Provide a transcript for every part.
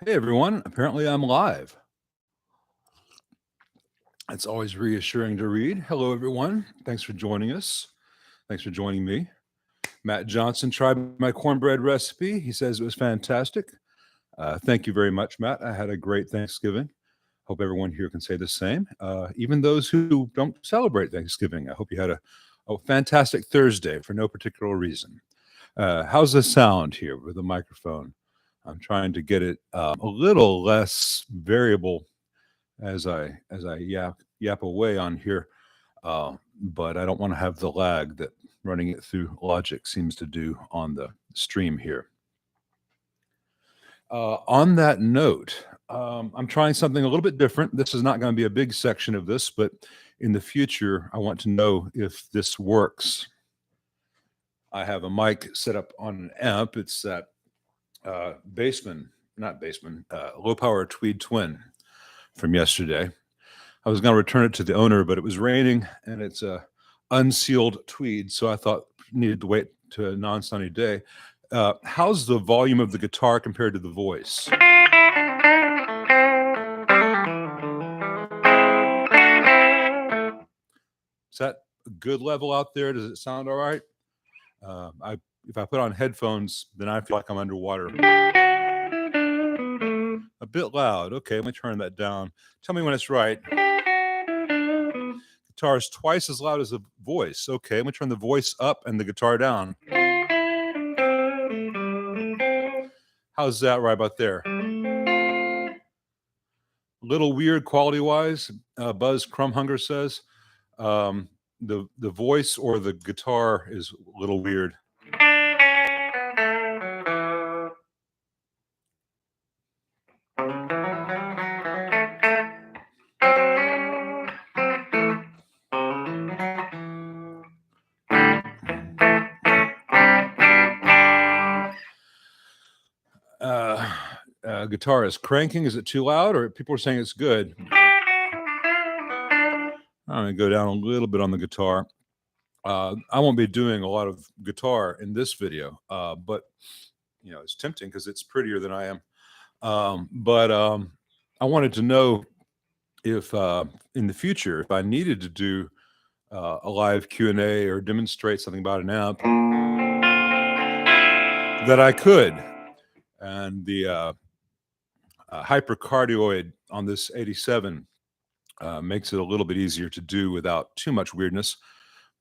Hey everyone, apparently I'm live. It's always reassuring to read. Hello everyone. Thanks for joining us. Thanks for joining me. Matt Johnson tried my cornbread recipe. He says it was fantastic. Thank you very much, Matt. I had a great Thanksgiving. Hope everyone here can say the same. Even those who don't celebrate Thanksgiving, I hope you had a fantastic Thursday for no particular reason. How's the sound here with the microphone? I'm trying to get it a little less variable as I yap away on here, but I don't want to have the lag that running it through Logic seems to do on the stream here. On that note, I'm trying something a little bit different. This is not going to be a big section of this, but in the future, I want to know if this works. I have a mic set up on an amp. It's that low power Tweed Twin from yesterday. I was going to return it to the owner, but it was raining and it's a unsealed Tweed, so I thought needed to wait to a non-sunny day. How's the volume of the guitar compared to the voice? Is that a good level out there? Does it sound all right? If I put on headphones, then I feel like I'm underwater. A bit loud. Okay, let me turn that down. Tell me when it's right. Guitar is twice as loud as the voice. Okay, I'm gonna turn the voice up and the guitar down. How's that right about there? A little weird quality-wise. Buzz Crumhunger says the voice or the guitar is a little weird. Guitar is cranking. Is it too loud, or people are saying it's good? I'm gonna go down a little bit on the guitar. I won't be doing a lot of guitar in this video, but you know it's tempting because it's prettier than I am. But I wanted to know if in the future, if I needed to do a live Q&A or demonstrate something about an amp, that I could. And the hypercardioid on this 87 makes it a little bit easier to do without too much weirdness.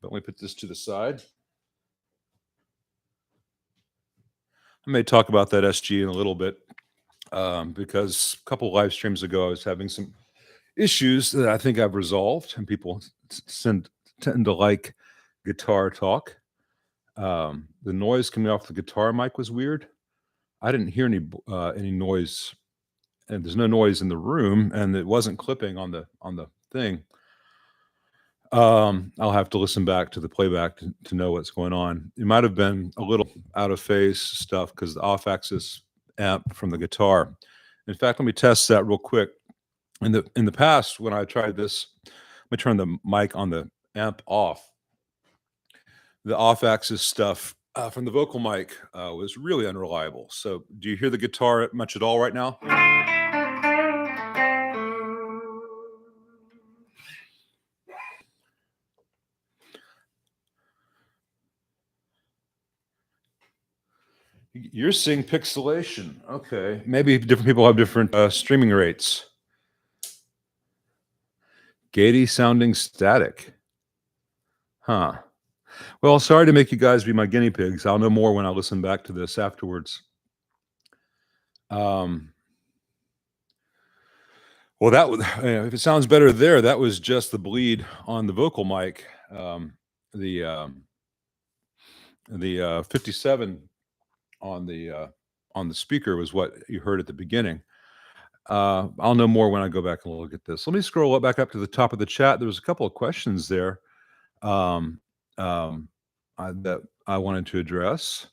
But let me put this to the side. I may talk about that SG in a little bit because a couple of live streams ago, I was having some issues that I think I've resolved, and people tend to like guitar talk. The noise coming off the guitar mic was weird. I didn't hear any noise, and there's no noise in the room, and it wasn't clipping on the thing. I'll have to listen back to the playback to know what's going on. It might have been a little out of phase stuff because the off-axis amp from the guitar. In fact, let me test that real quick. In the past, when I tried this, let me turn the mic on the amp off. The off-axis stuff from the vocal mic was really unreliable. So do you hear the guitar much at all right now? You're seeing pixelation. Okay. Maybe different people have different streaming rates. Gaiety sounding static. Huh. Well, sorry to make you guys be my guinea pigs. I'll know more when I listen back to this afterwards. Well, that was, if it sounds better there, that was just the bleed on the vocal mic. The 57 on the speaker was what you heard at the beginning. I'll know more when I go back and look at this. Let me scroll back up to the top of the chat. There was a couple of questions there that I wanted to address.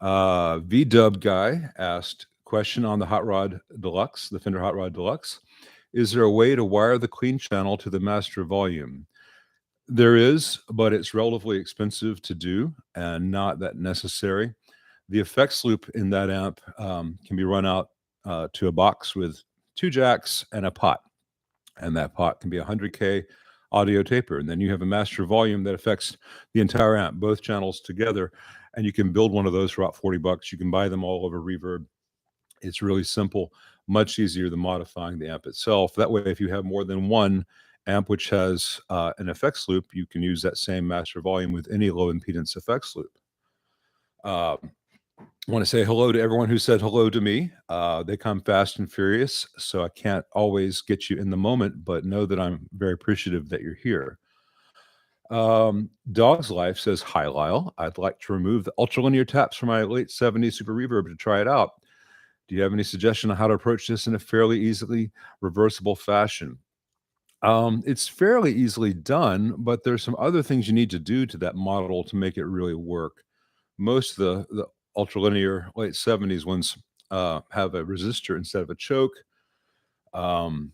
VDub guy asked, question on the Hot Rod Deluxe, the Fender Hot Rod Deluxe. Is there a way to wire the clean channel to the master volume? There is, but it's relatively expensive to do and not that necessary. The effects loop in that amp can be run out to a box with 2 jacks and a pot. And that pot can be a 100K audio taper. And then you have a master volume that affects the entire amp, both channels together. And you can build one of those for about $40. You can buy them all over Reverb. It's really simple, much easier than modifying the amp itself. That way, if you have more than one amp which has an effects loop, you can use that same master volume with any low impedance effects loop. I want to say hello to everyone who said hello to me. They come fast and furious, so I can't always get you in the moment, but know that I'm very appreciative that you're here. Dog's Life says, hi, Lyle. I'd like to remove the ultralinear taps from my late 70s Super Reverb to try it out. Do you have any suggestion on how to approach this in a fairly easily reversible fashion? It's fairly easily done, but there's some other things you need to do to that model to make it really work. Most of the ultralinear late 70s ones have a resistor instead of a choke. And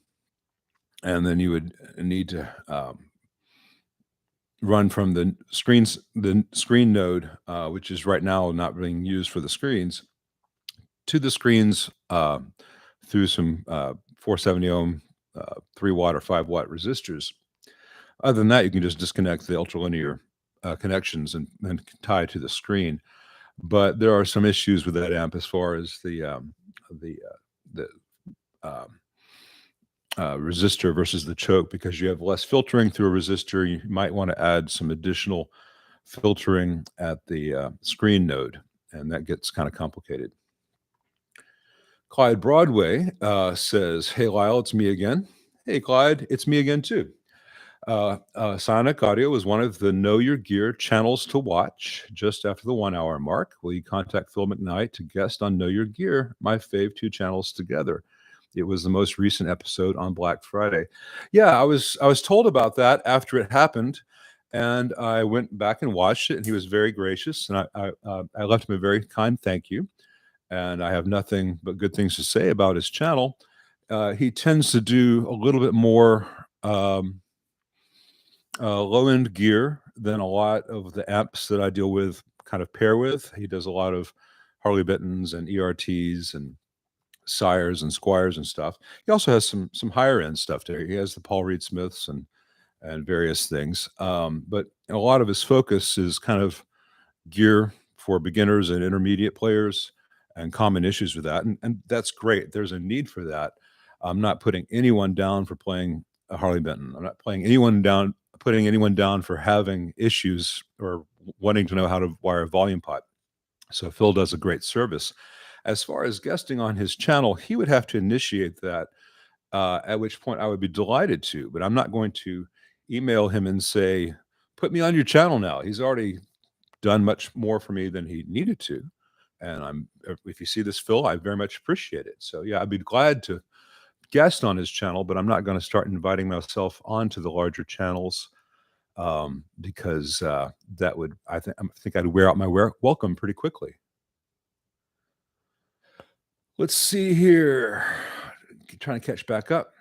then you would need to run from the screen node, which is right now not being used for the screens, to the screens through some 470 ohm 3 watt or 5 watt resistors. Other than that, you can just disconnect the ultralinear connections and tie to the screen. But there are some issues with that amp as far as the resistor versus the choke, because you have less filtering through a resistor. You might want to add some additional filtering at the screen node, and that gets kind of complicated. Clyde Broadway says, hey, Lyle, it's me again. Hey, Clyde, it's me again, too. Sonic Audio was one of the Know Your Gear channels to watch just after the 1 hour mark. Will you contact Phil McKnight to guest on Know Your Gear, my fave 2 channels together? It was the most recent episode on Black Friday. Yeah, I was told about that after it happened, and I went back and watched it, and he was very gracious, and I left him a very kind thank you. And I have nothing but good things to say about his channel. He tends to do a little bit more low-end gear than a lot of the amps that I deal with kind of pair with. He does a lot of Harley Benton's and ERTs and Sires and Squires and stuff. He also has some higher-end stuff there. He has the Paul Reed Smiths and various things. But a lot of his focus is kind of gear for beginners and intermediate players, and common issues with that. And that's great. There's a need for that. I'm not putting anyone down for playing a Harley Benton. I'm not putting anyone down for having issues or wanting to know how to wire a volume pot. So Phil does a great service. As far as guesting on his channel, he would have to initiate that, at which point I would be delighted to, but I'm not going to email him and say, put me on your channel now. He's already done much more for me than he needed to. And if you see this, Phil, I very much appreciate it. So yeah, I'd be glad to guest on his channel, but I'm not going to start inviting myself onto the larger channels, because that would, I think I'd wear out my welcome pretty quickly. Let's see here. Trying to catch back up.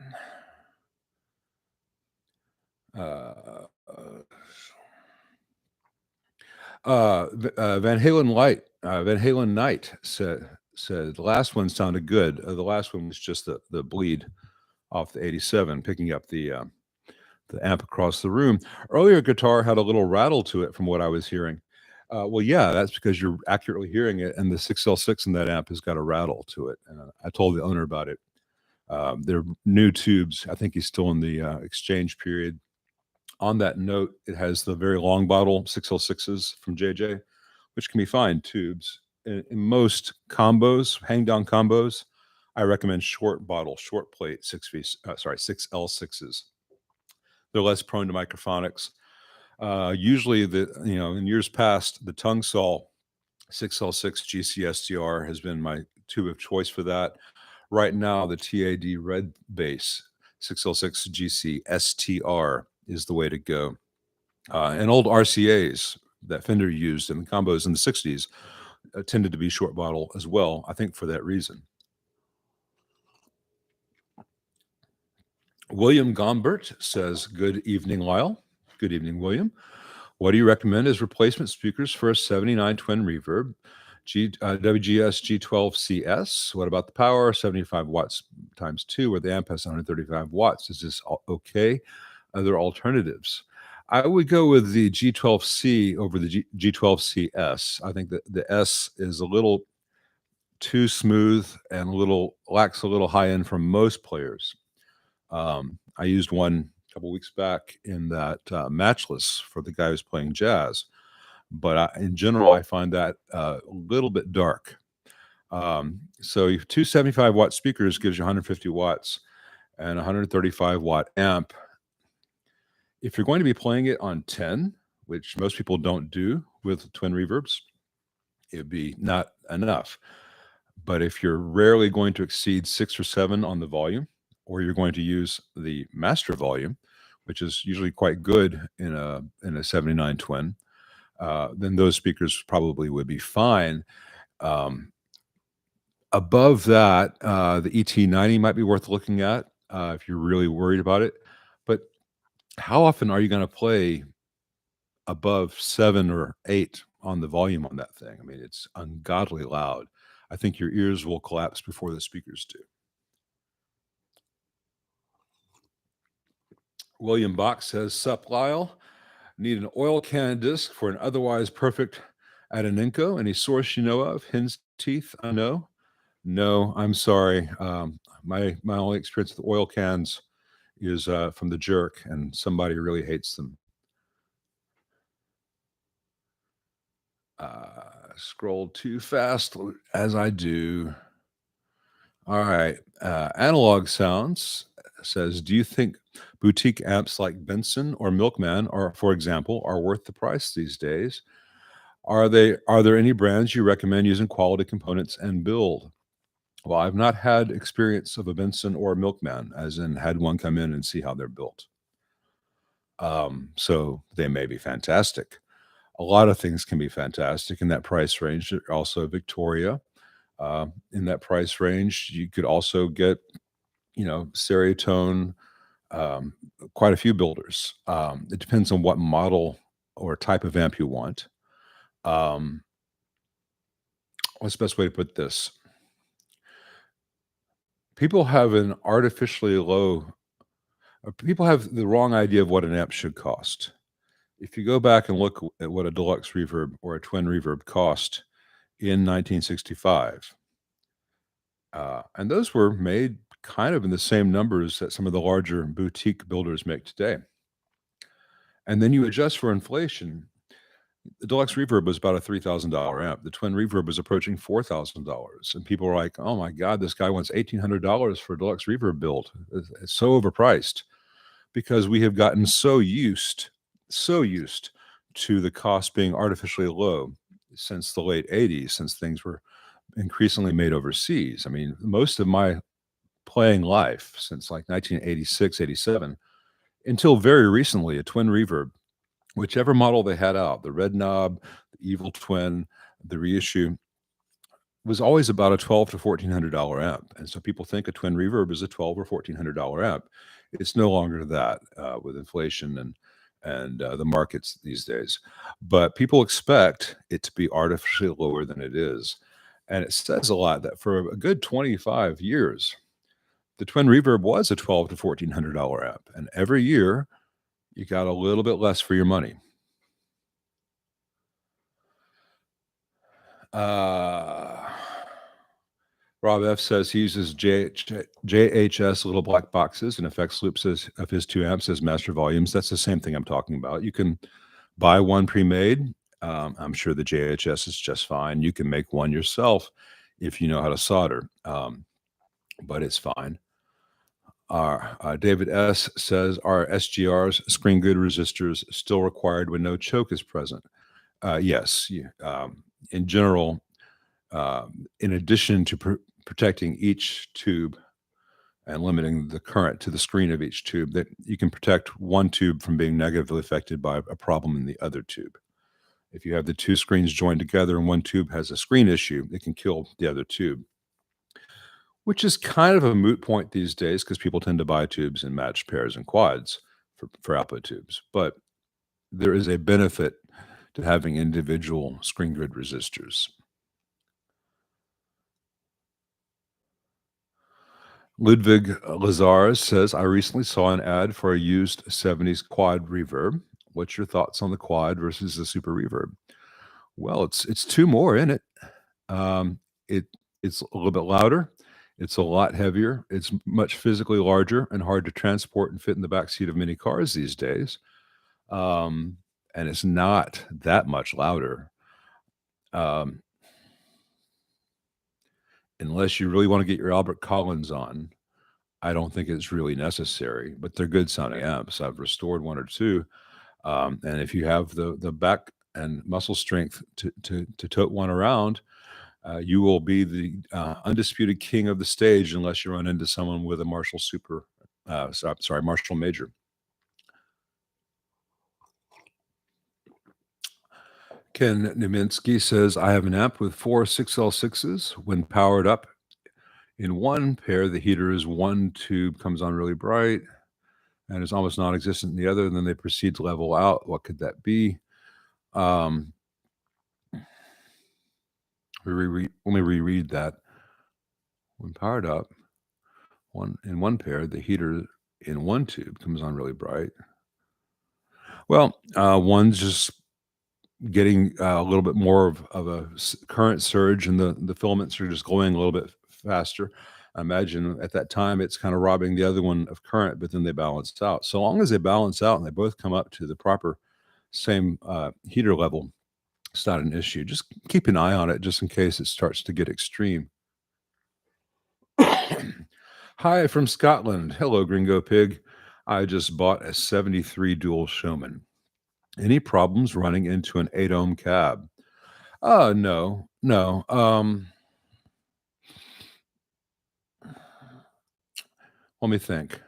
Van Halen Knight said the last one sounded good. The last one was just the bleed off the 87, picking up the amp across the room. Earlier guitar had a little rattle to it from what I was hearing. Well, yeah, that's because you're accurately hearing it, and the 6L6 in that amp has got a rattle to it. I told the owner about it. They're new tubes. I think he's still in the exchange period. On that note, it has the very long bottle 6L6s from JJ, which can be fine tubes. In most combos, hang down combos, I recommend short bottle, short plate 6L6s. They're less prone to microphonics. Usually, in years past, the tongue saw 6L6 GCSTR has been my tube of choice for that. Right now, the TAD Red Bass 6L6 GCSTR is the way to go. And old RCAs that Fender used in the combos in the 60s tended to be short bottle as well, I think for that reason. William Gombert says, good evening, Lyle. Good evening, William. What do you recommend as replacement speakers for a 79 twin reverb? WGS G12CS. What about the power? 75 watts times 2, where the amp has 135 watts. Is this okay? Other alternatives? I would go with the G12C over the G12CS. I think that the S is a little too smooth and lacks a little high end for most players. I used one a couple weeks back in that matchless for the guy who's playing jazz, but in general, I find that a little bit dark. So 275-watt speakers gives you 150 watts and 135-watt amp. If you're going to be playing it on 10, which most people don't do with twin reverbs, it'd be not enough. But if you're rarely going to exceed 6 or 7 on the volume, or you're going to use the master volume, which is usually quite good in a 79 twin, then those speakers probably would be fine. Above that, the ET90 might be worth looking at if you're really worried about it. But how often are you going to play above 7 or 8 on the volume on that thing? I mean, it's ungodly loud. I think your ears will collapse before the speakers do. William Bach says, "Sup, Lyle. Need an oil can disc for an otherwise perfect Adenenko. Any source you know of? Hen's teeth? I know." No, I'm sorry. My only experience with oil cans is from the Jerk, and somebody really hates them. Scrolled too fast, as I do. All right. Analog Sounds says, "Do you think boutique amps like Benson or Milkman, or for example, are worth the price these days? Are there any brands you recommend using quality components and build?" Well, I've not had experience of a Benson or a Milkman, as in had one come in and see how they're built. So they may be fantastic. A lot of things can be fantastic in that price range. Also, Victoria, in that price range, you could also get, Seritone, quite a few builders. It depends on what model or type of amp you want. What's the best way to put this? People have an artificially low people have the wrong idea of what an amp should cost. If you go back and look at what a deluxe reverb or a twin reverb cost in 1965, and those were made kind of in the same numbers that some of the larger boutique builders make today. And then you adjust for inflation. The deluxe reverb was about a $3,000 amp. The twin reverb was approaching $4,000, and people were like, "Oh my God, this guy wants $1,800 for a deluxe reverb build. It's so overpriced," because we have gotten so used to the cost being artificially low since the late 80s, since things were increasingly made overseas. I mean, most of my playing life since like 1986, 87, until very recently, a twin reverb, whichever model they had out, the red knob, the evil twin, the reissue, was always about a $1,200 to $1,400 amp. And so people think a twin reverb is a $1,200 or $1,400 amp. It's no longer that with inflation and the markets these days. But people expect it to be artificially lower than it is. And it says a lot that for a good 25 years, the twin reverb was a $1,200 to $1,400 amp. And every year, you got a little bit less for your money. Rob F says he uses JHS little black boxes and effects loops of his 2 amps as master volumes. That's the same thing I'm talking about. You can buy one pre-made. I'm sure the JHS is just fine. You can make one yourself if you know how to solder, but it's fine. David S says, "Are SGRs, screen good resistors, still required when no choke is present?" Yes. In general, in addition to protecting each tube and limiting the current to the screen of each tube, that you can protect one tube from being negatively affected by a problem in the other tube. If you have the 2 screens joined together and one tube has a screen issue, it can kill the other tube, which is kind of a moot point these days because people tend to buy tubes in matched pairs and quads for output tubes. But there is a benefit to having individual screen grid resistors. Ludwig Lazarus says, I recently saw an ad for a used 70s quad reverb. What's your thoughts on the quad versus the super reverb? Well, it's two more in it. Um, it it's a little bit louder. It's a lot heavier. It's much physically larger and hard to transport and fit in the back seat of many cars these days. Um, and it's not that much louder. Um, unless you really want to get your Albert Collins on, I don't think it's really necessary. But they're good sounding amps. I've restored one or two, and if you have the back and muscle strength to tote one around, you will be the undisputed king of the stage unless you run into someone with a Marshall Super, Marshall Major. Ken Neminsky says, I have an amp with 4 6L6s. When powered up in one pair, the heater is one tube, comes on really bright, and is almost non-existent in the other. And then they proceed to level out. What could that be? Let me reread that. When powered up, in one pair, the heater in one tube comes on really bright. Well, one's just getting a little bit more of a current surge, and the filaments are just going a little bit faster. I imagine at that time it's kind of robbing the other one of current, but then they balance out. So long as they balance out and they both come up to the proper same heater level, it's not an issue. Just keep an eye on it just in case it starts to get extreme. Hi from Scotland. Hello, Gringo Pig. I just bought a 73 dual Showman. Any problems running into an 8-ohm cab? No. Let me think.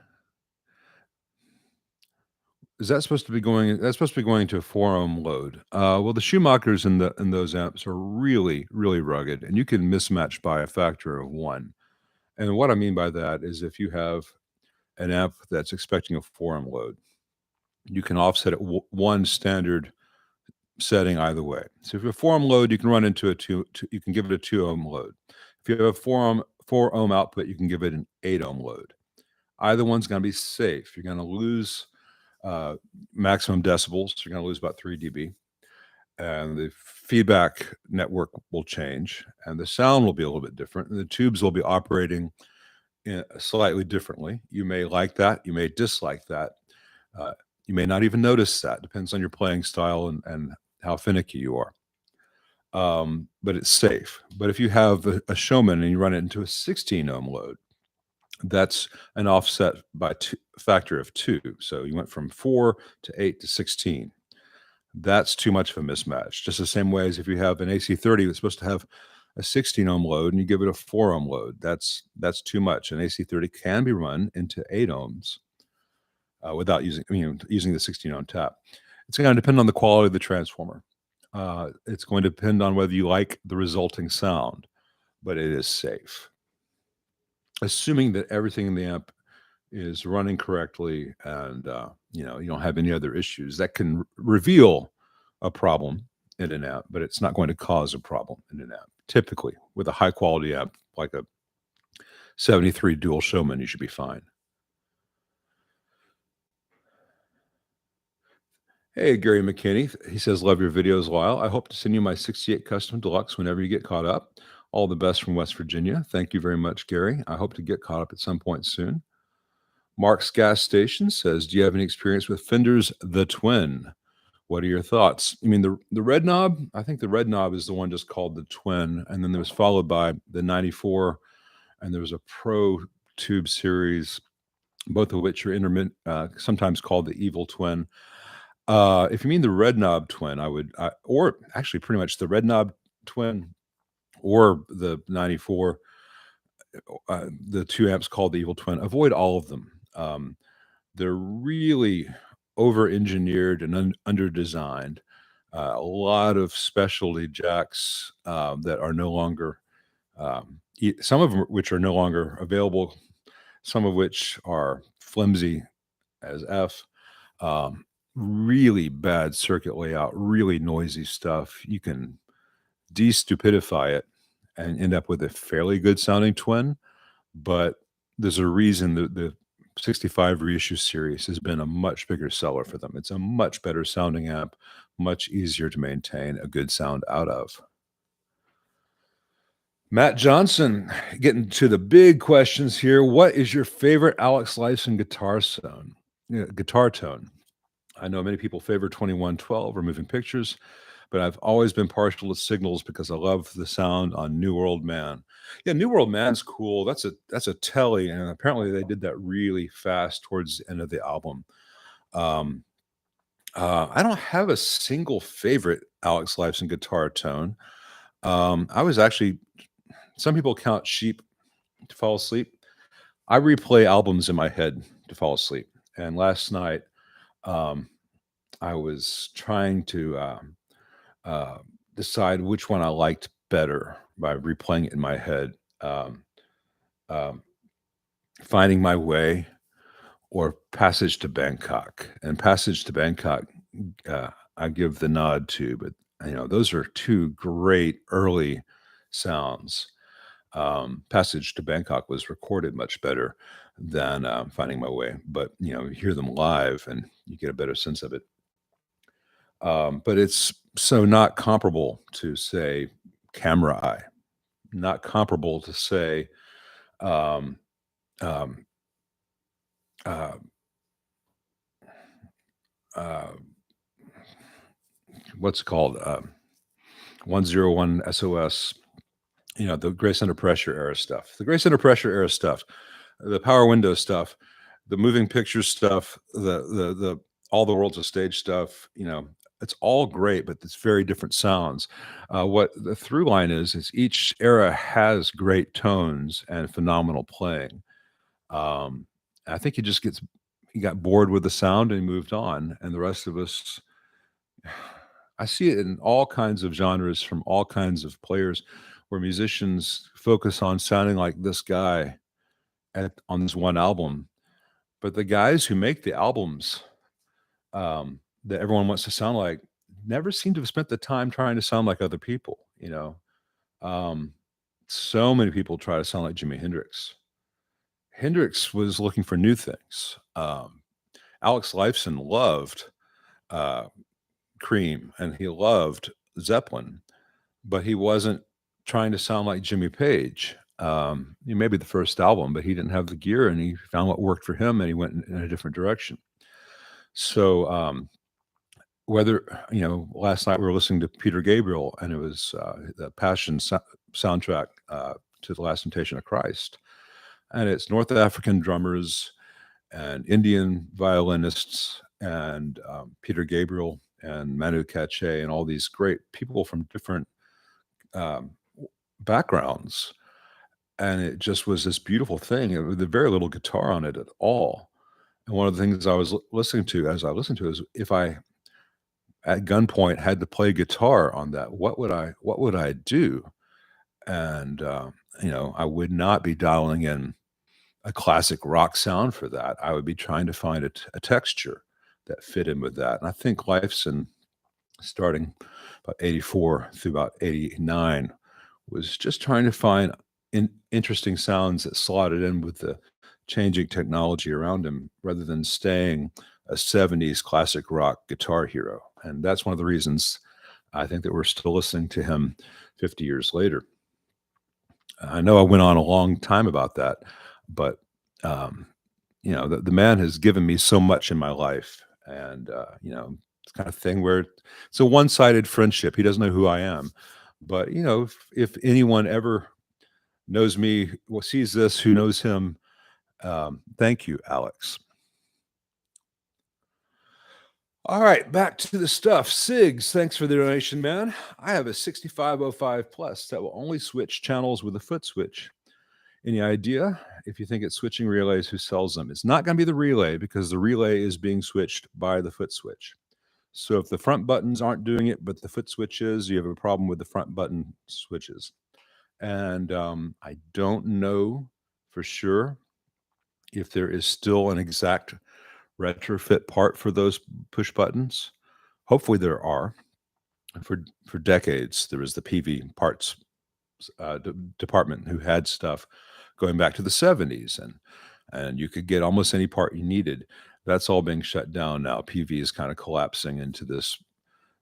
Is that supposed to be going? That's supposed to be going to a 4-ohm load. Well, the Schumachers in those amps are really, really rugged, and you can mismatch by a factor of 1. And what I mean by that is if you have an amp that's expecting a 4-ohm load, you can offset it one standard setting either way. So if you have a 4-ohm load, you can run into you can give it a 2-ohm load. If you have a 4-ohm output, you can give it an 8-ohm load. Either one's going to be safe. You're going to lose maximum decibels. You're going to lose about 3 dB. And the feedback network will change, and the sound will be a little bit different, and the tubes will be operating slightly differently. You may like that. You may dislike that. You may not even notice that. Depends on your playing style and how finicky you are. But it's safe. But if you have a Showman and you run it into a 16-ohm load, that's an offset by factor of 2. So you went from 4 to 8 to 16. That's too much of a mismatch. Just the same way as if you have an AC30 that's supposed to have a 16-ohm load and you give it a 4-ohm load, that's too much. An AC30 can be run into 8 ohms without using the 16-ohm tap. It's going to depend on the quality of the transformer. It's going to depend on whether you like the resulting sound, but it is safe. Assuming that everything in the amp is running correctly and you don't have any other issues, that can reveal a problem in an amp, but it's not going to cause a problem in an amp. Typically, with a high quality amp like a 73 dual Showman, you should be fine. Hey, Gary McKinney. He says, love your videos, Lyle. I hope to send you my 68 Custom Deluxe whenever you get caught up. All the best from West Virginia. Thank you very much, Gary. I hope to get caught up at some point soon. Mark's Gas Station says, do you have any experience with Fender's The Twin? What are your thoughts? I mean, the red knob, I think the red knob is the one just called the Twin. And then there was followed by the 94, and there was a Pro Tube series, both of which are sometimes called the Evil Twin. If you mean the red knob Twin, or actually pretty much the red knob Twin or the 94, the two amps called the Evil Twin, avoid all of them. They're really over-engineered and under-designed. A lot of specialty jacks that are no longer, some of them which are no longer available, some of which are flimsy as F. Really bad circuit layout, really noisy stuff. You can de-stupidify it and end up with a fairly good sounding Twin, but there's a reason that the 65 reissue series has been a much bigger seller for them. It's a much better sounding amp, much easier to maintain a good sound out of. Matt Johnson, getting to the big questions here. What is your favorite Alex Lifeson guitar tone? Guitar tone. I know many people favor 2112 or moving pictures, but I've always been partial to signals because I love the sound on New World Man. Yeah, New World Man's cool. That's a telly, and apparently they did that really fast towards the end of the album. Um, I don't have a single favorite Alex Lifeson guitar tone. I was actually some people count sheep to fall asleep. I replay albums in my head to fall asleep. And last night, um, I was trying to uh, decide which one I liked better by replaying it in my head. Um, um, Finding My Way or Passage to Bangkok. And Passage to Bangkok, I give the nod to, but those are two great early sounds. Passage to Bangkok was recorded much better than Finding My Way, but you hear them live and you get a better sense of it. But it's so not comparable to say Camera Eye, not comparable to say um, um, uh, uh, what's it called 101 SOS. The Grace Under Pressure era stuff, the Grace Under Pressure era stuff, the Power Window stuff, the moving pictures stuff, the All the World's a Stage stuff. It's all great, but it's very different sounds. What the through line is each era has great tones and phenomenal playing. Um, I think he got bored with the sound and he moved on, and the rest of us. I see it in all kinds of genres from all kinds of players where musicians focus on sounding like this guy on this one album. But the guys who make the albums that everyone wants to sound like never seem to have spent the time trying to sound like other people. Um, so many people try to sound like Jimi Hendrix. Hendrix was looking for new things. Alex Lifeson loved uh, Cream and he loved Zeppelin, but he wasn't trying to sound like Jimmy Page. Maybe the first album, but he didn't have the gear and he found what worked for him and he went in a different direction. So, whether, last night we were listening to Peter Gabriel and it was the Passion soundtrack to The Last Temptation of Christ. And it's North African drummers and Indian violinists and Peter Gabriel and Manu Katché and all these great people from different um, backgrounds. And it just was this beautiful thing with very little guitar on it at all. And one of the things I was listening to as I listened to it is if I at gunpoint had to play guitar on that, what would I do? And I would not be dialing in a classic rock sound for that. I would be trying to find a texture that fit in with that. And I think Lifeson, starting about 84 through about 89, was just trying to find interesting sounds that slotted in with the changing technology around him rather than staying a 70s classic rock guitar hero. And that's one of the reasons I think that we're still listening to him 50 years later. I know I went on a long time about that, but the man has given me so much in my life, and it's kind of thing where it's a one-sided friendship. He doesn't know who I am, but if anyone ever knows me, sees this, who knows him, thank you, Alex. All right, back to the stuff. Sigs, thanks for the donation, man. I have a 6505 Plus that will only switch channels with a foot switch. Any idea? If you think it's switching relays, who sells them? It's not going to be the relay because the relay is being switched by the foot switch. So if the front buttons aren't doing it, but the foot switch is, you have a problem with the front button switches. And I don't know for sure if there is still an exact retrofit part for those push buttons. Hopefully there are. For decades, there was the PV parts department who had stuff going back to the 70s, and you could get almost any part you needed. That's all being shut down now. PV is kind of collapsing into this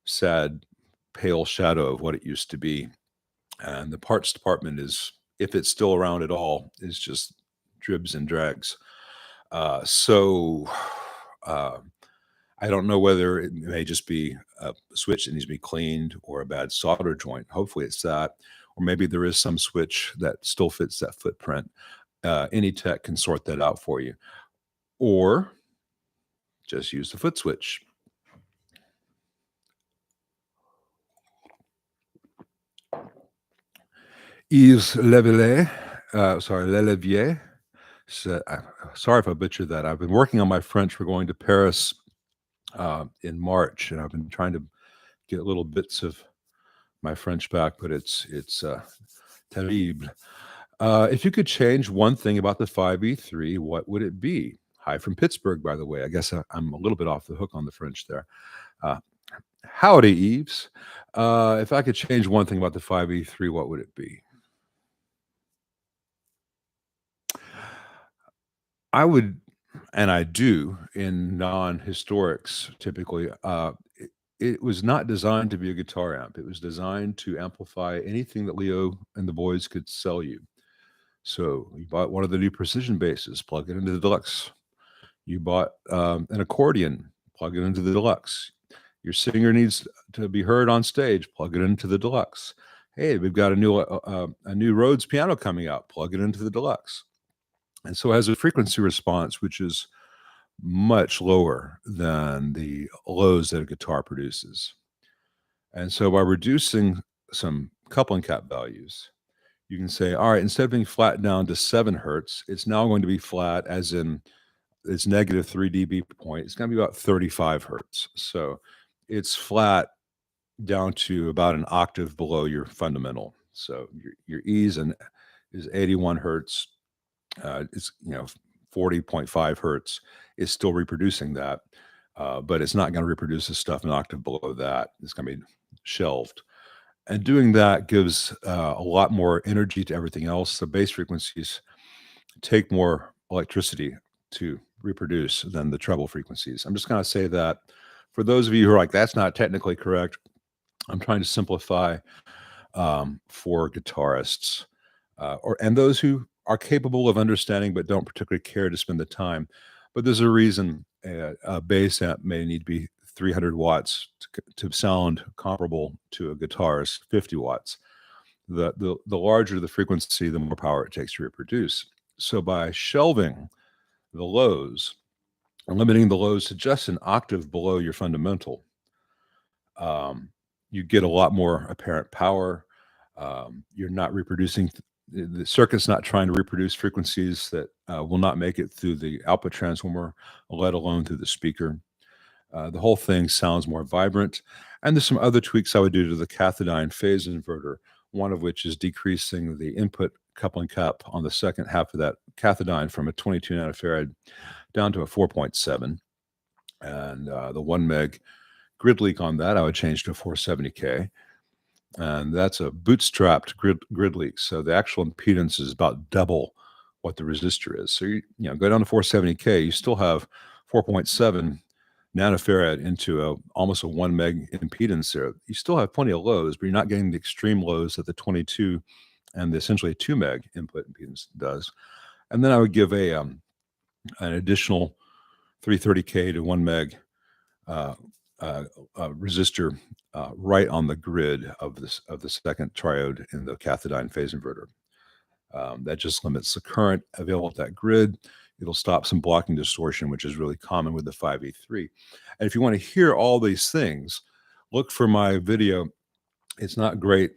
sad, pale shadow of what it used to be. And the parts department is, if it's still around at all, is just dribs and drags. So I don't know whether it may just be a switch that needs to be cleaned or a bad solder joint. Hopefully it's that, or maybe there is some switch that still fits that footprint. Any tech can sort that out for you, or just use the foot switch. Yves Lelevier said, sorry if I butchered that. I've been working on my French. We're going to Paris in March, and I've been trying to get little bits of my French back, but it's terrible. If you could change one thing about the 5E3, what would it be? Hi from Pittsburgh, by the way. I guess I'm a little bit off the hook on the French there. Howdy, Yves. If I could change one thing about the 5E3, what would it be? I would, and I do in non-historics typically. It was not designed to be a guitar amp. It was designed to amplify anything that Leo and the boys could sell you. So you bought one of the new precision basses, plug it into the Deluxe. You bought an accordion, plug it into the Deluxe. Your singer needs to be heard on stage, plug it into the Deluxe. Hey, we've got a new Rhodes piano coming out, plug it into the Deluxe. And so it has a frequency response which is much lower than the lows that a guitar produces. And so by reducing some coupling cap values, you can say, all right, instead of being flat down to 7 hertz, it's now going to be flat, as in it's negative 3 dB per point. It's going to be about 35 hertz. So it's flat down to about an octave below your fundamental. So your E's is 81 hertz. It's 40.5 hertz is still reproducing that, but it's not going to reproduce the stuff an octave below that. It's going to be shelved. And doing that gives a lot more energy to everything else. The bass frequencies take more electricity to reproduce than the treble frequencies. I'm just going to say that for those of you who are like, that's not technically correct, I'm trying to simplify for guitarists and those who are capable of understanding but don't particularly care to spend the time. But there's a reason a bass amp may need to be 300 watts to sound comparable to a guitar's 50 watts. The larger the frequency, the more power it takes to reproduce. So by shelving the lows and limiting the lows to just an octave below your fundamental, you get a lot more apparent power. You're not reproducing, the circuit's not trying to reproduce frequencies that will not make it through the output transformer, let alone through the speaker. The whole thing sounds more vibrant. And there's some other tweaks I would do to the cathodion phase inverter, one of which is decreasing the input coupling cap on the second half of that cathodion from a 22 nanofarad down to a 4.7. And the 1 meg grid leak on that, I would change to a 470K. And that's a bootstrapped grid leak. So the actual impedance is about double what the resistor is. So you go down to 470K, you still have 4.7 nanofarad into almost a 1 meg impedance there. You still have plenty of lows, but you're not getting the extreme lows that the 22 and the essentially 2 meg input impedance does. And then I would give an additional 330K to 1 meg resistor right on the grid of the second triode in the cathodion phase inverter. That just limits the current available at that grid. It'll stop some blocking distortion, which is really common with the 5E3. And if you want to hear all these things, look for my video. It's not great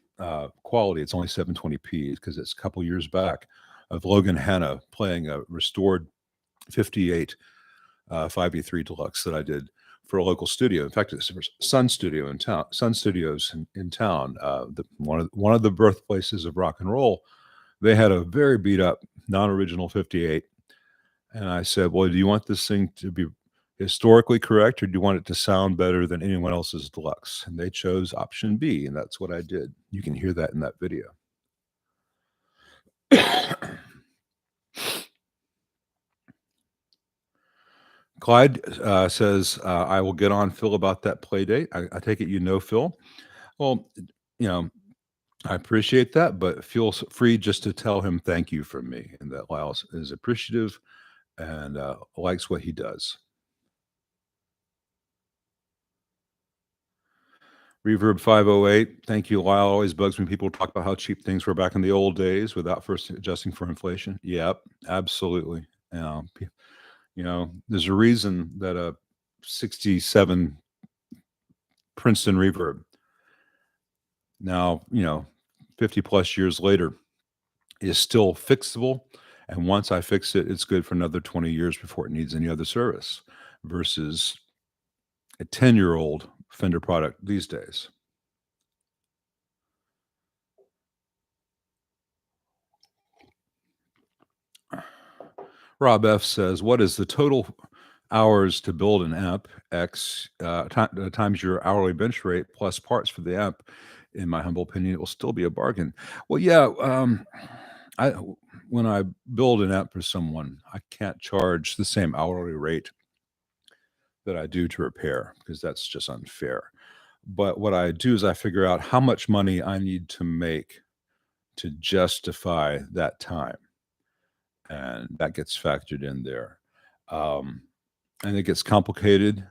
quality. It's only 720p because it's a couple years back of Logan Hanna playing a restored 58 5E3 Deluxe that I did for a local studio. In fact, it's Sun Studio in town. Sun Studios in town. One of the birthplaces of rock and roll. They had a very beat up, non-original 58. And I said, well, do you want this thing to be historically correct, or do you want it to sound better than anyone else's Deluxe? And they chose option B, and that's what I did. You can hear that in that video. Clyde says, I will get on Phil about that play date. I take it you know Phil. Well, you know, I appreciate that, but feel free just to tell him thank you from me and that Lyle is appreciative and likes what he does. Reverb 508, thank you, Lyle. Always bugs when people talk about how cheap things were back in the old days without first adjusting for inflation. Yep, absolutely. There's a reason that a 67 Princeton Reverb now, 50 plus years later is still fixable. And once I fix it, it's good for another 20 years before it needs any other service versus a 10-year-old Fender product these days. Rob F says, what is the total hours to build an amp X times your hourly bench rate plus parts for the amp? In my humble opinion, it will still be a bargain. Well, yeah, when I build an amp for someone, I can't charge the same hourly rate that I do to repair because that's just unfair. But what I do is I figure out how much money I need to make to justify that time. And that gets factored in there. And it gets complicated.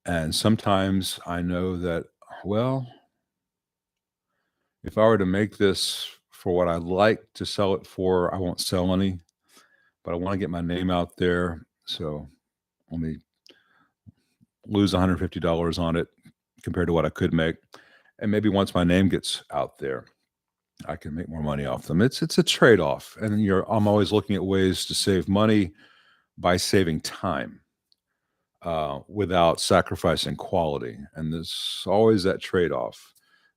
And sometimes I know that, well, if I were to make this for what I'd like to sell it for, I won't sell any, but I want to get my name out there. So let me lose $150 on it compared to what I could make. And maybe once my name gets out there, I can make more money off them. It's a trade-off. And I'm always looking at ways to save money by saving time without sacrificing quality. And there's always that trade-off.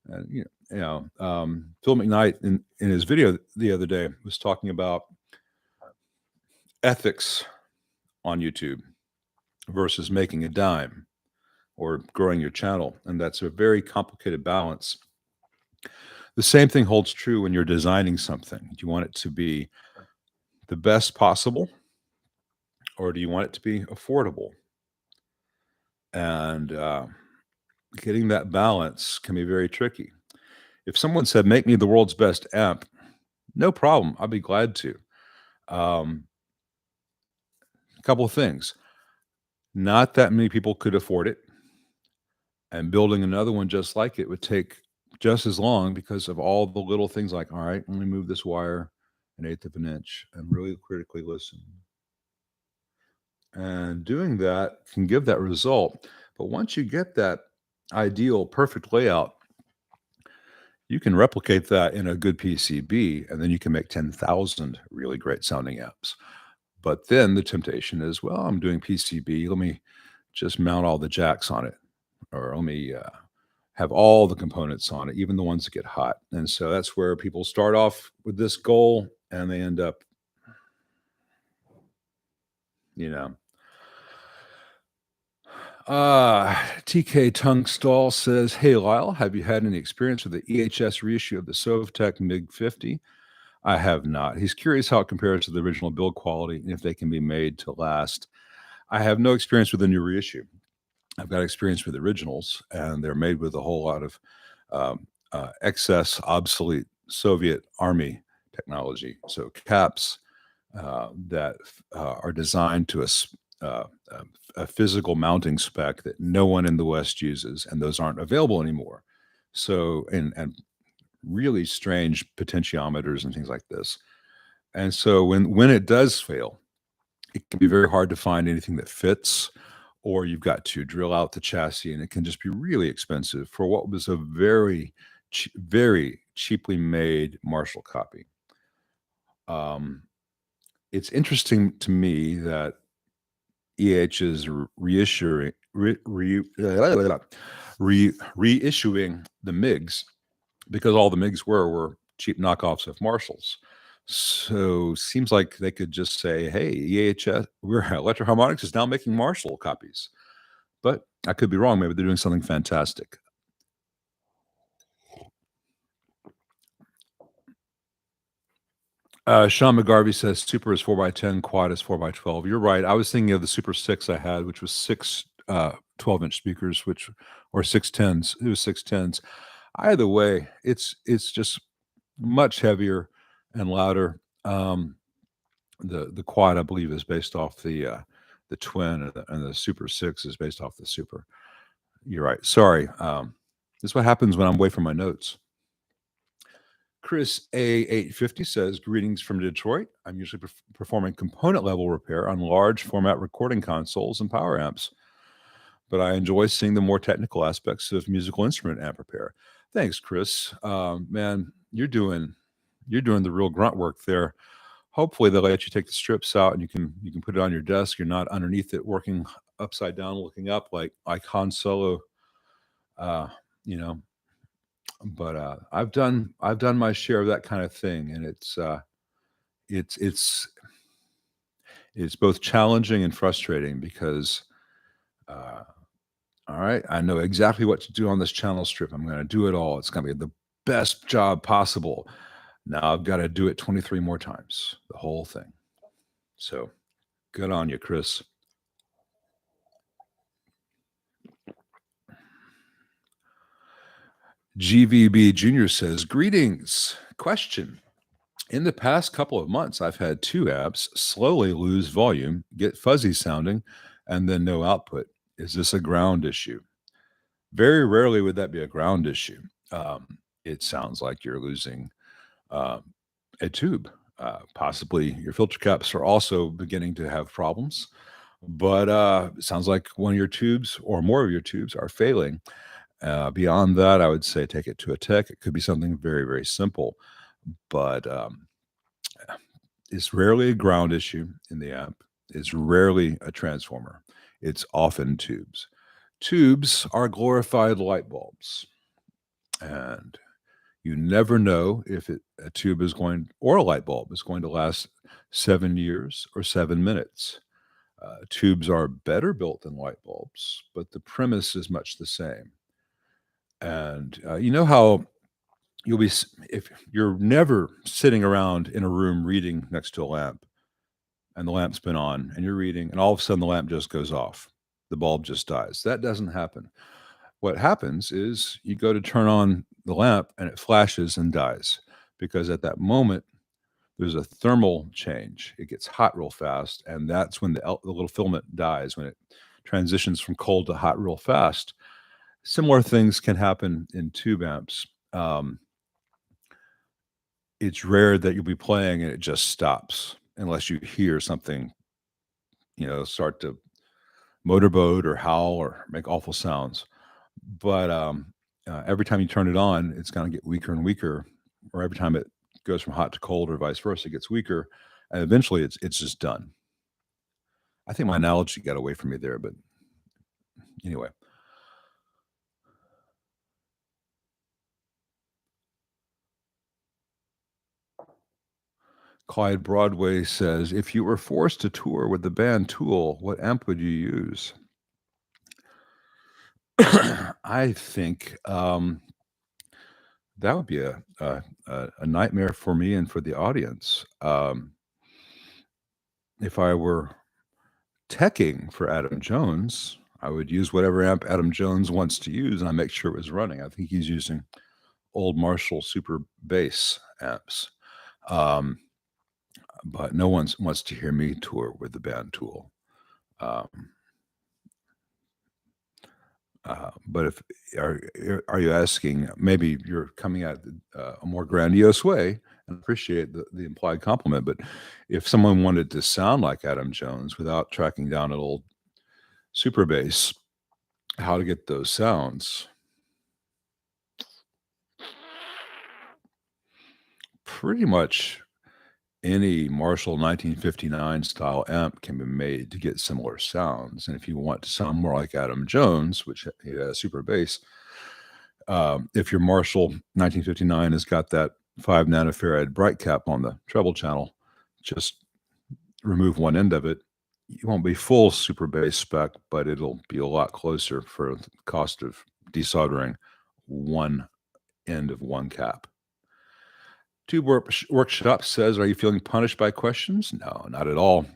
And Phil McKnight in his video the other day was talking about ethics on YouTube versus making a dime or growing your channel. And that's a very complicated balance. The same thing holds true when you're designing something. Do you want it to be the best possible, or do you want it to be affordable? And getting that balance can be very tricky. If someone said, make me the world's best amp, no problem. I'd be glad to. A couple of things. Not that many people could afford it. And building another one just like it would take just as long because of all the little things like, all right, let me move this wire an eighth of an inch and really critically listen. And doing that can give that result. But once you get that ideal, perfect layout, you can replicate that in a good PCB, and then you can make 10,000 really great sounding amps. But then the temptation is, well, I'm doing PCB. Let me just mount all the jacks on it, or let me have all the components on it, even the ones that get hot. And so that's where people start off with this goal, and they end up, TK Tungstall says, hey, Lyle, have you had any experience with the EHS reissue of the Sovtek MiG-50? I have not. He's curious how it compares to the original build quality and if they can be made to last. I have no experience with the new reissue. I've got experience with originals, and they're made with a whole lot of excess, obsolete Soviet Army technology. So caps that are designed to a physical mounting spec that no one in the West uses, and those aren't available anymore. So, and really strange potentiometers and things like this. And so when it does fail, it can be very hard to find anything that fits, or you've got to drill out the chassis, and it can just be really expensive for what was a very, very cheaply made Marshall copy. It's interesting to me that EH is reissuing the MiGs, because all the MiGs were cheap knockoffs of Marshalls. So seems like they could just say, hey, EHS, Electro Harmonics is now making Marshall copies. But I could be wrong. Maybe they're doing something fantastic. Sean McGarvey says Super is 4x10, Quad is 4x12. You're right. I was thinking of the Super 6 I had, which was six 12-inch speakers, or 610s. It was 610s. Either way, it's just much heavier and louder. The Quad, I believe, is based off the Twin, and the Super 6 is based off the Super. You're right. Sorry. This is what happens when I'm away from my notes. Chris A850 says, greetings from Detroit. I'm usually performing component level repair on large format recording consoles and power amps, but I enjoy seeing the more technical aspects of musical instrument amp repair. Thanks, Chris. Man, you're doing the real grunt work there. Hopefully they'll let you take the strips out and you can put it on your desk. You're not underneath it working upside down, looking up like Han Solo, you know. But I've done my share of that kind of thing, and it's both challenging and frustrating because, all right, I know exactly what to do on this channel strip. I'm going to do it all. It's going to be the best job possible. Now I've got to do it 23 more times, the whole thing. So good on you, Chris. GVB Jr. says, greetings. Question. In the past couple of months, I've had two apps slowly lose volume, get fuzzy sounding, and then no output. Is this a ground issue? Very rarely would that be a ground issue. It sounds like you're losing a tube. Possibly your filter caps are also beginning to have problems, but it sounds like one of your tubes or more of your tubes are failing. Beyond that, I would say take it to a tech. It could be something very, very simple, but it's rarely a ground issue in the amp. It's rarely a transformer. It's often tubes. Tubes are glorified light bulbs, and you never know if a tube is going, or a light bulb is going to last 7 years or 7 minutes. Tubes are better built than light bulbs, but the premise is much the same. And you know how you'll be, if you're never sitting around in a room reading next to a lamp, and the lamp's been on and you're reading, and all of a sudden the lamp just goes off, the bulb just dies. That doesn't happen. What happens is you go to turn on the lamp and it flashes and dies, because at that moment there's a thermal change. It gets hot real fast, and that's when the little filament dies, when it transitions from cold to hot real fast. Similar things can happen in tube amps. It's rare that you'll be playing and it just stops, unless you hear something, start to motorboat or howl or make awful sounds. But every time you turn it on, it's going to get weaker and weaker, or every time it goes from hot to cold or vice versa, it gets weaker, and eventually it's just done. I think my analogy got away from me there, but anyway. Clyde Broadway says, if you were forced to tour with the band Tool, what amp would you use? I think that would be a nightmare for me and for the audience. If I were teching for Adam Jones, I would use whatever amp Adam Jones wants to use, and I make sure it was running. I think he's using old Marshall Super Bass amps. But no one wants to hear me tour with the band Tool. But if are you asking, maybe you're coming at a more grandiose way, and appreciate the implied compliment, but if someone wanted to sound like Adam Jones without tracking down an old Super Bass, how to get those sounds? Pretty much any Marshall 1959 style amp can be made to get similar sounds. And if you want to sound more like Adam Jones, which he has Super Bass, if your Marshall 1959 has got that 5 nanofarad bright cap on the treble channel, just remove one end of it. You won't be full Super Bass spec, but it'll be a lot closer for the cost of desoldering one end of one cap. Tube Workshop says, "Are you feeling punished by questions?" No, not at all.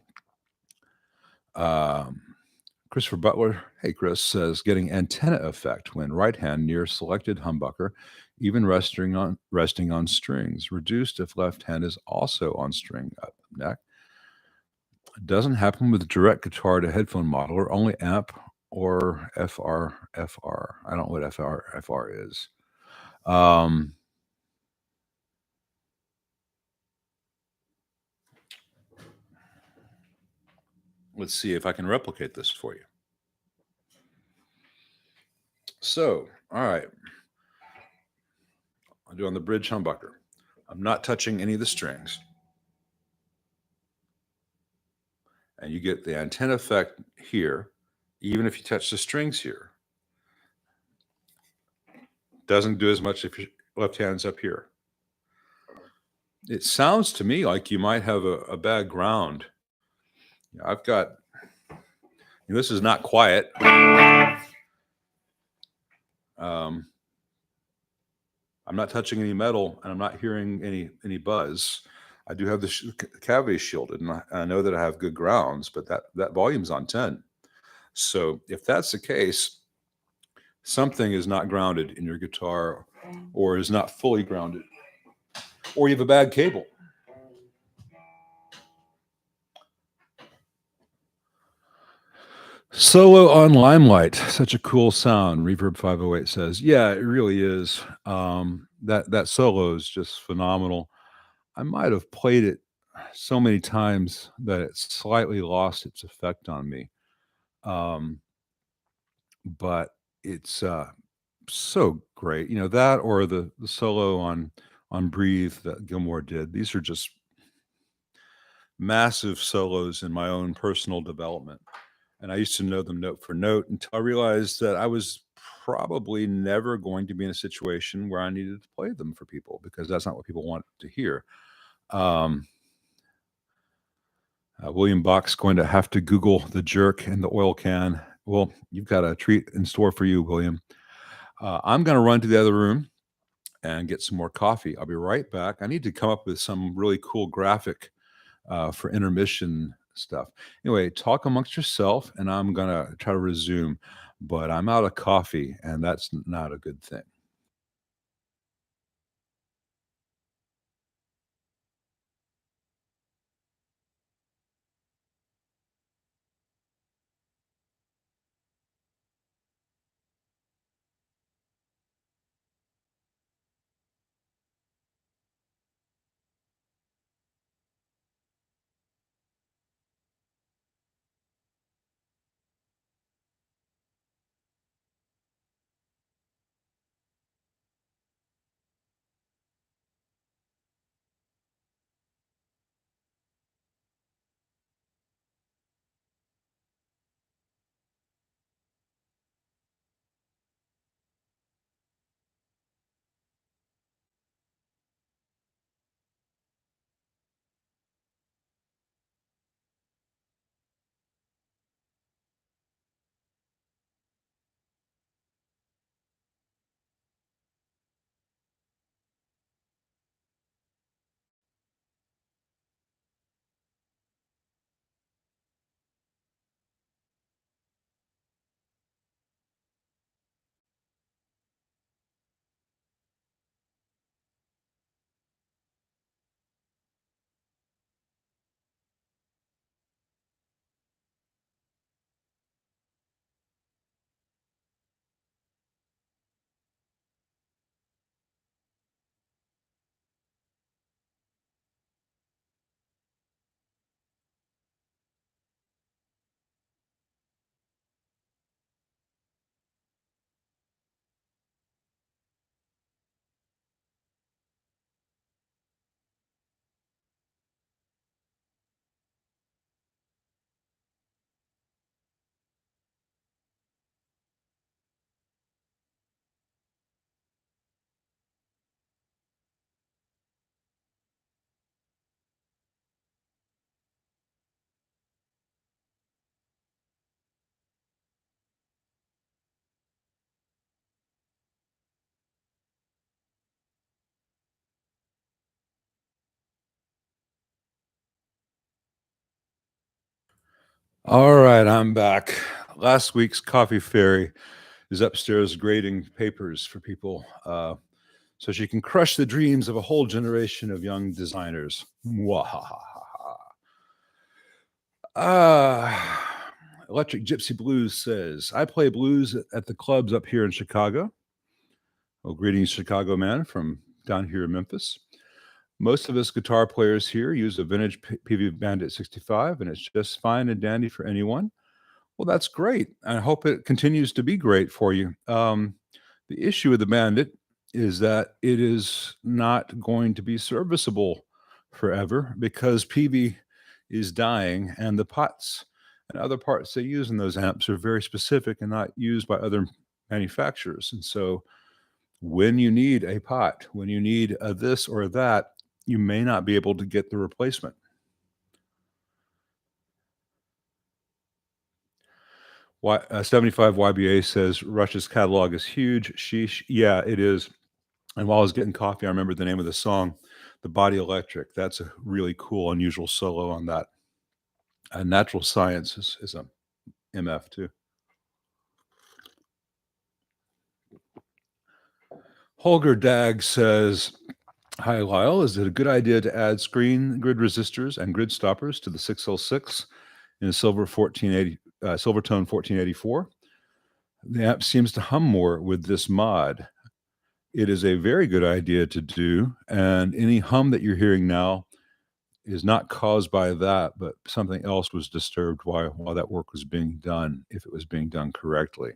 Um, Christopher Butler, hey Chris, says, "Getting antenna effect when right hand near selected humbucker, even resting on strings. Reduced if left hand is also on string up neck. Doesn't happen with direct guitar to headphone modeler, only amp or FR. I don't know what FR is. Um, let's see if I can replicate this for you. So, all right, I'll do on the bridge humbucker. I'm not touching any of the strings. And you get the antenna effect here, even if you touch the strings here. Doesn't do as much if your left hand's up here. It sounds to me like you might have a bad ground. I've got, this is not quiet. I'm not touching any metal, and I'm not hearing any buzz. I do have the cavity shielded, and I know that I have good grounds, but that volume's on 10. So if that's the case, something is not grounded in your guitar, or is not fully grounded, or you have a bad cable. Solo on Limelight, such a cool sound. Reverb 508 says, "Yeah, it really is. That solo is just phenomenal. I might have played it so many times that it slightly lost its effect on me. Um, but it's so great. That, or the solo on Breathe that Gilmore did. These are just massive solos in my own personal development. And I used to know them note for note until I realized that I was probably never going to be in a situation where I needed to play them for people, because that's not what people want to hear. Um, William Bach's going to have to Google the jerk and the oil can. Well, you've got a treat in store for you, William. I'm going to run to the other room and get some more coffee. I'll be right back. I need to come up with some really cool graphic for intermission stuff. Anyway, talk amongst yourself, and I'm going to try to resume, but I'm out of coffee, and that's not a good thing. All right, I'm back. Last week's coffee fairy is upstairs grading papers for people so she can crush the dreams of a whole generation of young designers. Mwahaha. Electric Gypsy Blues says, I play blues at the clubs up here in Chicago. Well, greetings, Chicago man from down here in Memphis. Most of us guitar players here use a vintage PV Bandit 65, and it's just fine and dandy for anyone. Well, that's great. I hope it continues to be great for you. The issue with the Bandit is that it is not going to be serviceable forever because PV is dying, and the pots and other parts they use in those amps are very specific and not used by other manufacturers. And so, when you need a pot, when you need a this or that, you may not be able to get the replacement. 75 YBA says Rush's catalog is huge. Sheesh. Yeah, it is. And while I was getting coffee, I remembered the name of the song, The Body Electric. That's a really cool, unusual solo on that. Natural Science is a MF too. Holger Dag says, hi, Lyle. Is it a good idea to add screen grid resistors and grid stoppers to the 6L6 in a Silvertone 1484? The app seems to hum more with this mod. It is a very good idea to do, and any hum that you're hearing now is not caused by that, but something else was disturbed while that work was being done, if it was being done correctly.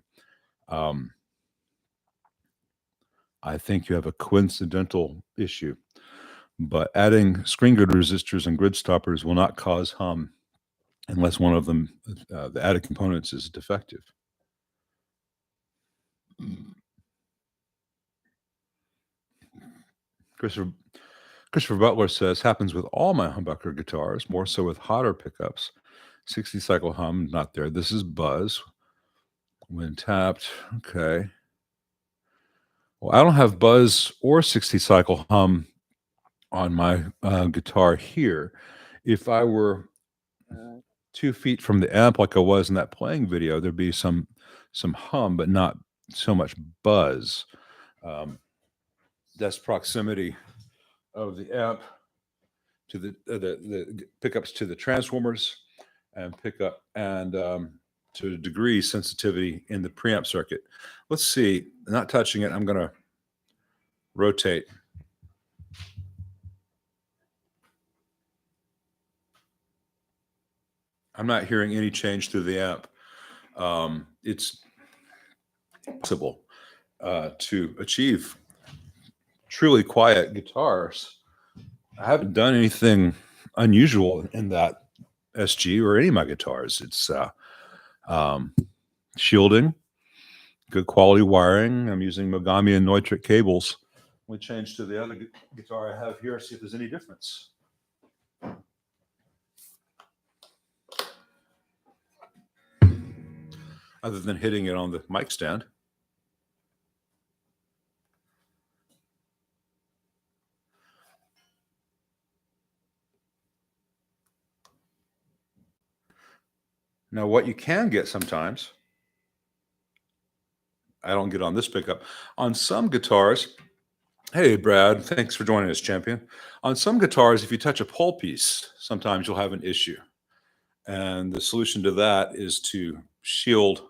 I think you have a coincidental issue, but adding screen grid resistors and grid stoppers will not cause hum unless one of them, the added components, is defective. Christopher Butler says, happens with all my humbucker guitars, more so with hotter pickups. 60 cycle hum, not there. This is buzz. When tapped, okay. Well, I don't have buzz or 60 cycle hum on my guitar here. If I were 2 feet from the amp like I was in that playing video, there'd be some hum, but not so much buzz. That's proximity of the amp to the pickups to the transformers and pickup and to a degree sensitivity in the preamp circuit. Let's see, not touching it, I'm going to rotate. I'm not hearing any change through the amp. It's possible to achieve truly quiet guitars. I haven't done anything unusual in that SG or any of my guitars. It's shielding, good quality wiring. I'm using Mogami and Neutrik cables. We change to the other guitar I have here, see if there's any difference. Other than hitting it on the mic stand. Now, what you can get sometimes, I don't get on this pickup, on some guitars, hey, Brad, thanks for joining us, champion. On some guitars, if you touch a pole piece, sometimes you'll have an issue. And the solution to that is to shield,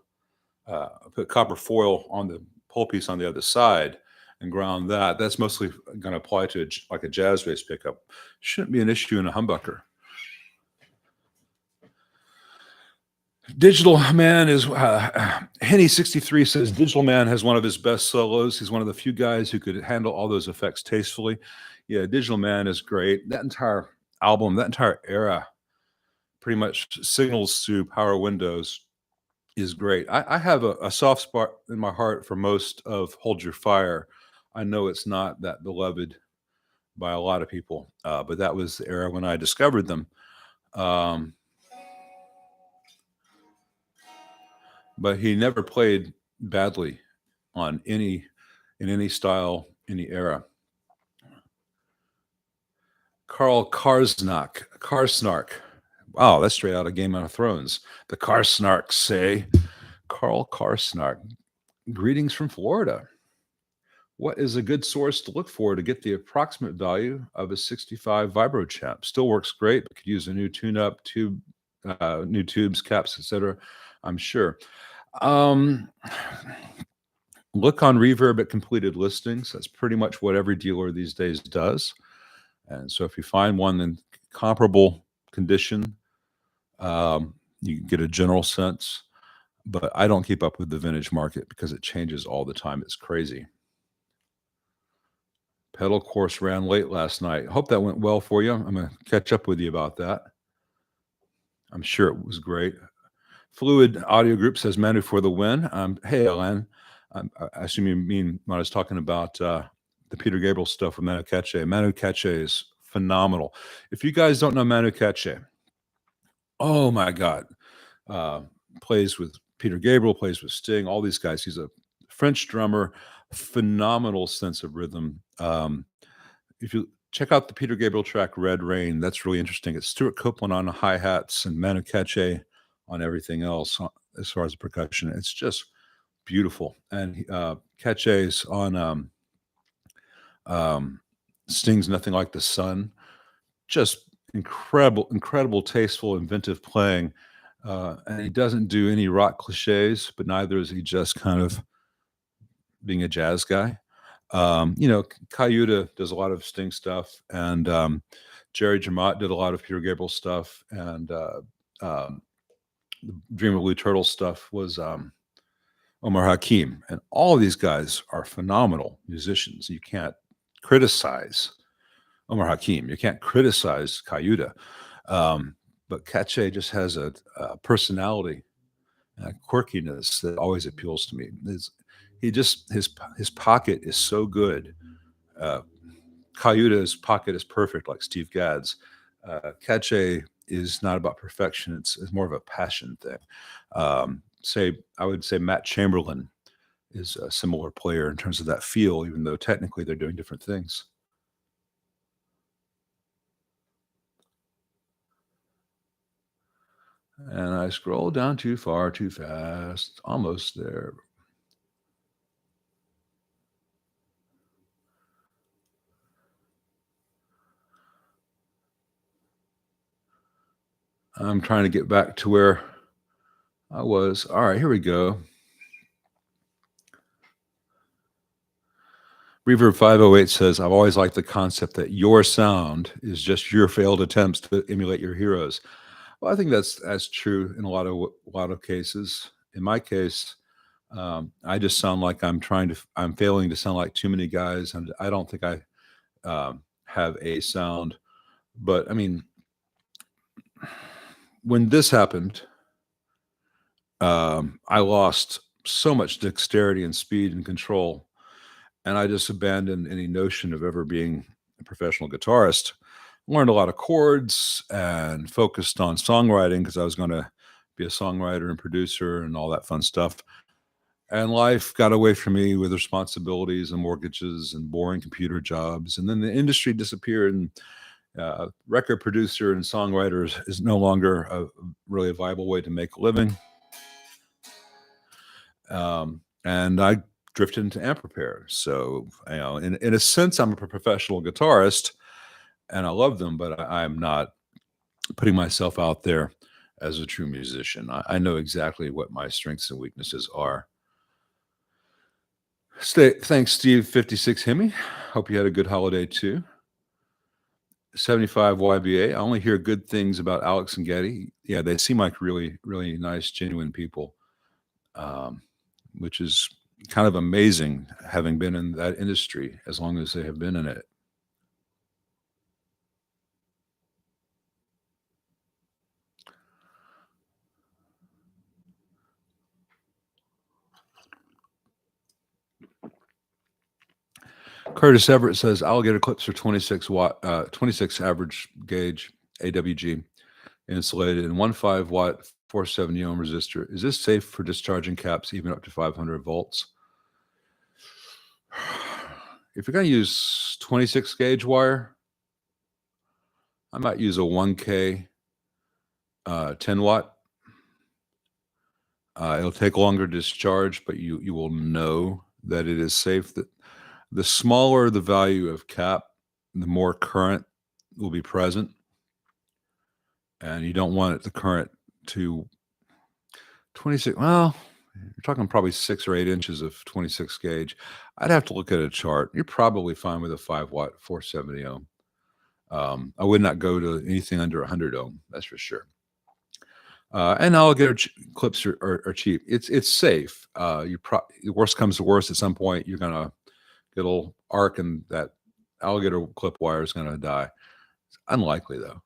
put copper foil on the pole piece on the other side and ground that. That's mostly going to apply to like a jazz bass pickup. Shouldn't be an issue in a humbucker. Digital Man is Henny63 says Digital Man has one of his best solos. He's one of the few guys who could handle all those effects tastefully. Yeah, Digital Man is great. That entire album, that entire era, pretty much signals through power windows, is great. I have a soft spot in my heart for most of Hold Your Fire. I know it's not that beloved by a lot of people, but that was the era when I discovered them. But he never played badly on in any style, any era. Karl Karsnark Wow, that's straight out of Game of Thrones. The car snarks say, Carl Carsnark, greetings from Florida. What is a good source to look for to get the approximate value of a 65 Vibro Champ? Still works great, but could use a new tune-up, new tubes, caps, etc. I'm sure. Look on Reverb at completed listings. That's pretty much what every dealer these days does. And so if you find one in comparable condition, you can get a general sense. But I don't keep up with the vintage market because it changes all the time. It's crazy. Pedal course ran late last night. Hope that went well for you. I'm going to catch up with you about that. I'm sure it was great. Fluid Audio Group says Manu for the win. Hey, Alan. I assume you mean when I was talking about the Peter Gabriel stuff with Manu Katché. Manu Katché is phenomenal. If you guys don't know Manu Katché, oh my God. Plays with Peter Gabriel, plays with Sting, all these guys. He's a French drummer, phenomenal sense of rhythm. If you check out the Peter Gabriel track Red Rain, that's really interesting. It's Stuart Copeland on the hi-hats and Manu Katché on everything else as far as the percussion. It's just beautiful. And Katché's on Sting's Nothing Like the Sun. Just incredible, tasteful, inventive playing. And he doesn't do any rock cliches, but neither is he just kind of being a jazz guy. Cayuta does a lot of Sting stuff, and Jerry Jamot did a lot of Peter Gabriel stuff, and the Dream of Blue Turtle stuff was Omar Hakim. And all of these guys are phenomenal musicians. You can't criticize Omar Hakim. You can't criticize Cayuta. But Katché just has a personality, a quirkiness that always appeals to me. His pocket is so good. Cayuta's pocket is perfect, like Steve Gadd's. Katché is not about perfection. It's more of a passion thing. I would say Matt Chamberlain is a similar player in terms of that feel, even though technically they're doing different things. And I scroll down too far, too fast, almost there. I'm trying to get back to where I was. All right, here we go. Reverb 508 says, I've always liked the concept that your sound is just your failed attempts to emulate your heroes. Well, I think that's true in a lot of cases. In my case, I just sound like I'm failing to sound like too many guys, and I don't think I have a sound. But I mean, when this happened, I lost so much dexterity and speed and control, and I just abandoned any notion of ever being a professional guitarist. Learned a lot of chords and focused on songwriting because I was going to be a songwriter and producer and all that fun stuff. And life got away from me with responsibilities and mortgages and boring computer jobs. And then the industry disappeared, and record producer and songwriter is no longer really a viable way to make a living. And I drifted into amp repair. So, in a sense, I'm a professional guitarist, and I love them, but I'm not putting myself out there as a true musician. I know exactly what my strengths and weaknesses are. Thanks, Steve 56 Hemi. Hope you had a good holiday too. 75 YBA. I only hear good things about Alex and Getty. Yeah, they seem like really, really nice, genuine people, which is kind of amazing having been in that industry as long as they have been in it. Curtis Everett says alligator clips are 26 watt, 26 average gauge AWG insulated in 1.5 watt 470 ohm resistor. Is this safe for discharging caps even up to 500 volts? If you're going to use 26 gauge wire, I might use a 1K 10 watt. It'll take longer to discharge, but you will know that it is safe. That the smaller the value of cap, the more current will be present, and you don't want the current to 26. Well, you're talking probably 6 or 8 inches of 26 gauge. I'd have to look at a chart. You're probably fine with a 5 watt 470 ohm. I would not go to anything under 100 ohm. That's for sure. And alligator clips are cheap. It's safe. Worst comes to worst, at some point you're gonna get a little arc, and that alligator clip wire is gonna die. It's unlikely though.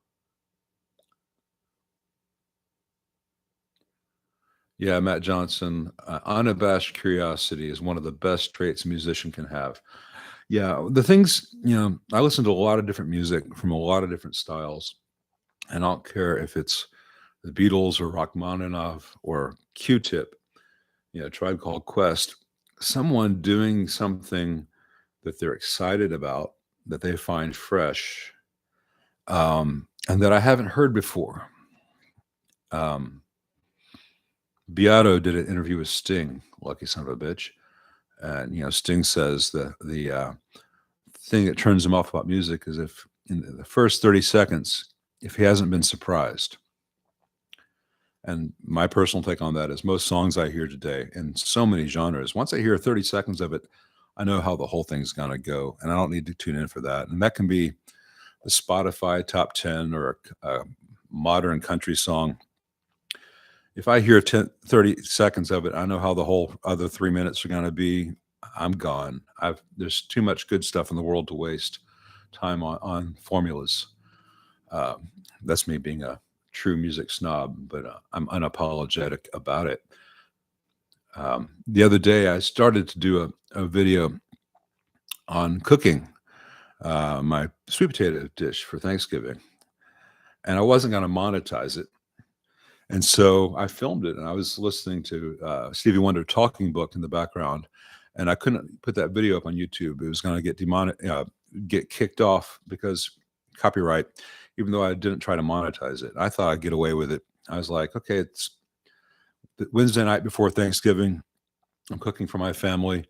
Yeah, Matt Johnson. Unabashed curiosity is one of the best traits a musician can have. Yeah, the things, I listen to a lot of different music from a lot of different styles, and I don't care if it's the Beatles or Rachmaninoff or Q-Tip, Tribe Called Quest. Someone doing something that they're excited about, that they find fresh, and that I haven't heard before. Beato did an interview with Sting, lucky son of a bitch. And Sting says the thing that turns him off about music is if in the first 30 seconds, if he hasn't been surprised. And my personal take on that is most songs I hear today in so many genres, once I hear 30 seconds of it, I know how the whole thing's going to go, and I don't need to tune in for that. And that can be a Spotify top 10 or a modern country song. If I hear 30 seconds of it, I know how the whole other 3 minutes are going to be. I'm gone. There's too much good stuff in the world to waste time on formulas. That's me being a true music snob, but I'm unapologetic about it. The other day, I started to do a video on cooking my sweet potato dish for Thanksgiving, and I wasn't going to monetize it. And so I filmed it, and I was listening to Stevie Wonder Talking Book in the background, and I couldn't put that video up on YouTube. It was going to get kicked off because copyright, even though I didn't try to monetize it. I thought I'd get away with it. I was like, okay, it's Wednesday night before Thanksgiving. I'm cooking for my family.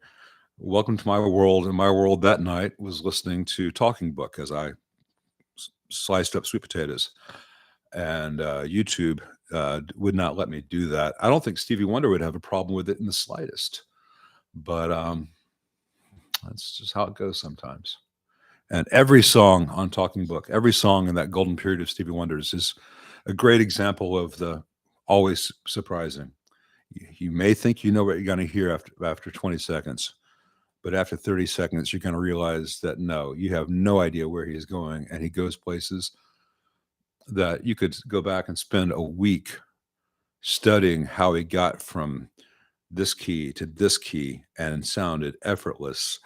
Welcome to my world. And my world that night was listening to Talking Book as I sliced up sweet potatoes. And YouTube would not let me do that. I don't think Stevie Wonder would have a problem with it in the slightest. But that's just how it goes sometimes. And every song on Talking Book, every song in that golden period of Stevie Wonder's is a great example of the always surprising. You may think you know what you're going to hear after 20 seconds, but after 30 seconds, you're going to realize that no, you have no idea where he is going, and he goes places that you could go back and spend a week studying how he got from this key to this key and sounded effortless.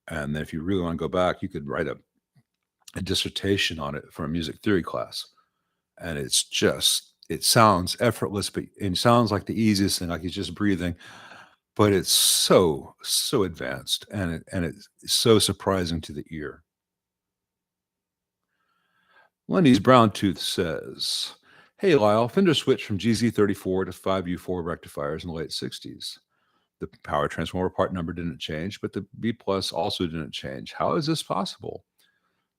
And then if you really want to go back, you could write a dissertation on it for a music theory class. And it sounds effortless, but it sounds like the easiest thing, like he's just breathing. But it's so advanced, and it's so surprising to the ear. Lenny's Brown Tooth says, "Hey Lyle, Fender switched from GZ34 to 5U4 rectifiers in the late 60s. The power transformer part number didn't change, but the B plus also didn't change. How is this possible?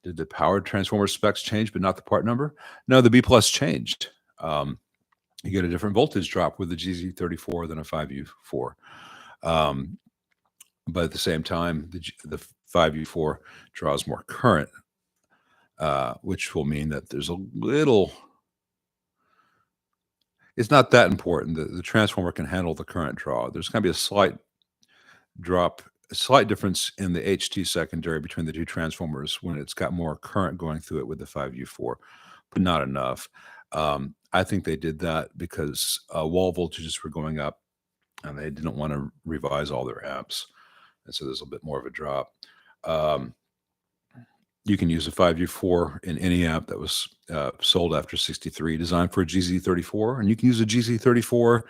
Did the power transformer specs change, but not the part number? No, the B plus changed. You get a different voltage drop with the GZ34 than a 5U4. But at the same time, the 5U4 draws more current, which will mean that there's a little... It's not that important. The transformer can handle the current draw. There's going to be a slight drop, a slight difference in the HT secondary between the two transformers when it's got more current going through it with the 5U4, but not enough. I think they did that because wall voltages were going up, and they didn't want to revise all their amps. And so there's a bit more of a drop. You can use a 5U4 in any amp that was sold after 63, designed for a GZ34, and you can use a GZ34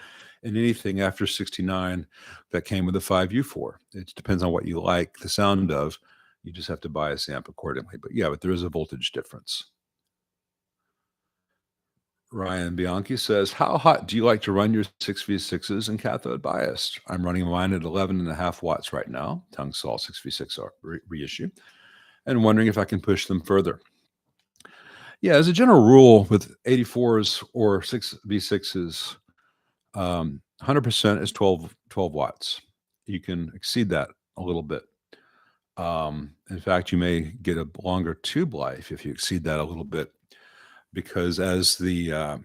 in anything after 69 that came with a 5U4. It depends on what you like the sound of. You just have to bias the amp accordingly. But there is a voltage difference. Ryan Bianchi says, how hot do you like to run your 6v6s and cathode biased? I'm running mine at 11.5 watts right now, tungsol 6v6 reissue, and wondering if I can push them further. Yeah, as a general rule with 84s or 6v6s, 100% is 12 watts. You can exceed that a little bit. In fact, you may get a longer tube life if you exceed that a little bit, because as the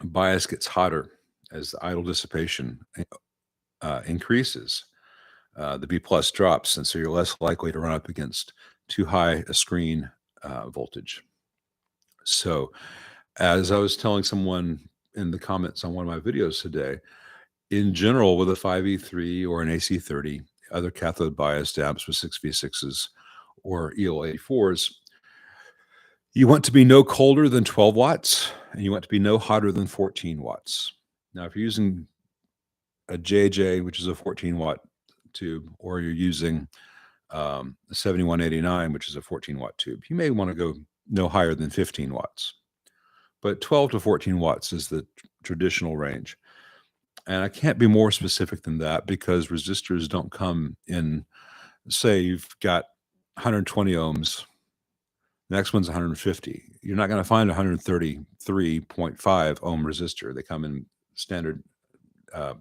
bias gets hotter, as the idle dissipation increases, the B plus drops, and so you're less likely to run up against too high a screen voltage. So, as I was telling someone in the comments on one of my videos today, in general, with a 5E3 or an AC30, other cathode biased amps with 6V6s or EL84s, you want to be no colder than 12 watts, and you want to be no hotter than 14 watts. Now, if you're using a JJ, which is a 14-watt tube, or you're using a 7189, which is a 14-watt tube, you may want to go no higher than 15 watts. But 12 to 14 watts is the traditional range. And I can't be more specific than that because resistors don't come in, say you've got 120 ohms, next one's 150. You're not going to find a 133.5 ohm resistor. They come in standard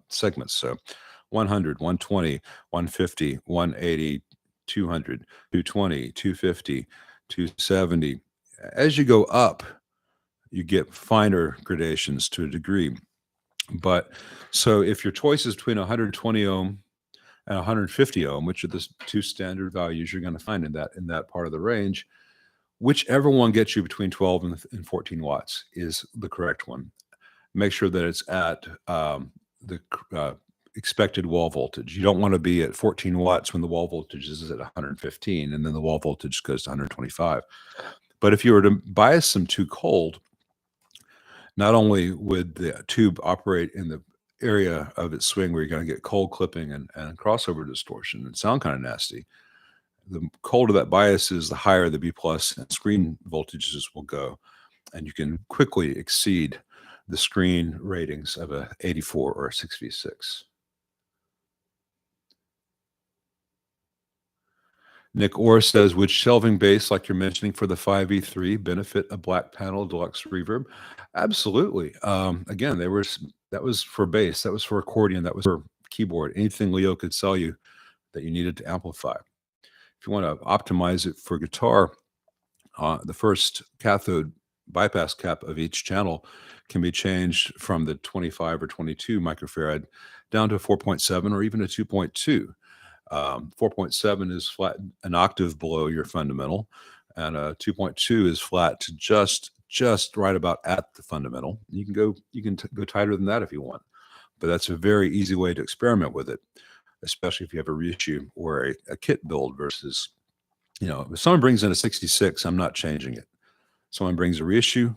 segments. So 100, 120, 150, 180, 200, 220, 250, 270. As you go up, you get finer gradations to a degree. But so if your choice is between 120 ohm and 150 ohm, which are the two standard values you're going to find in that part of the range, whichever one gets you between 12 and 14 watts is the correct one. Make sure that it's at the expected wall voltage. You don't want to be at 14 watts when the wall voltage is at 115 and then the wall voltage goes to 125. But if you were to bias them too cold, not only would the tube operate in the area of its swing where you're going to get cold clipping and crossover distortion and sound kind of nasty, the colder that bias is, the higher the B plus and screen voltages will go. And you can quickly exceed the screen ratings of a 84 or a 6v6. Nick Orr says, would shelving bass like you're mentioning for the 5E3 benefit a black panel deluxe reverb? Absolutely. Again, that was for bass, that was for accordion, that was for keyboard, anything Leo could sell you that you needed to amplify. If you want to optimize it for guitar, the first cathode bypass cap of each channel can be changed from the 25 or 22 microfarad down to 4.7 or even a 2.2. 4.7 is flat an octave below your fundamental, and 2.2 is flat to just right about at the fundamental. You can go tighter than that if you want, but that's a very easy way to experiment with it, especially if you have a reissue or a kit build versus, if someone brings in a 66, I'm not changing it. Someone brings a reissue,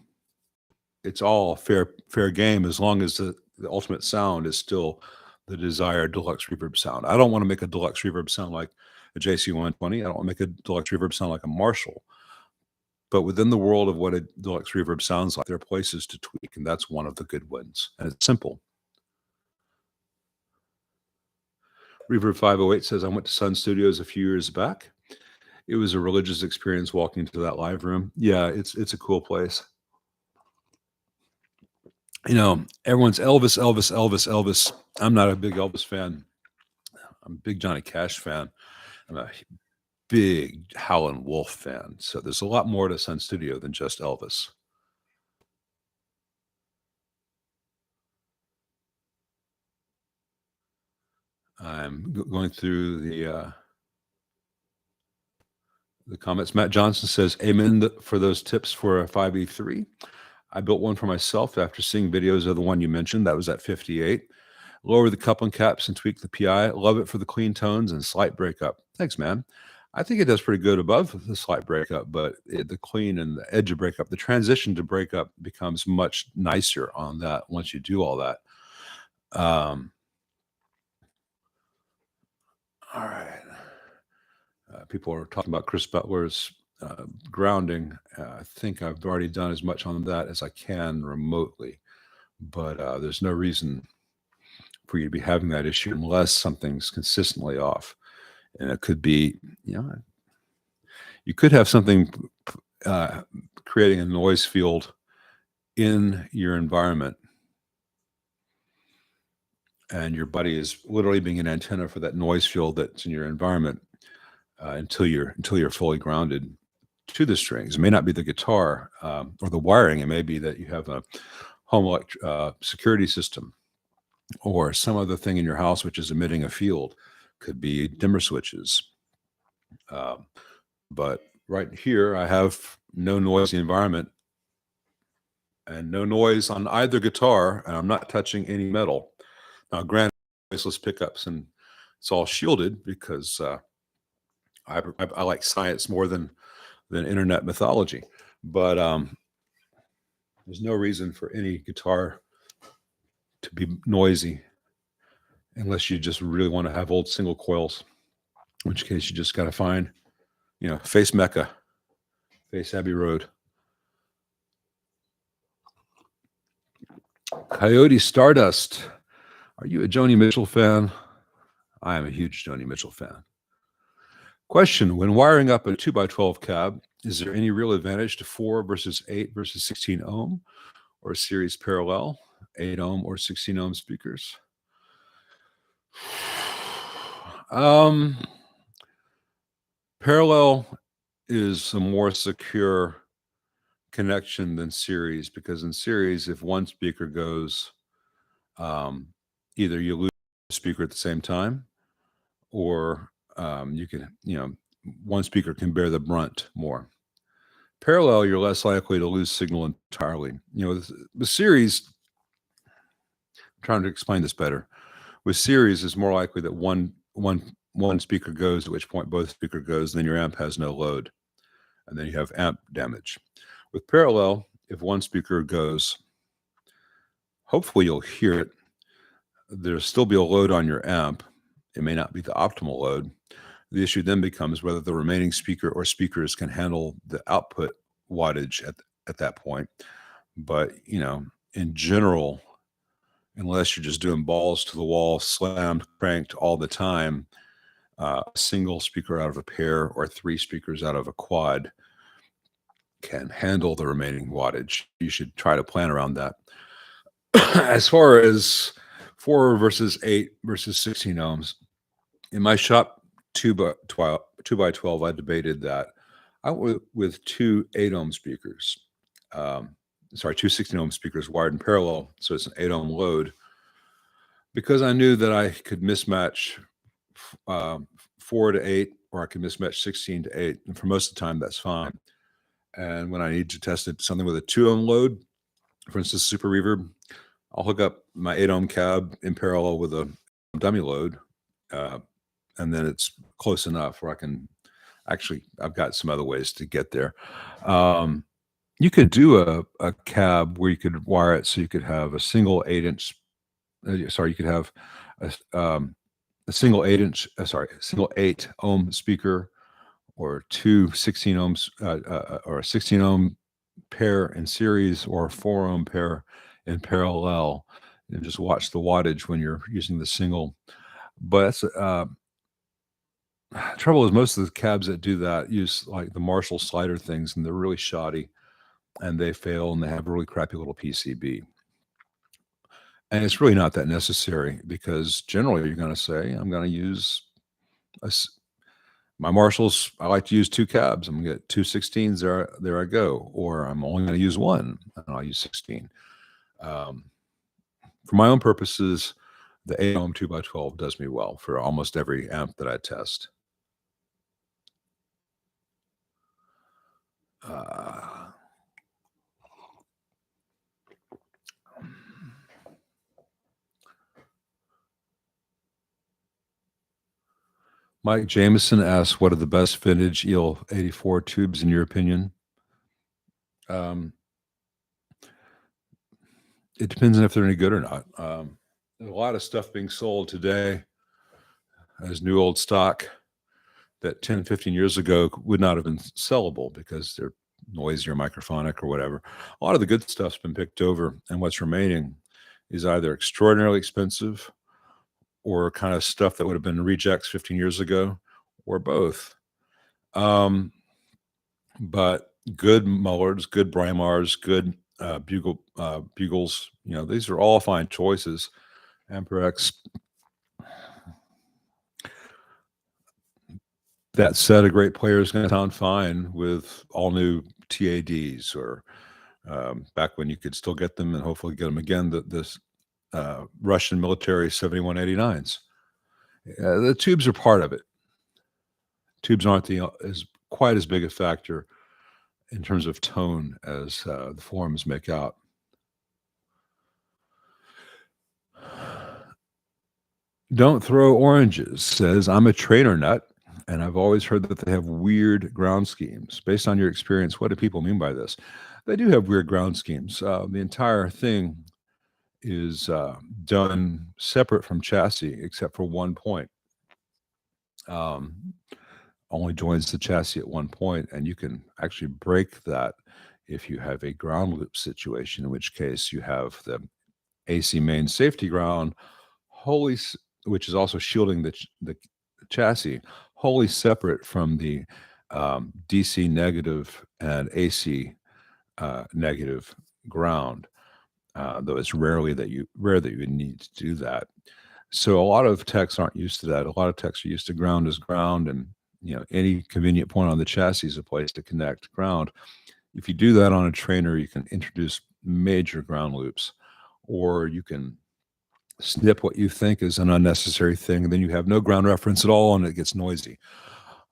it's all fair game as long as the ultimate sound is still the desired deluxe reverb sound. I don't want to make a deluxe reverb sound like a JC120. I don't want to make a deluxe reverb sound like a Marshall. But within the world of what a deluxe reverb sounds like, there are places to tweak, and that's one of the good ones. And it's simple. Reverb 508 says, I went to Sun Studios a few years back. It was a religious experience walking into that live room. Yeah, it's a cool place. Everyone's Elvis. I'm not a big Elvis fan. I'm a big Johnny Cash fan. I'm a big Howlin' Wolf fan. So there's a lot more to Sun Studio than just Elvis. I'm going through the comments. Matt Johnson says, amen for those tips for a 5E3. I built one for myself after seeing videos of the one you mentioned. That was at 58. Lower the coupling caps and tweak the PI. Love it for the clean tones and slight breakup. Thanks, man. I think it does pretty good above the slight breakup, but the clean and the edge of breakup, the transition to breakup becomes much nicer on that once you do all that. All right. People are talking about Chris Butler's grounding. I think I've already done as much on that as I can remotely, but there's no reason for you to be having that issue unless something's consistently off. And it could be, you could have something creating a noise field in your environment, and your body is literally being an antenna for that noise field that's in your environment until you're fully grounded to the strings. It may not be the guitar or the wiring. It may be that you have a home security system or some other thing in your house which is emitting a field. Could be dimmer switches. But right here, I have no noisy environment and no noise on either guitar, and I'm not touching any metal. Now, granted, voiceless pickups, and it's all shielded because I like science more than internet mythology. But there's no reason for any guitar to be noisy unless you just really want to have old single coils, in which case you just got to find, face Mecca, face Abbey Road. Coyote Stardust. Are you a Joni Mitchell fan? I am a huge Joni Mitchell fan. Question: when wiring up a 2x12 cab, is there any real advantage to 4 versus 8 versus 16 ohm or series parallel, 8 ohm or 16 ohm speakers? Parallel is a more secure connection than series, because in series, if one speaker goes, either you lose the speaker at the same time, or you can, one speaker can bear the brunt more. Parallel, you're less likely to lose signal entirely. The series, I'm trying to explain this better. With series, it's more likely that one speaker goes, at which point both speaker goes, and then your amp has no load, and then you have amp damage. With parallel, if one speaker goes, hopefully you'll hear it. There'll still be a load on your amp. It may not be the optimal load. The issue then becomes whether the remaining speaker or speakers can handle the output wattage at that point. But, in general, unless you're just doing balls to the wall, slammed, cranked all the time, a single speaker out of a pair or 3 speakers out of a quad can handle the remaining wattage. You should try to plan around that. As far as 4 versus 8 versus 16 ohms, in my shop 2x12, I debated that. I went with 2 8 ohm speakers. 2 16 ohm speakers wired in parallel, so it's an 8 ohm load, because I knew that I could mismatch 4 to 8, or I could mismatch 16 to 8, and for most of the time that's fine. And when I need to test something with a 2 ohm load, for instance, super reverb, I'll hook up my 8 ohm cab in parallel with a dummy load, and then it's close enough where I can I've got some other ways to get there. You could do a cab where you could wire it so you could have a single 8-inch. You could have a single 8-inch. Single 8 ohm speaker, or 2 16 ohms, or a 16 ohm pair in series, or a 4 ohm pair in parallel, and just watch the wattage when you're using the single. But that's trouble is, most of the cabs that do that use like the Marshall slider things, and they're really shoddy, and they fail, and they have a really crappy little PCB. And it's really not that necessary, because generally you're going to say, I'm going to use my Marshalls. I like to use 2 cabs. I'm going to get 2 16s. There I go. Or I'm only going to use 1, and I'll use 16. For my own purposes, the 8 ohm 2x12 does me well for almost every amp that I test. Mike Jameson asks, what are the best vintage EL84 tubes in your opinion? It depends on if they're any good or not. There's a lot of stuff being sold today as new old stock that 10, 15 years ago would not have been sellable because they're noisy or microphonic or whatever. A lot of the good stuff's been picked over, and what's remaining is either extraordinarily expensive or kind of stuff that would have been rejects 15 years ago, or both. But good Mullards, good Bramars, good Bugles, these are all fine choices. Amperex. That said, a great player is going to sound fine with all new TADs, or back when you could still get them and hopefully get them again, this Russian military 7189s. The tubes are part of it. Tubes aren't quite as big a factor in terms of tone as the forums make out. Don't throw oranges says, I'm a trainer nut, and I've always heard that they have weird ground schemes. Based on your experience, what do people mean by this? They do have weird ground schemes. The entire thing is done separate from chassis, except for one point. Only joins the chassis at one point, and you can actually break that if you have a ground loop situation, in which case you have the AC main safety ground which is also shielding the chassis, wholly separate from the DC negative and AC negative ground. Though it's rare that you need to do that. So a lot of techs aren't used to that. A lot of techs are used to ground as ground, and any convenient point on the chassis is a place to connect ground. If you do that on a trainer, you can introduce major ground loops, or you can snip what you think is an unnecessary thing, and then you have no ground reference at all, and it gets noisy.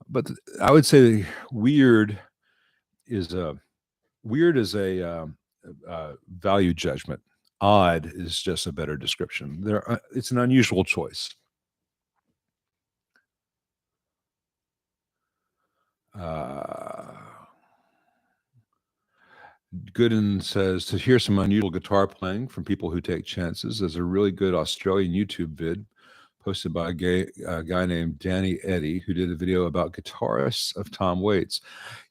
But I would say weird is a value judgment. Odd is just a better description. It's an unusual choice. Gooden says, to hear some unusual guitar playing from people who take chances. There's a really good Australian YouTube vid posted by a guy named Danny Eddy, who did a video about guitarists of Tom Waits.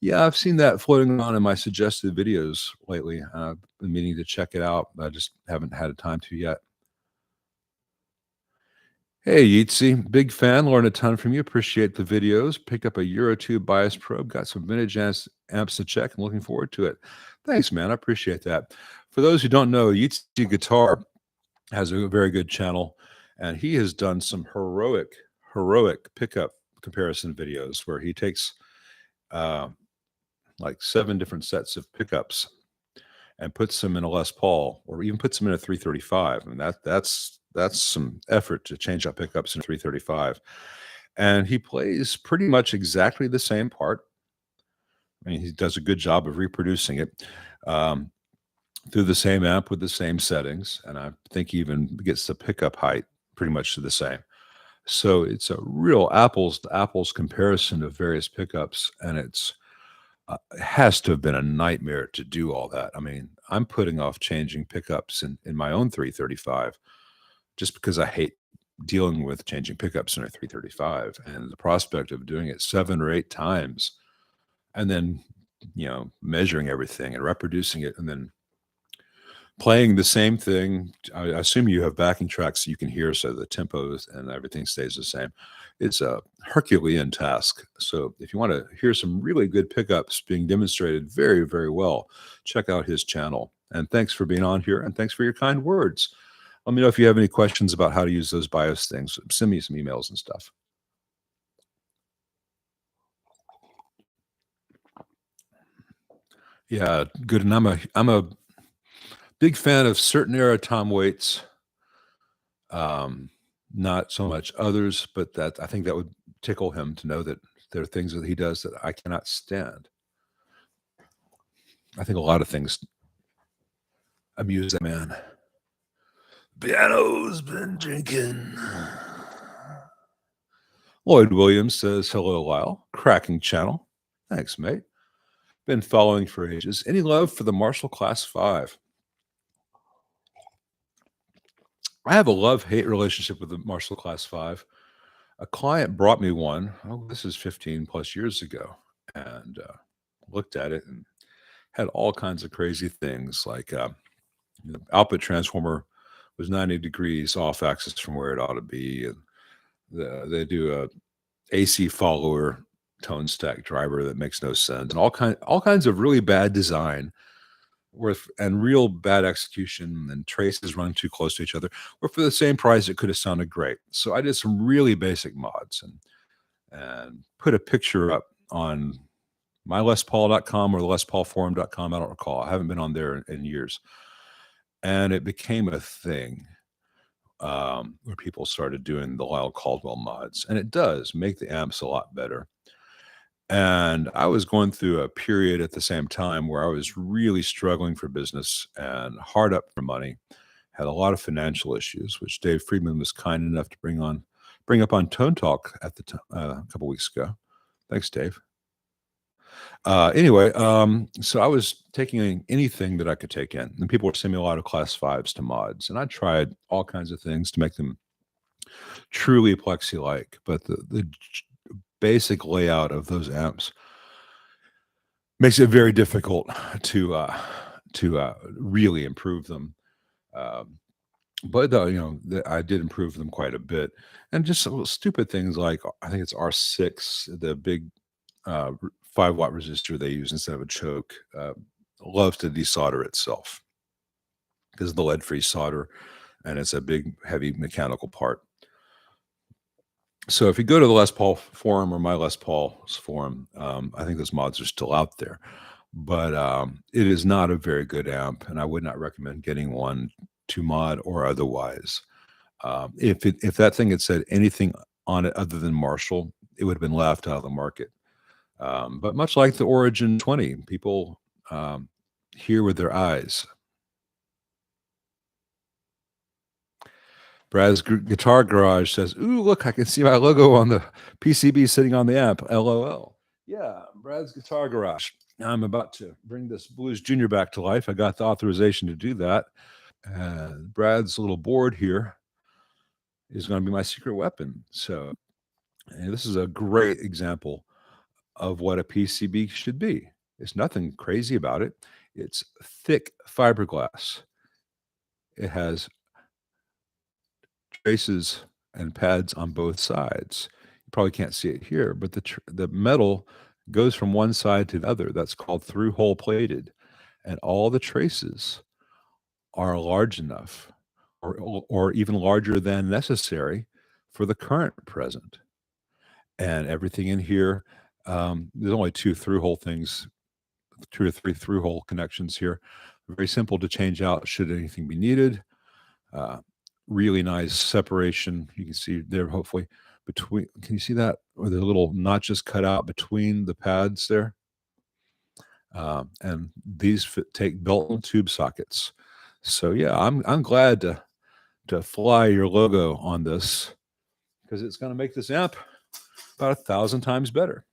Yeah, I've seen that floating around in my suggested videos lately. I've been meaning to check it out, but I just haven't had time to yet. Hey, Yeatsy, big fan, learned a ton from you. Appreciate the videos. Picked up a Eurotube bias probe, got some vintage amps to check, and looking forward to it. Thanks, man. I appreciate that. For those who don't know, Yeatsy Guitar has a very good channel, and he has done some heroic pickup comparison videos where he takes like 7 different sets of pickups and puts them in a Les Paul, or even puts them in a 335. And that's some effort to change out pickups in a 335. And he plays pretty much exactly the same part. I mean, he does a good job of reproducing it through the same amp with the same settings. And I think he even gets the pickup height pretty much to the same. So it's a real apples to apples comparison of various pickups. And it has to have been a nightmare to do all that. I mean, I'm putting off changing pickups in my own 335 just because I hate dealing with changing pickups in a 335, and the prospect of doing it 7 or 8 times and then, measuring everything and reproducing it and then playing the same thing. I assume you have backing tracks so you can hear, so the tempos and everything stays the same. It's a Herculean task. So if you want to hear some really good pickups being demonstrated very, very well, check out his channel. And thanks for being on here, and thanks for your kind words. Let me know if you have any questions about how to use those BIOS things. Send me some emails and stuff. Yeah, good. And I'm a big fan of certain era Tom Waits. Not so much others, but I think that would tickle him to know that there are things that he does that I cannot stand. I think a lot of things amuse that man. Piano's been drinking. Lloyd Williams says, hello, Lyle. Cracking channel. Thanks, mate. Been following for ages. Any love for the Marshall Class 5? I have a love-hate relationship with the Marshall Class 5. a client brought me one. Oh, this is 15 plus years ago, and looked at it and had all kinds of crazy things like the output transformer was 90 degrees off axis from where it ought to be, and they do a AC follower tone stack driver that makes no sense, and all kinds of really bad design and real bad execution, and traces running too close to each other. Or for the same price, it could have sounded great. So I did some really basic mods and put a picture up on mylespaul.com or the lespaulforum.com. I don't recall. I haven't been on there in years. And it became a thing where people started doing the Lyle Caldwell mods. And it does make the amps a lot better. And I was going through a period at the same time where I was really struggling for business and hard up for money, had a lot of financial issues, which Dave Friedman was kind enough to bring up on Tone Talk at the a couple weeks ago. Thanks, Dave. Anyway, so I was taking anything that I could take in, and people were sending me a lot of class 5s to mods, and I tried all kinds of things to make them truly Plexi-like, but the basic layout of those amps makes it very difficult to really improve them. But I did improve them quite a bit, and just some stupid things like I think it's R6, the big 5-watt resistor they use instead of a choke, loves to desolder itself because of the lead-free solder, and it's a big, heavy mechanical part. So if you go to the Les Paul forum or my Les Paul's forum, I think those mods are still out there, but it is not a very good amp, and I would not recommend getting one to mod or otherwise. If that thing had said anything on it other than Marshall, it would have been laughed out of the market. But much like the Origin 20, people hear with their eyes. Brad's Guitar Garage says, "Ooh, look, I can see my logo on the PCB sitting on the amp. LOL." Yeah, Brad's Guitar Garage. Now I'm about to bring this Blues Junior back to life. I got the authorization to do that. Brad's little board here is going to be my secret weapon. So this is a great example of what a PCB should be. There's nothing crazy about it. It's thick fiberglass. It has traces and pads on both sides. You probably can't see it here, but the metal goes from one side to the other. That's called through-hole plated. And all the traces are large enough or even larger than necessary for the current present. And everything in here, there's only 2 through-hole things, 2 or 3 through-hole connections here. Very simple to change out should anything be needed. Really nice separation. You can see there, hopefully, between. Can you see that? Or the little notches cut out between the pads there. And these take belt and tube sockets. So yeah, I'm glad to fly your logo on this because it's going to make this amp about 1,000 times better.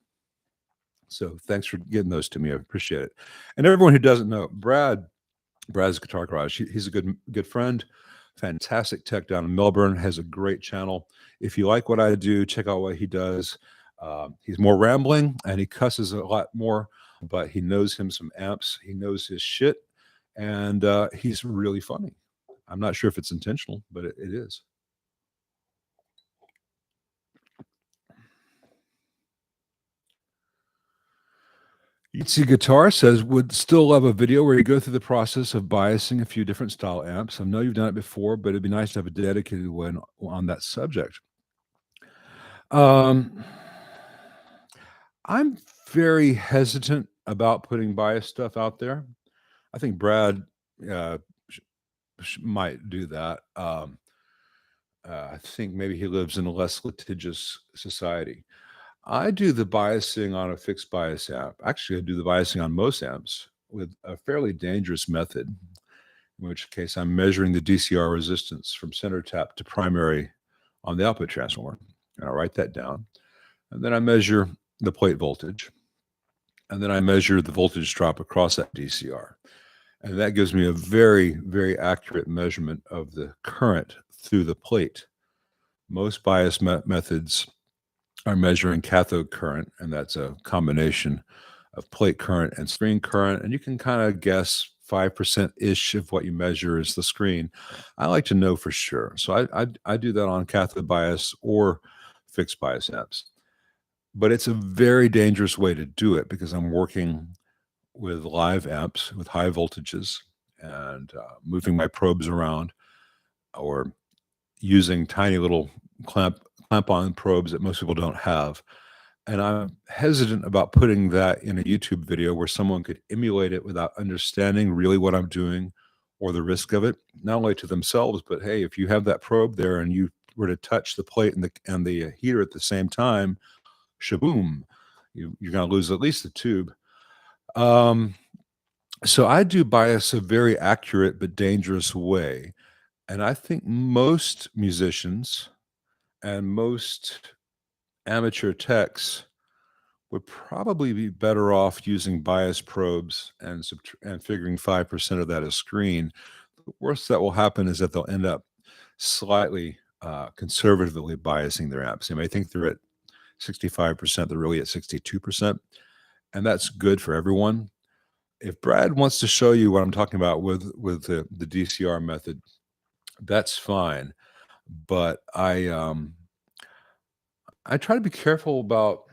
So thanks for getting those to me. I appreciate it. And everyone who doesn't know, Brad's Guitar Garage, he's a good friend, fantastic tech down in Melbourne, has a great channel. If you like what I do, check out what he does. He's more rambling and he cusses a lot more, but he knows some amps. He knows his shit, and he's really funny. I'm not sure if it's intentional, but it is. Etsy Guitar says, would still love a video where you go through the process of biasing a few different style amps. I know you've done it before, but it'd be nice to have a dedicated one on that subject. I'm very hesitant about putting bias stuff out there. I think Brad might do that. I think maybe he lives in a less litigious society. I do the biasing on a fixed bias amp. Actually, I do the biasing on most amps with a fairly dangerous method, in which case I'm measuring the DCR resistance from center tap to primary on the output transformer. And I write that down. And then I measure the plate voltage. And then I measure the voltage drop across that DCR. And that gives me a very, very accurate measurement of the current through the plate. Most bias methods are measuring cathode current, and that's a combination of plate current and screen current, and you can kind of guess 5%-ish of what you measure is the screen. I like to know for sure. So I do that on cathode bias or fixed bias amps. But it's a very dangerous way to do it because I'm working with live amps with high voltages and moving my probes around or using tiny little clamp-on probes that most people don't have. And I'm hesitant about putting that in a YouTube video where someone could emulate it without understanding really what I'm doing or the risk of it, not only to themselves, but hey, if you have that probe there and you were to touch the plate and the heater at the same time, shaboom, you're going to lose at least the tube. So I do bias a very accurate but dangerous way. And I think most musicians and most amateur techs would probably be better off using bias probes and figuring 5% of that as screen. The worst that will happen is that they'll end up slightly conservatively biasing their amps. They may think they're at 65%, they're really at 62%, and that's good for everyone. If Brad wants to show you what I'm talking about with the DCR method, that's fine. But I try to be careful about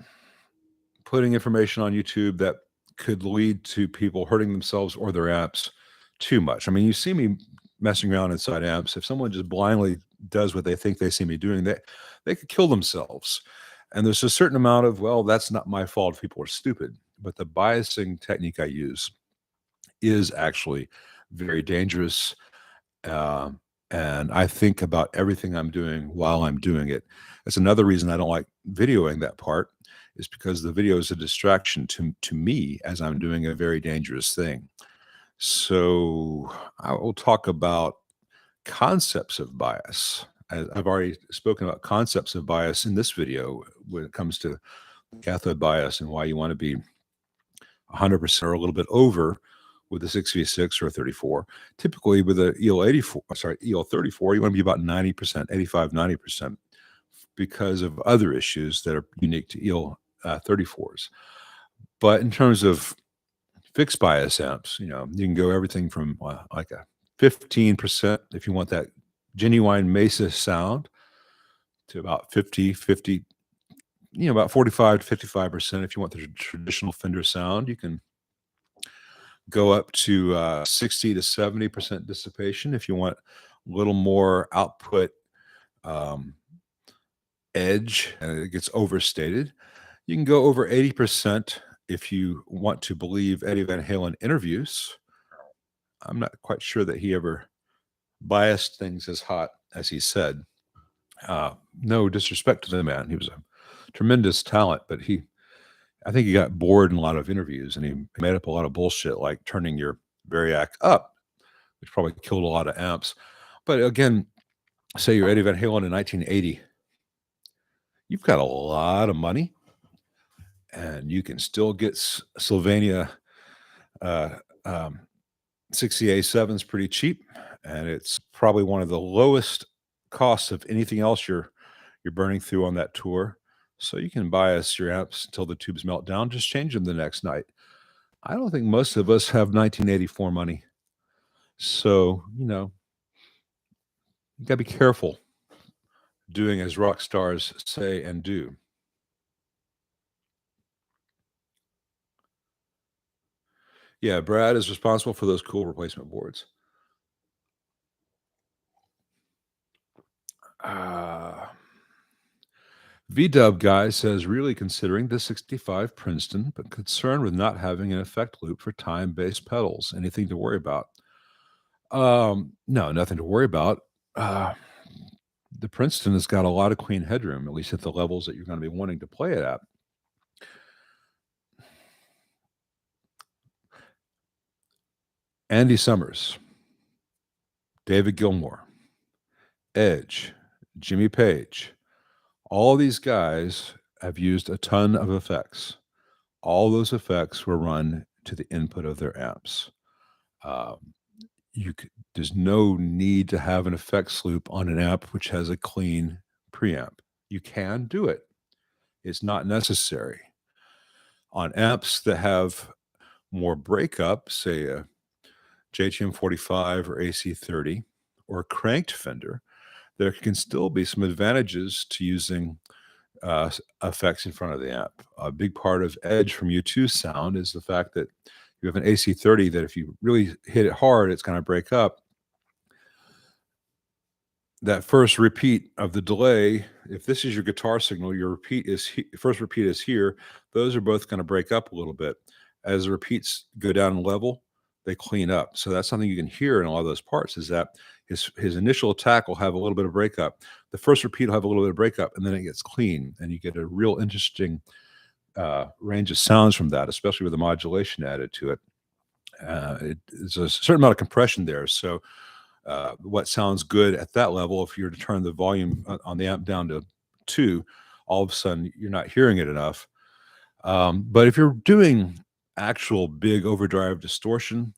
putting information on YouTube that could lead to people hurting themselves or their amps too much. I mean, you see me messing around inside amps. If someone just blindly does what they think they see me doing, they could kill themselves. And there's a certain amount of, well, that's not my fault if people are stupid. But the biasing technique I use is actually very dangerous. And I think about everything I'm doing while I'm doing it. That's another reason I don't like videoing that part, is because the video is a distraction to me as I'm doing a very dangerous thing. So I will talk about concepts of bias. I've already spoken about concepts of bias in this video when it comes to cathode bias and why you want to be 100% or a little bit over with a 6v6 or a 34. Typically with a EL34, you want to be about 90%, 85, 90%, because of other issues that are unique to EL34s. But in terms of fixed bias amps, you can go everything from like a 15% if you want that genuine Mesa sound to about 50, about 45 to 55% if you want the traditional Fender sound. You can go up to 60 to 70% dissipation if you want a little more output edge and it gets overstated. You can go over 80% if you want to believe Eddie Van Halen interviews. I'm not quite sure that he ever biased things as hot as he said. No disrespect to the man. He was a tremendous talent, but I think he got bored in a lot of interviews and he made up a lot of bullshit like turning your Variac up, which probably killed a lot of amps. But again, say you're Eddie Van Halen in 1980, you've got a lot of money and you can still get Sylvania 60A7s pretty cheap. And it's probably one of the lowest costs of anything else you're burning through on that tour. So you can bias your amps until the tubes melt down, just change them the next night. I don't think most of us have 1984 money. So, you got to be careful doing as rock stars say and do. Yeah, Brad is responsible for those cool replacement boards. VDub guy says, really considering the 65 Princeton, but concerned with not having an effect loop for time-based pedals. Anything to worry about? No, nothing to worry about. The Princeton has got a lot of clean headroom, at least at the levels that you're going to be wanting to play it at. Andy Summers, David Gilmour, Edge, Jimmy Page, all these guys have used a ton of effects. All those effects were run to the input of their amps. There's no need to have an effects loop on an amp which has a clean preamp. You can do it. It's not necessary. On amps that have more breakup, say a JTM 45 or AC30 or a cranked Fender, there can still be some advantages to using effects in front of the amp. A big part of edge from U2's sound is the fact that you have an AC30 that if you really hit it hard, it's going to break up. That first repeat of the delay, if this is your guitar signal, your first repeat is here. Those are both going to break up a little bit. As the repeats go down in level, they clean up. So that's something you can hear in a lot of those parts, is that his initial attack will have a little bit of breakup. The first repeat will have a little bit of breakup, and then it gets clean, and you get a real interesting range of sounds from that, especially with the modulation added to it. There's a certain amount of compression there. So what sounds good at that level, if you're to turn the volume on the amp down to 2, all of a sudden you're not hearing it enough. But if you're doing actual big overdrive distortion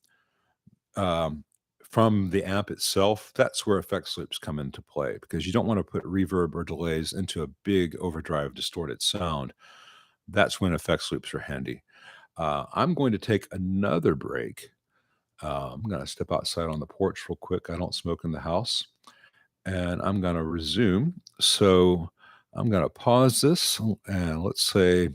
from the amp itself, that's where effects loops come into play, because you don't want to put reverb or delays into a big overdrive distorted sound. That's when effects loops are handy. I'm going to take another break. I'm going to step outside on the porch real quick. I don't smoke in the house. And I'm going to resume. So I'm going to pause this, and let's say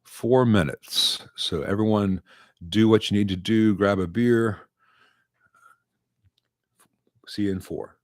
4 minutes. So everyone do what you need to do. Grab a beer. See you in 4.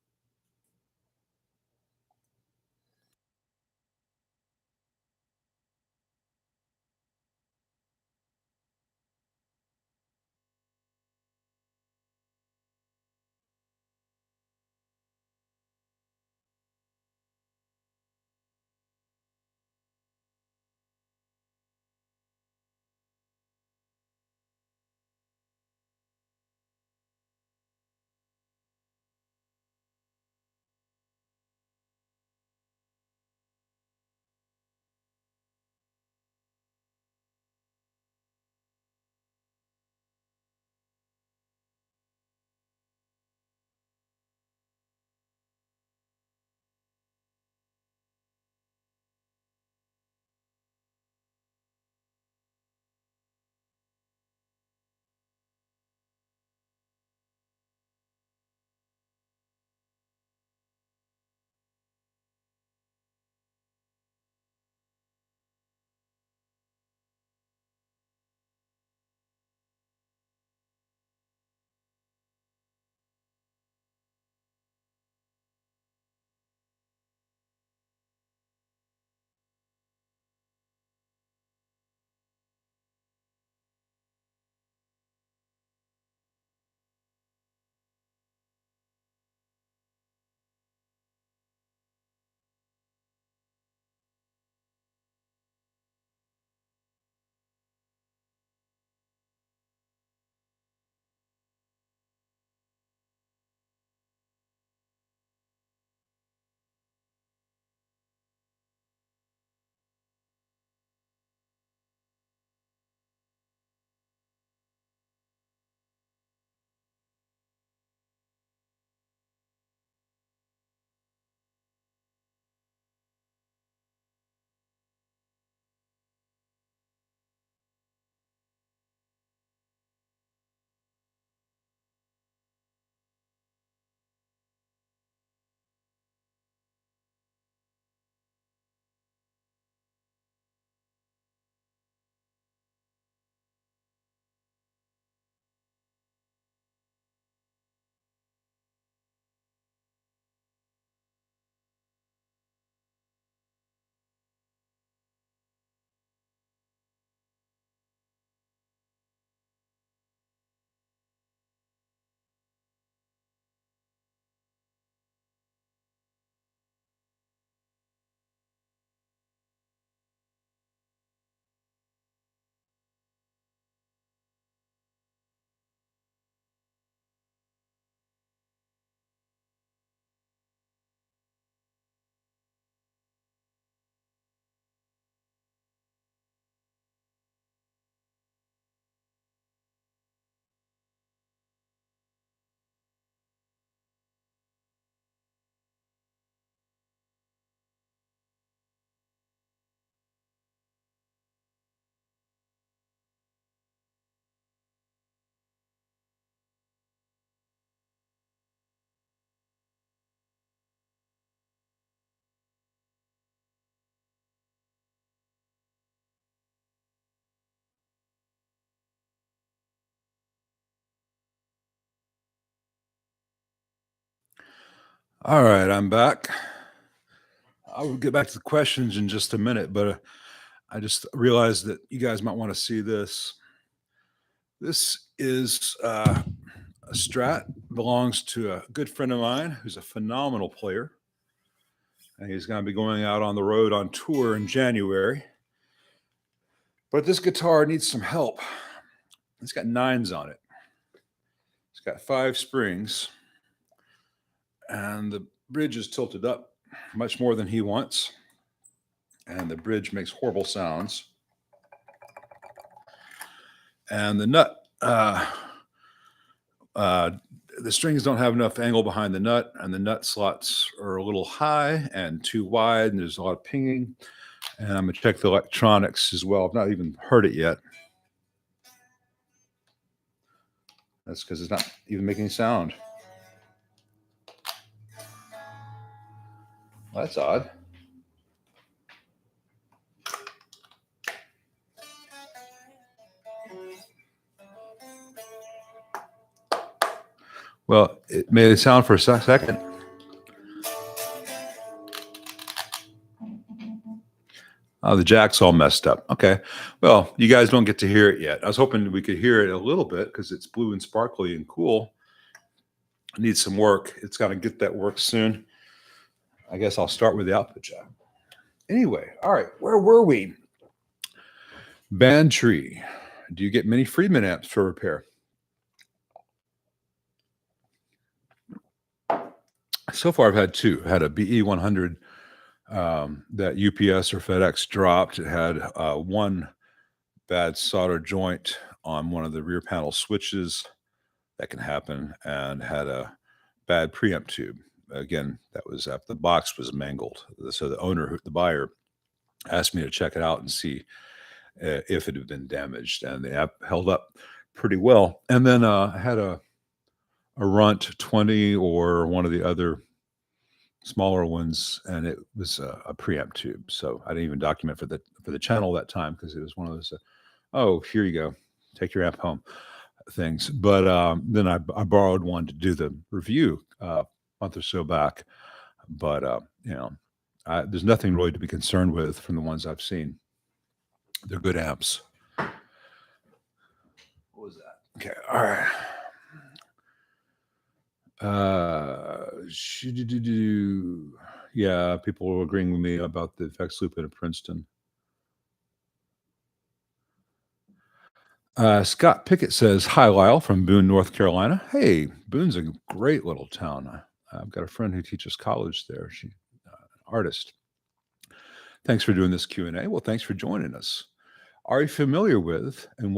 All right, I'm back. I'll get back to the questions in just a minute, but I just realized that you guys might want to see this. This is a Strat, belongs to a good friend of mine who's a phenomenal player. And he's going to be going out on the road on tour in January. But this guitar needs some help. It's got 9s on it. It's got 5 springs. And the bridge is tilted up much more than he wants. And the bridge makes horrible sounds. And the nut, the strings don't have enough angle behind the nut, and the nut slots are a little high and too wide, and there's a lot of pinging. And I'm going to check the electronics as well. I've not even heard it yet. That's because it's not even making sound. Well, that's odd. Well, it made it sound for a second. Oh, the jack's all messed up. Okay. Well, you guys don't get to hear it yet. I was hoping we could hear it a little bit because it's blue and sparkly and cool. It needs some work. It's got to get that work soon. I guess I'll start with the output jack. Anyway, all right. Where were we? Band tree. Do you get many Friedman amps for repair? So far, I've had 2. I had a BE100 that UPS or FedEx dropped. It had one bad solder joint on one of the rear panel switches. That can happen, and had a bad preamp tube. Again, that was after the box was mangled. So the owner, the buyer, asked me to check it out and see if it had been damaged, and the app held up pretty well. And then I had a Runt 20 or one of the other smaller ones, and it was a preamp tube. So I didn't even document for the channel that time because it was one of those. Oh, here you go, take your amp home things. But then I borrowed one to do the review a month or so back. But there's nothing really to be concerned with from the ones I've seen. They're good amps. What was that? Okay, all right. Yeah, people were agreeing with me about the effects loop in Princeton. Scott Pickett says, "Hi, Lyle from Boone, North Carolina." Hey, Boone's a great little town. I've got a friend who teaches college there. She's an artist. Thanks for doing this Q&A. Well, thanks for joining us. Are you familiar with, and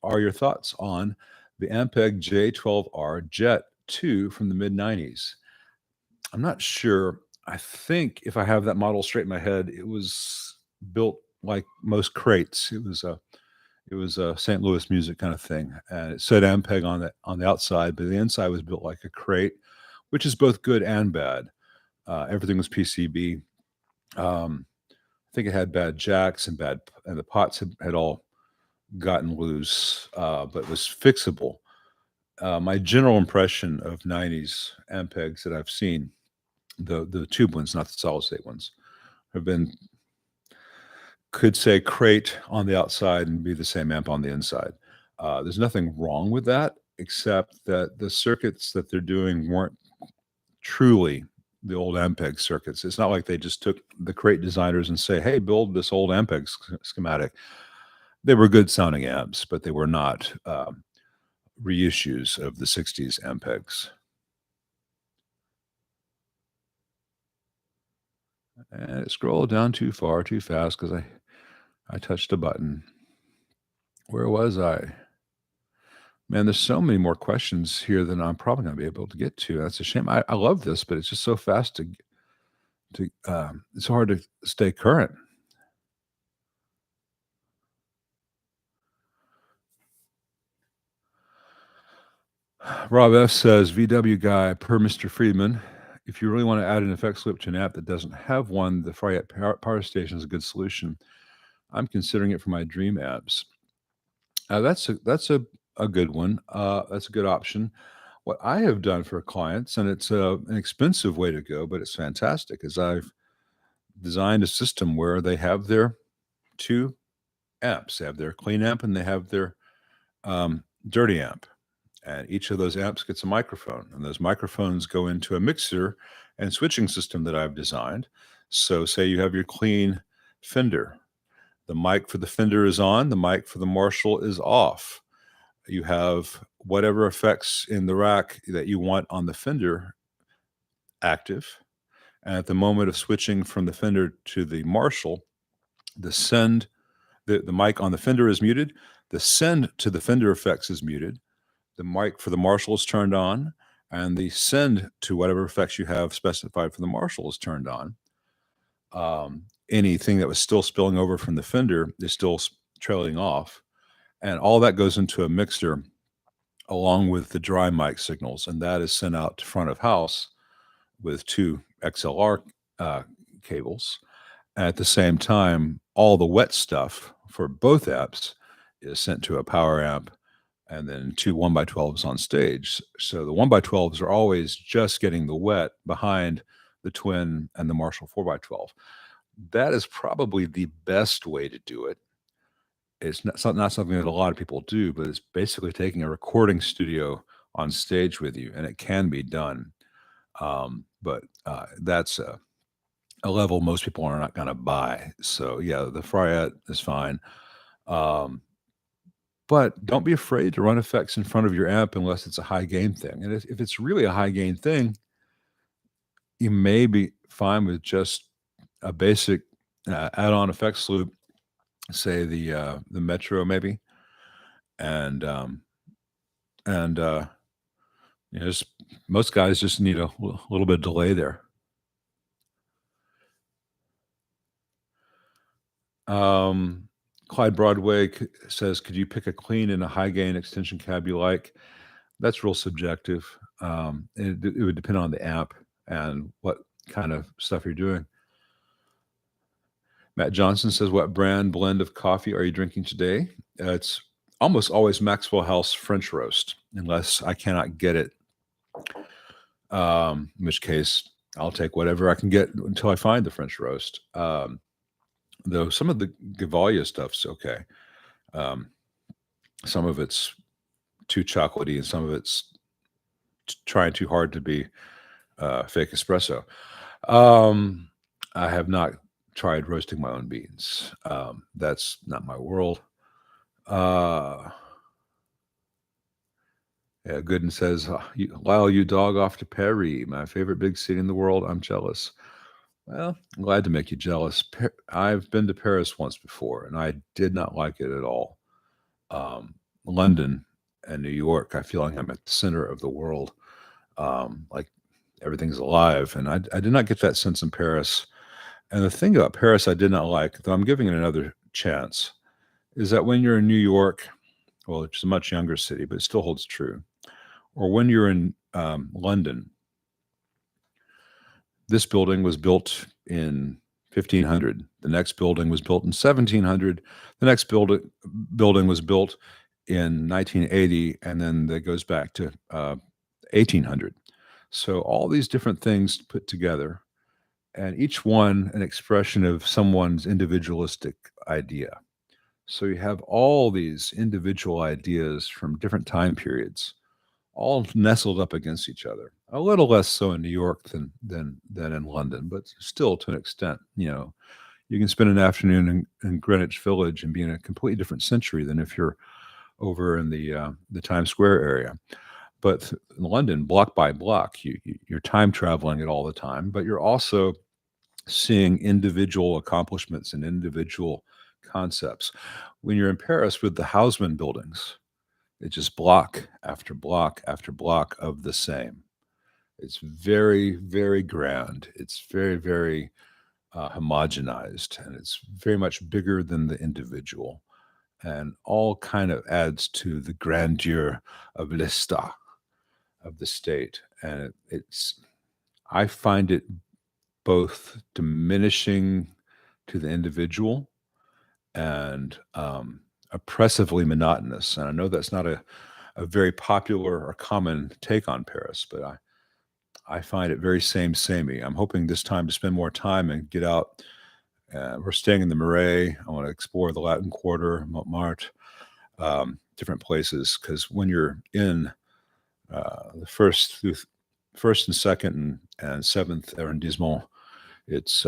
are your thoughts on the Ampeg J12R Jet 2 from the mid-90s? I'm not sure. I think if I have that model straight in my head, it was built like most crates. It was a St. Louis music kind of thing, and it said Ampeg on the outside, but the inside was built like a crate, which is both good and bad. Everything was PCB. I think it had bad jacks and the pots had all gotten loose, but it was fixable. My general impression of 90s Ampegs that I've seen, the tube ones, not the solid state ones, have been, could say crate on the outside and be the same amp on the inside. There's nothing wrong with that, except that the circuits that they're doing weren't truly the old Ampeg circuits. It's not like they just took the crate designers and say, hey, build this old Ampeg schematic. They were good sounding amps, but they were not reissues of the 60s Ampegs. And it scrolled down too far, too fast, because I touched a button. Where was I? Man, there's so many more questions here than I'm probably going to be able to get to. That's a shame. I love this, but it's just so fast it's hard to stay current. Rob F says, VW guy per Mr. Friedman. If you really want to add an effects loop to an app that doesn't have one, the Fryette Power Station is a good solution. I'm considering it for my dream apps. That's a good one. That's a good option. What I have done for clients, and it's an expensive way to go, but it's fantastic, is I've designed a system where they have their 2 amps. They have their clean amp and they have their dirty amp. And each of those amps gets a microphone, and those microphones go into a mixer and switching system that I've designed. So, say you have your clean Fender, the mic for the Fender is on, the mic for the Marshall is off. You have whatever effects in the rack that you want on the Fender active. And at the moment of switching from the Fender to the Marshall, the mic on the Fender is muted, the send to the Fender effects is muted, the mic for the Marshall is turned on, and the send to whatever effects you have specified for the Marshall is turned on. Anything that was still spilling over from the Fender is still trailing off, and all that goes into a mixer along with the dry mic signals, and that is sent out to front of house with 2 XLR cables. At the same time, all the wet stuff for both apps is sent to a power amp and then 2 1x12s on stage. So the 1x12s are always just getting the wet behind the Twin and the Marshall 4x12. That is probably the best way to do it. It's not something that a lot of people do, but it's basically taking a recording studio on stage with you, and it can be done. But that's a level most people are not going to buy. So yeah, the Fryette is fine. But don't be afraid to run effects in front of your amp unless it's a high gain thing. And if it's really a high gain thing, you may be fine with just a basic add-on effects loop, say the Metro maybe, and just most guys just need a little bit of delay there. Clyde Broadway says, could you pick a clean and a high gain extension cab you like? That's real subjective. It would depend on the amp and what kind of stuff you're doing. Matt Johnson says, what brand blend of coffee are you drinking today? It's almost always Maxwell House French roast, unless I cannot get it. In which case, I'll take whatever I can get until I find the French roast. Though some of the Gevalia stuff's okay. Some of it's too chocolatey, and some of it's trying too hard to be fake espresso. I have not tried roasting my own beans. That's not my world. Yeah, Gooden says, Lyle, you dog off to Paris, my favorite big city in the world. I'm jealous. Well, I'm glad to make you jealous. I've been to Paris once before, and I did not like it at all. London and New York, I feel like I'm at the center of the world. Like everything's alive, and I did not get that sense in Paris. And the thing about Paris I did not like, though I'm giving it another chance, is that when you're in New York, well, it's a much younger city, but it still holds true, or when you're in London, this building was built in 1500. The next building was built in 1700. The next building was built in 1980, and then that goes back to 1800. So all these different things put together, and each one an expression of someone's individualistic idea. So you have all these individual ideas from different time periods, all nestled up against each other. A little less so in New York than in London, but still to an extent. You can spend an afternoon in Greenwich Village and be in a completely different century than if you're over in the Times Square area. But in London, block by block, you're time traveling it all the time, but you're also seeing individual accomplishments and individual concepts. When you're in Paris with the Haussmann buildings, it's just block after block after block of the same. It's very, very grand. It's very, very homogenized, and it's very much bigger than the individual, and all kind of adds to the grandeur of l'État, of the state. And I find it both diminishing to the individual and oppressively monotonous. And I know that's not a a very popular or common take on Paris, but I find it very samey. I'm hoping this time to spend more time and get out. We're staying in the Marais. I want to explore the Latin Quarter, Montmartre, different places, because when you're in the first and second and seventh arrondissement, it's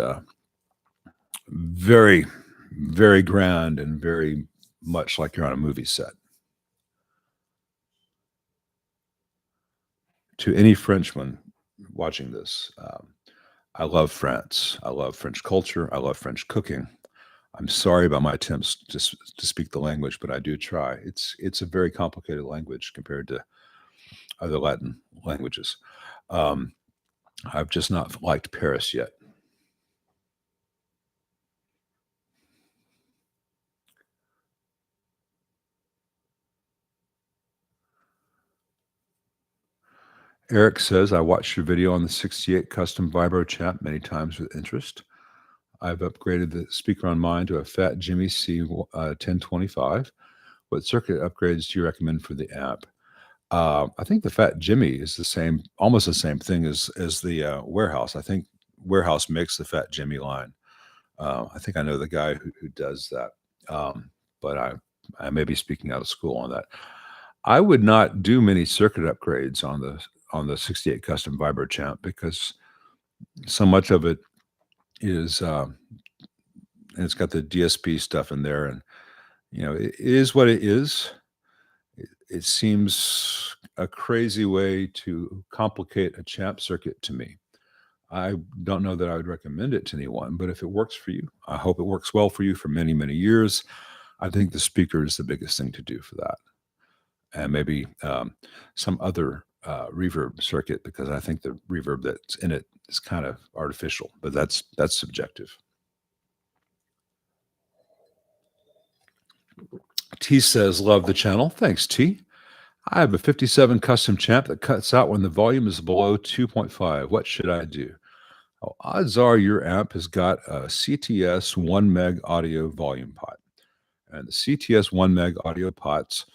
very, very grand and very much like you're on a movie set. To any Frenchman watching this, I love France. I love French culture. I love French cooking. I'm sorry about my attempts to speak the language, but I do try. It's a very complicated language compared to other Latin languages. I've just not liked Paris yet. Eric says, I watched your video on the 68 custom Vibro Champ many times with interest. I've upgraded the speaker on mine to a Fat Jimmy C 1025. What circuit upgrades do you recommend for the amp? I think the Fat Jimmy is the same, almost the same thing as the Warehouse. I think Warehouse makes the Fat Jimmy line. I think I know the guy who does that, but I may be speaking out of school on that. I would not do many circuit upgrades on the 68 custom Vibro Champ because so much of it is, and it's got the DSP stuff in there, and it is what it is. It seems a crazy way to complicate a champ circuit to me. I don't know that I would recommend it to anyone, but if it works for you, I hope it works well for you for many, many years. I think the speaker is the biggest thing to do for that. And maybe some other reverb circuit, because I think the reverb that's in it is kind of artificial, but that's subjective. T says, love the channel. Thanks, T. I have a 57 custom champ that cuts out when the volume is below 2.5. What should I do? Oh, odds are your amp has got a CTS 1 meg audio volume pot. And the CTS 1 meg audio pots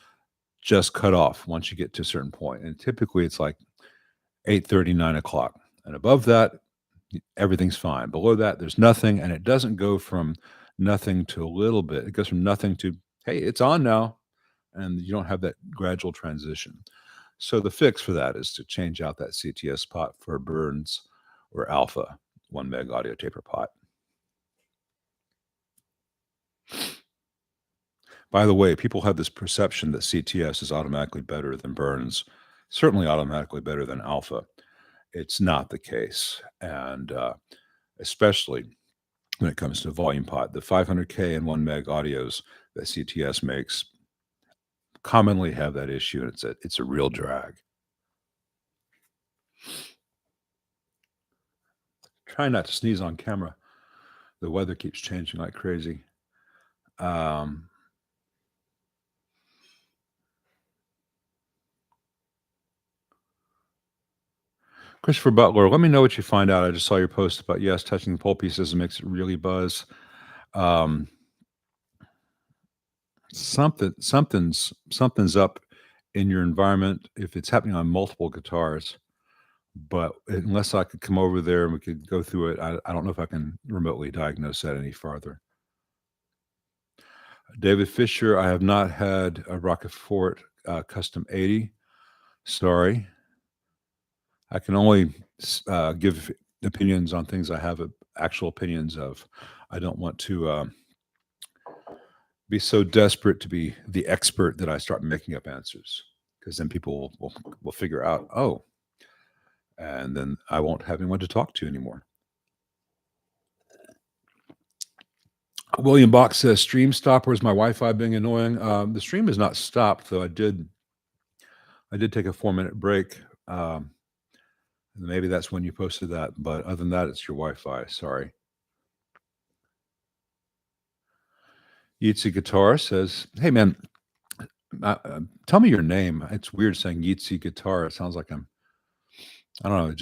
just cut off once you get to a certain point. And typically it's like 8:30, 9 o'clock. And above that, everything's fine. Below that, there's nothing. And it doesn't go from nothing to a little bit. It goes from nothing to, hey, it's on now. And you don't have that gradual transition. So the fix for that is to change out that CTS pot for a Burns or Alpha 1 meg audio taper pot. By the way, people have this perception that CTS is automatically better than Burns, certainly automatically better than Alpha. It's not the case. And especially when it comes to volume pot, the 500K and 1 meg audios that CTS makes commonly have that issue, and it's a real drag. Try not to sneeze on camera. The weather keeps changing like crazy. Christopher Butler, let me know what you find out. I just saw your post about touching the pole pieces makes it really buzz. Something's up in your environment if it's happening on multiple guitars. But unless I could come over there and we could go through it, I don't know if I can remotely diagnose that any farther. David Fisher, I have not had a Rockefort Custom 80. Sorry. I can only give opinions on things I have actual opinions of. I don't want to be so desperate to be the expert that I start making up answers, because then people will figure out, oh, and then I won't have anyone to talk to anymore. William Bach says, stream stop, where's my Wi-Fi being annoying? The stream is not stopped, though. I did take a 4-minute break. Maybe that's when you posted that, but other than that, it's your Wi-Fi. Sorry. Yeatsy Guitar says, hey, man, tell me your name. It's weird saying Yeatsy Guitar. It sounds like I don't know.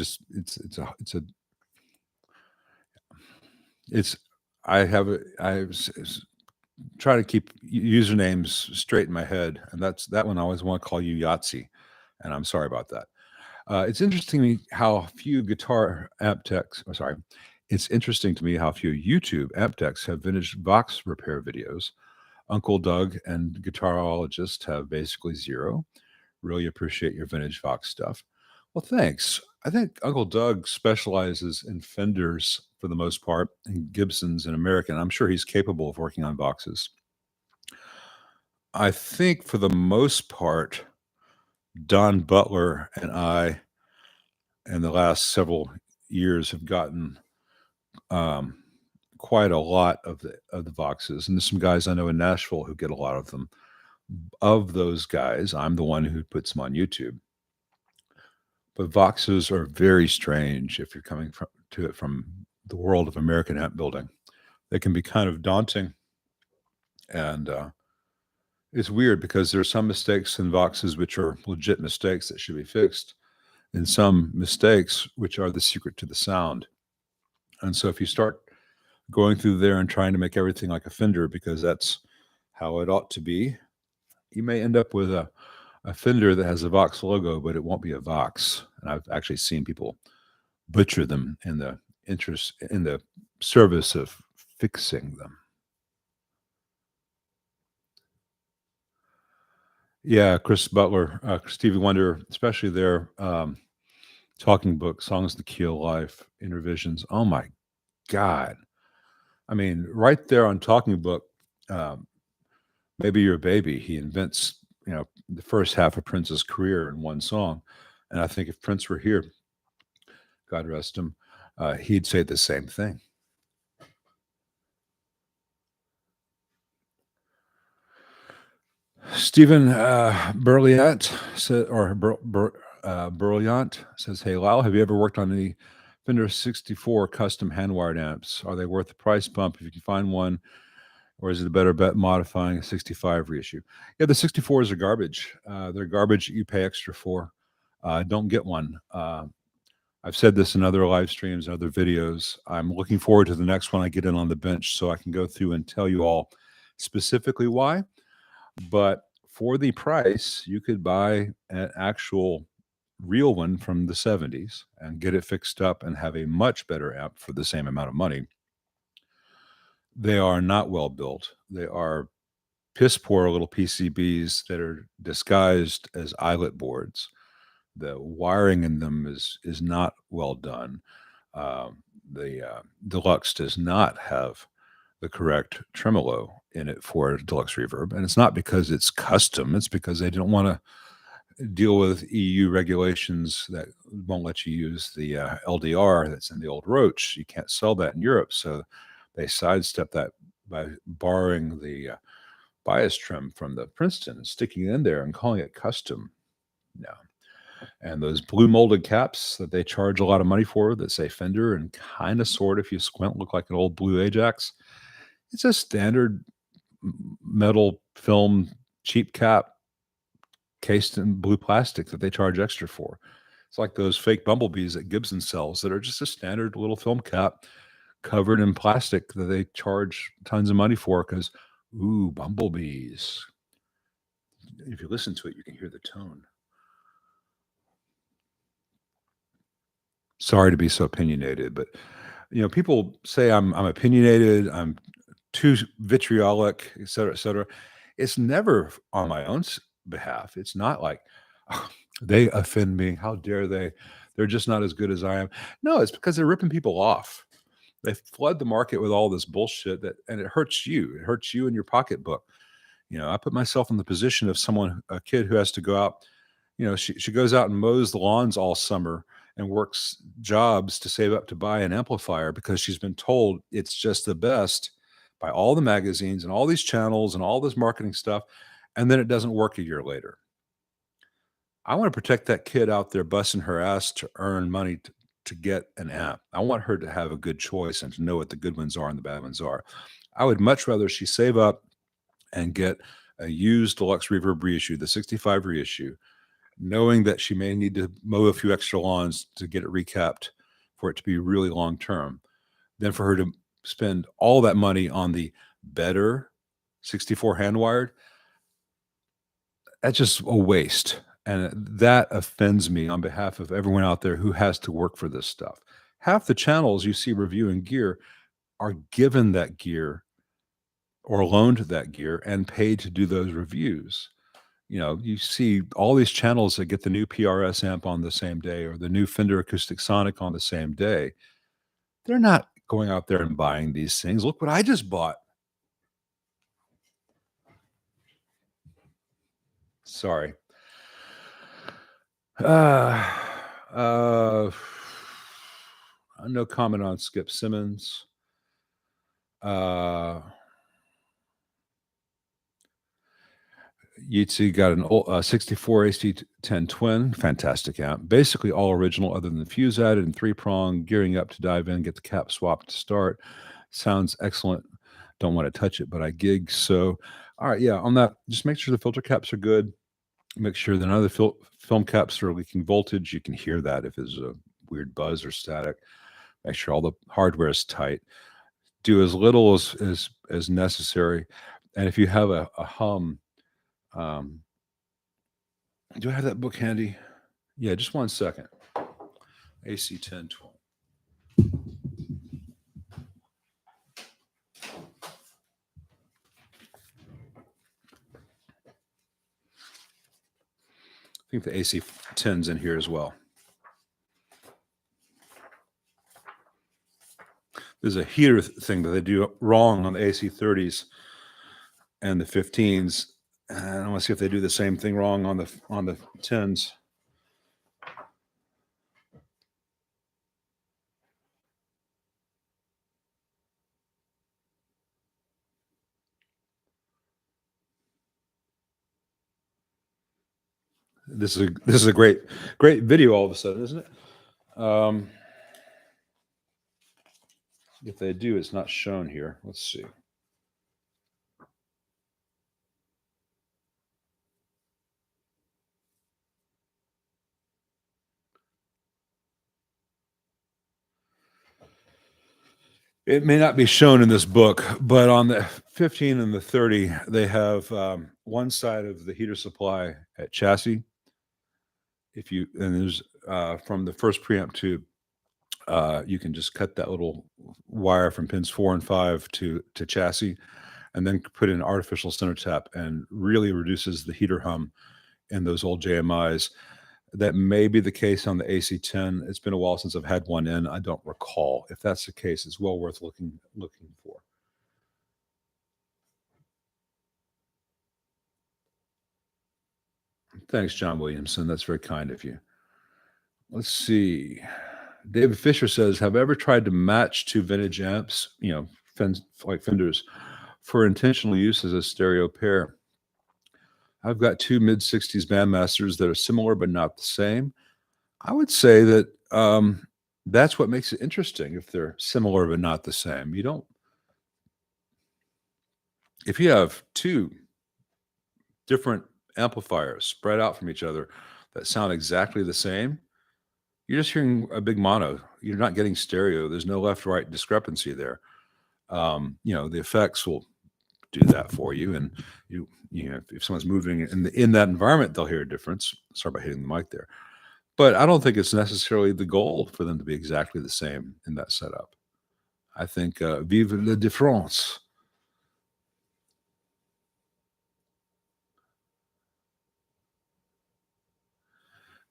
I have try to keep usernames straight in my head, and that's that one I always want to call you Yahtzee, and I'm sorry about that. It's interesting to me how few guitar amp techs. Oh, sorry, it's interesting to me how few YouTube amp techs have vintage Vox repair videos. Uncle Doug and Guitarologist have basically zero. Really appreciate your vintage Vox stuff. Well, thanks. I think Uncle Doug specializes in Fenders for the most part, and Gibsons and American. I'm sure he's capable of working on Voxes. I think for the most part, Don Butler and I, in the last several years, have gotten um, quite a lot of the Voxes, and there's some guys I know in Nashville who get a lot of them. Of those guys, I'm the one who puts them on YouTube. But Voxes are very strange if you're coming to it from the world of American amp building. They can be kind of daunting, and it's weird because there are some mistakes in Voxes which are legit mistakes that should be fixed, and some mistakes which are the secret to the sound. And so if you start going through there and trying to make everything like a Fender because that's how it ought to be, you may end up with a Fender that has a Vox logo, but it won't be a Vox. And I've actually seen people butcher them in the service of fixing them. Yeah, Chris Butler, Stevie Wonder, especially their talking book, Songs in the Key of Life, Intervisions. Oh my God. I mean, right there on Talking Book, Maybe You're a Baby, he invents, the first half of Prince's career in one song. And I think if Prince were here, God rest him, he'd say the same thing. Stephen Burliant said, or Burliant says, "Hey Lyle, have you ever worked on any Fender 64 custom hand-wired amps? Are they worth the price bump if you can find one, or is it a better bet modifying a 65 reissue?" Yeah, the 64s are garbage. They're garbage you pay extra for. Don't get one. I've said this in other live streams, other videos. I'm looking forward to the next one I get in on the bench so I can go through and tell you all specifically why. But for the price, you could buy an actual real one from the 70s and get it fixed up and have a much better amp for the same amount of money. They are not well built. They are piss poor little PCBs that are disguised as eyelet boards. The wiring in them is not well done. The Deluxe does not have the correct tremolo in it for Deluxe reverb, and it's not because it's custom. It's because they didn't want to deal with EU regulations that won't let you use the LDR that's in the old Roach. You can't sell that in Europe, so they sidestep that by borrowing the bias trim from the Princeton and sticking it in there and calling it custom. No. And those blue molded caps that they charge a lot of money for that say Fender and kind of sort of, if you squint, look like an old blue Ajax. It's a standard metal film cheap cap cased in blue plastic that they charge extra for. It's like those fake bumblebees that Gibson sells that are just a standard little film cap covered in plastic that they charge tons of money for because, ooh, bumblebees. If you listen to it, you can hear the tone. Sorry to be so opinionated, but people say I'm opinionated, I'm too vitriolic, et cetera, et cetera. It's never on my own behalf. It's not like, "Oh, they offend me. How dare they? They're just not as good as I am." No, it's because they're ripping people off. They flood the market with all this bullshit and it hurts you. It hurts you in your pocketbook. I put myself in the position of a kid who has to go out. She goes out and mows the lawns all summer and works jobs to save up to buy an amplifier because she's been told it's just the best by all the magazines and all these channels and all this marketing stuff, and then it doesn't work a year later. I want to protect that kid out there busting her ass to earn money to get an amp. I want her to have a good choice and to know what the good ones are and the bad ones are. I would much rather she save up and get a used Deluxe Reverb reissue, the 65 reissue, knowing that she may need to mow a few extra lawns to get it recapped for it to be really long term, than for her to spend all that money on the better 64 hand wired. That's just a waste. And that offends me on behalf of everyone out there who has to work for this stuff. Half the channels you see reviewing gear are given that gear or loaned that gear and paid to do those reviews. You see all these channels that get the new PRS amp on the same day or the new Fender Acoustic Sonic on the same day. They're not going out there and buying these things. Look what I just bought. Sorry. No comment on Skip Simmons. Yitzi got an old 64 AC10 Twin, fantastic amp. Basically all original other than the fuse added and 3-prong, gearing up to dive in, get the cap swapped to start. Sounds excellent. Don't want to touch it, but I gig. So, all right, yeah, on that, just make sure the filter caps are good. Make sure that none of the film caps are leaking voltage. You can hear that if there's a weird buzz or static. Make sure all the hardware is tight. Do as little as necessary. And if you have a hum, do I have that book handy? Yeah, just 1 second. AC 1012. I think the AC 10's in here as well. There's a heater thing that they do wrong on the AC 30s and the 15s. And I want to see if they do the same thing wrong on the 10s. This is a great video all of a sudden, isn't it? If they do, it's not shown here. Let's see. It may not be shown in this book, but on the 15 and the 30, they have one side of the heater supply at chassis. And there's from the first preamp tube, you can just cut that little wire from pins 4 and 5 to chassis, and then put in artificial center tap, and really reduces the heater hum in those old JMIs. That may be the case on the AC10. It's been a while since I've had one in. I don't recall. If that's the case, it's well worth looking for. Thanks, John Williamson. That's very kind of you. Let's see. David Fisher says, have I ever tried to match two vintage amps, like Fenders, for intentional use as a stereo pair? I've got two mid-60s Bandmasters that are similar but not the same. I would say that that's what makes it interesting if they're similar but not the same. If you have two different amplifiers spread out from each other that sound exactly the same, you're just hearing a big mono. You're not getting stereo. There's no left-right discrepancy there. The effects will do that for you, and if someone's moving in that environment, they'll hear a difference. Sorry about hitting the mic there, but I don't think it's necessarily the goal for them to be exactly the same in that setup. I think vive la différence.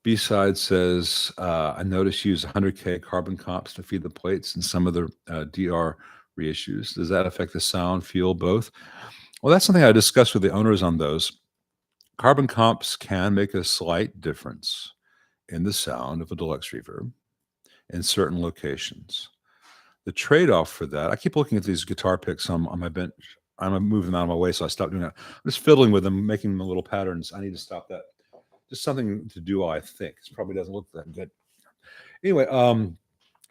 B-side says, I noticed you use 100K carbon comps to feed the plates and some of the DR reissues. Does that affect the sound, feel, both? Well, that's something I discussed with the owners on those. Carbon comps can make a slight difference in the sound of a Deluxe reverb in certain locations. The trade-off for that, I keep looking at these guitar picks on my bench. I'm moving them out of my way, so I stopped doing that. I'm just fiddling with them, making them little patterns. I need to stop that. Just something to do while I think. It probably doesn't look that good. Anyway,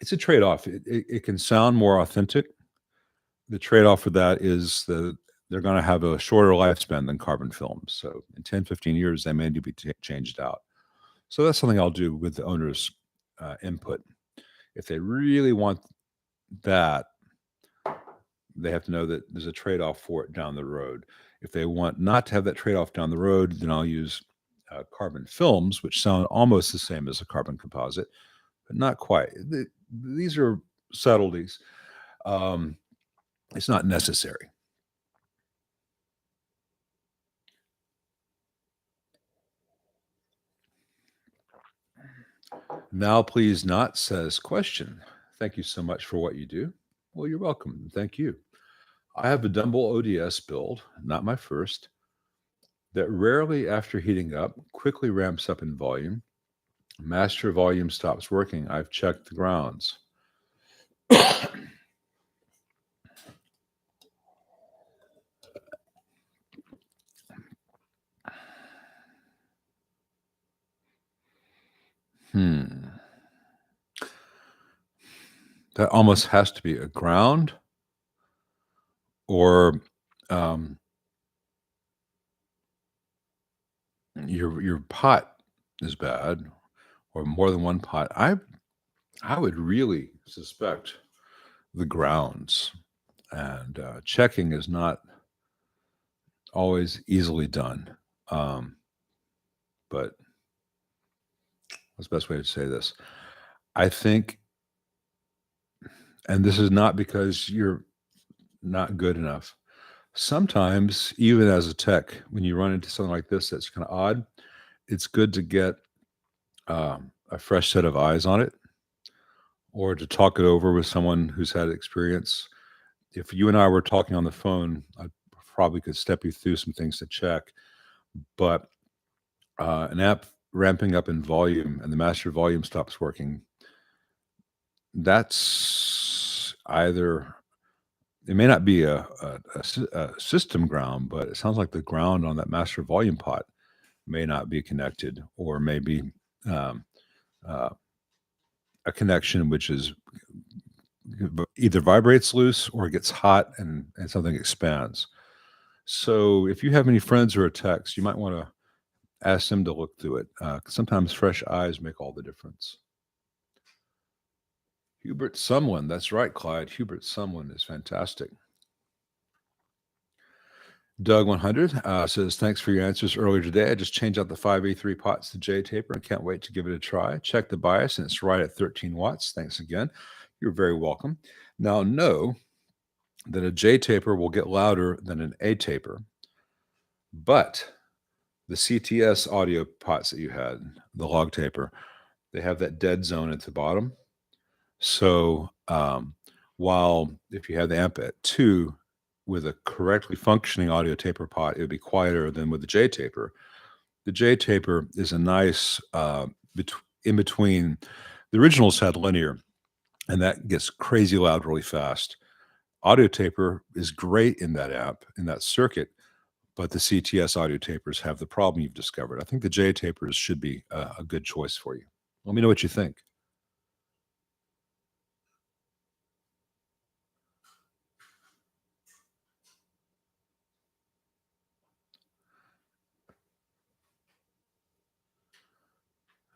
it's a trade-off. It can sound more authentic. The trade-off for that is they're going to have a shorter lifespan than carbon films. So in 10, 15 years, they may need to be changed out. So that's something I'll do with the owner's input. If they really want that, they have to know that there's a trade-off for it down the road. If they want not to have that trade-off down the road, then I'll use carbon films, which sound almost the same as a carbon composite, but not quite. These are subtleties. It's not necessary. Now, please not says question. Thank you so much for what you do. Well, you're welcome. Thank you. I have a Dumble ODS build, not my first, that rarely after heating up quickly ramps up in volume. Master volume stops working. I've checked the grounds. That almost has to be a ground or your pot is bad or more than one pot. I would really suspect the grounds, and checking is not always easily done. But what's the best way to say this? I think, and this is not because you're not good enough. Sometimes, even as a tech, when you run into something like this that's kind of odd, it's good to get a fresh set of eyes on it or to talk it over with someone who's had experience. If you and I were talking on the phone, I probably could step you through some things to check. But an app ramping up in volume and the master volume stops working, that's either, it may not be a system ground, but it sounds like the ground on that master volume pot may not be connected, or maybe a connection which is either vibrates loose or gets hot and something expands. So if you have any friends or a text, you might want to ask them to look through it. Sometimes fresh eyes make all the difference. Hubert Sumlin, that's right, Clyde. Hubert Sumlin is fantastic. Doug 100 says, thanks for your answers earlier today. I just changed out the 5A3 pots to J taper and can't wait to give it a try. Check the bias and it's right at 13 watts. Thanks again. You're very welcome. Now know that a J taper will get louder than an A taper, but the CTS audio pots that you had, the log taper, they have that dead zone at the bottom. So while if you have the amp at 2 with a correctly functioning audio taper pot, it would be quieter than with the J taper. The J taper is a nice in between. The originals had linear, and that gets crazy loud really fast. Audio taper is great in that amp, in that circuit, but the CTS audio tapers have the problem you've discovered. I think the J tapers should be a good choice for you. Let me know what you think.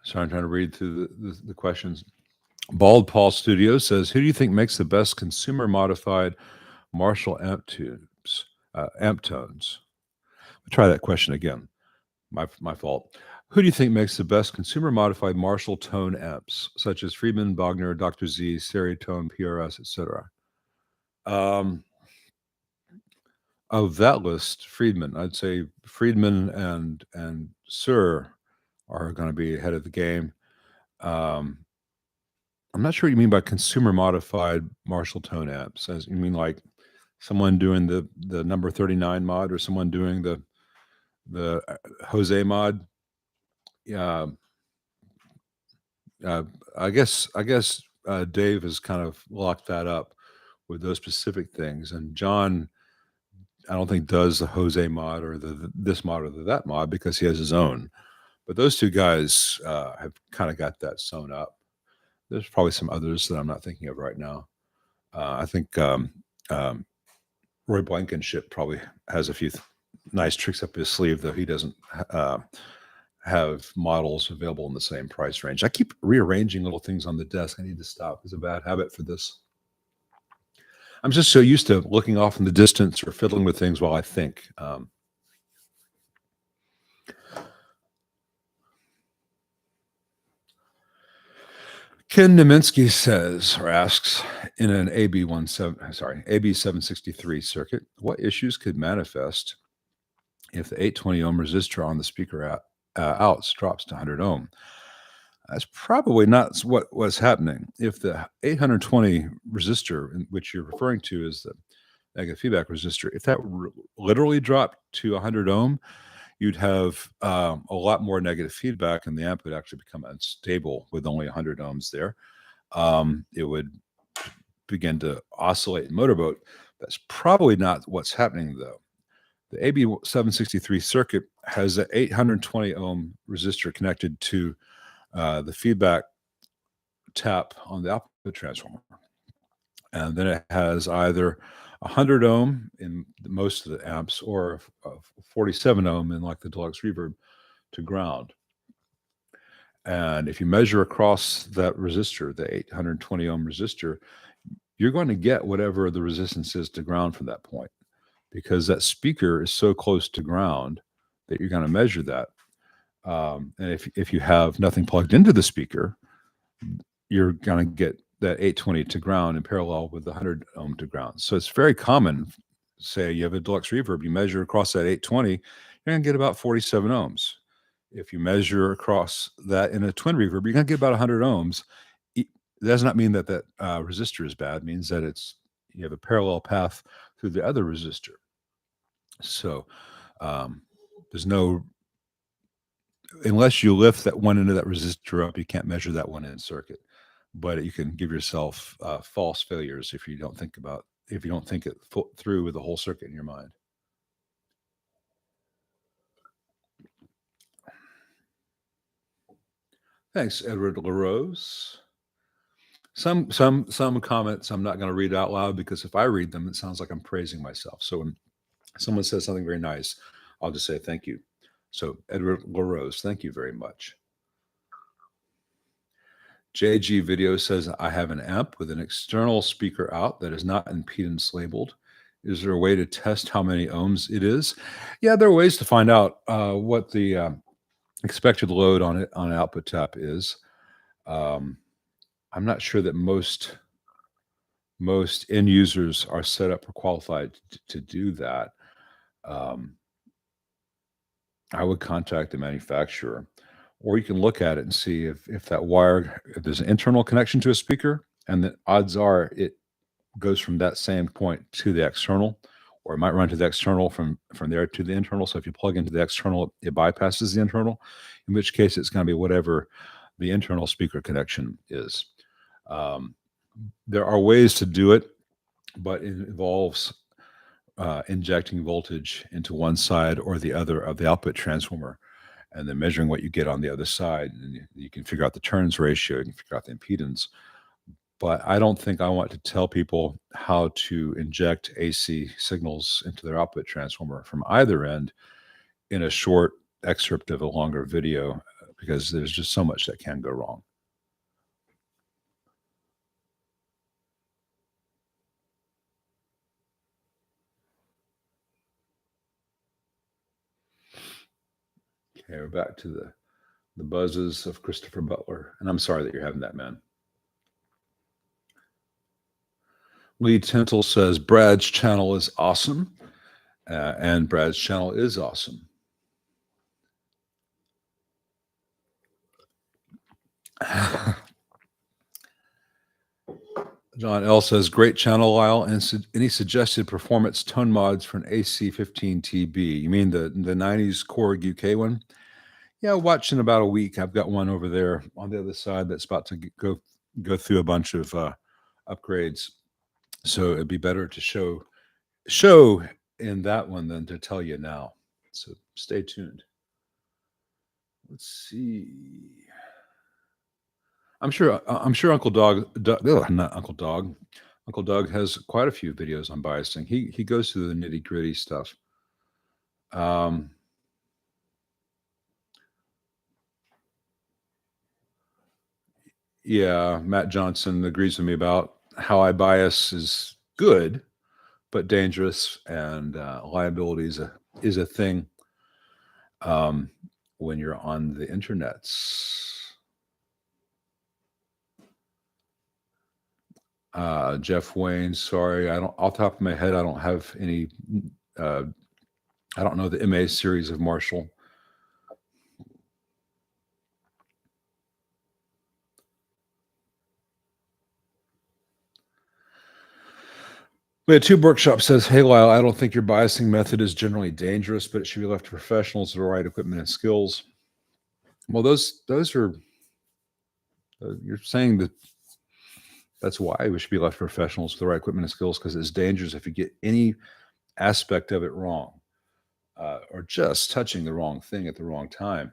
Sorry, I'm trying to read through the questions. Bald Paul Studio says, who do you think makes the best consumer modified Marshall amp tubes, amp tones? I'll try that question again. My fault. Who do you think makes the best consumer modified Marshall tone amps, such as Friedman, Wagner, Dr. Z, Seritone, PRS, etc.? Of that list, Friedman, I'd say Friedman and Sir are going to be ahead of the game. I'm not sure what you mean by consumer modified Marshall tone amps. As you mean like someone doing the number 39 mod or someone doing the Jose mod? Yeah. I guess Dave has kind of locked that up with those specific things, and John, I don't think does the Jose mod or this mod or that mod because he has his own. But those two guys have kind of got that sewn up. There's probably some others that I'm not thinking of right now. I think Roy Blankenship probably has a few nice tricks up his sleeve, though he doesn't have models available in the same price range. I keep rearranging little things on the desk. I need to stop. It's a bad habit for this. I'm just so used to looking off in the distance or fiddling with things while I think. Ken Neminsky says or asks, in an AB 763 circuit, what issues could manifest if the 820 ohm resistor on the speaker outs drops to 100 ohm? That's probably not what was happening. If the 820 resistor, in which you're referring to is the negative feedback resistor, if that literally dropped to 100 ohm, you'd have a lot more negative feedback, and the amp would actually become unstable with only 100 ohms there. It would begin to oscillate and motorboat. That's probably not what's happening, though. The AB 763 circuit has an 820 ohm resistor connected to the feedback tap on the output transformer. And then it has either 100 ohm in most of the amps or 47 ohm in like the Deluxe reverb to ground. And if you measure across that resistor, the 820 ohm resistor, you're going to get whatever the resistance is to ground from that point, because that speaker is so close to ground that you're going to measure that. And if you have nothing plugged into the speaker, you're going to get that 820 to ground in parallel with the 100 ohm to ground. So it's very common. Say you have a Deluxe reverb, you measure across that 820, you're going to get about 47 ohms. If you measure across that in a twin reverb, you're going to get about 100 ohms. It does not mean that that resistor is bad. It means that you have a parallel path through the other resistor. So there's no, unless you lift that one end of that resistor up, you can't measure that one end circuit. But you can give yourself false failures if you don't think it through with the whole circuit in your mind. Thanks, Edward LaRose. Some comments I'm not going to read out loud, because if I read them, it sounds like I'm praising myself. So when someone says something very nice, I'll just say thank you. So Edward LaRose, thank you very much. JG Video says, I have an amp with an external speaker out that is not impedance labeled. Is there a way to test how many ohms it is? Yeah, there are ways to find out what the expected load on an output tap is. I'm not sure that most end users are set up or qualified to do that. I would contact the manufacturer, or you can look at it and see if that wire, if there's an internal connection to a speaker, and the odds are it goes from that same point to the external, or it might run to the external from there to the internal. So if you plug into the external, it bypasses the internal, in which case it's going to be whatever the internal speaker connection is. There are ways to do it, but it involves injecting voltage into one side or the other of the output transformer, and then measuring what you get on the other side. And you can figure out the turns ratio, you can figure out the impedance. But I don't think I want to tell people how to inject AC signals into their output transformer from either end in a short excerpt of a longer video, because there's just so much that can go wrong. Okay, we're back to the buzzes of Christopher Butler. And I'm sorry that you're having that, man. Lee Tintle says, Brad's channel is awesome. And Brad's channel is awesome. John L. says, great channel, Lyle. And any suggested performance tone mods for an AC15TB? You mean the 90s Korg UK one? Yeah, watch in about a week. I've got one over there on the other side that's about to go through a bunch of upgrades. So it'd be better to show in that one than to tell you now. So stay tuned. Let's see. I'm sure Uncle Doug has quite a few videos on biasing. He goes through the nitty gritty stuff. Yeah, Matt Johnson agrees with me about how I bias is good, but dangerous, and liability is a thing when you're on the internets. Jeff Wayne, sorry, I don't. Off the top of my head, I don't have any. I don't know the MA series of Marshall. We had two workshop says, "Hey Lyle, I don't think your biasing method is generally dangerous, but it should be left to professionals with the right equipment and skills." Well, those are you're saying that that's why we should be left to professionals with the right equipment and skills, because it's dangerous if you get any aspect of it wrong, or just touching the wrong thing at the wrong time.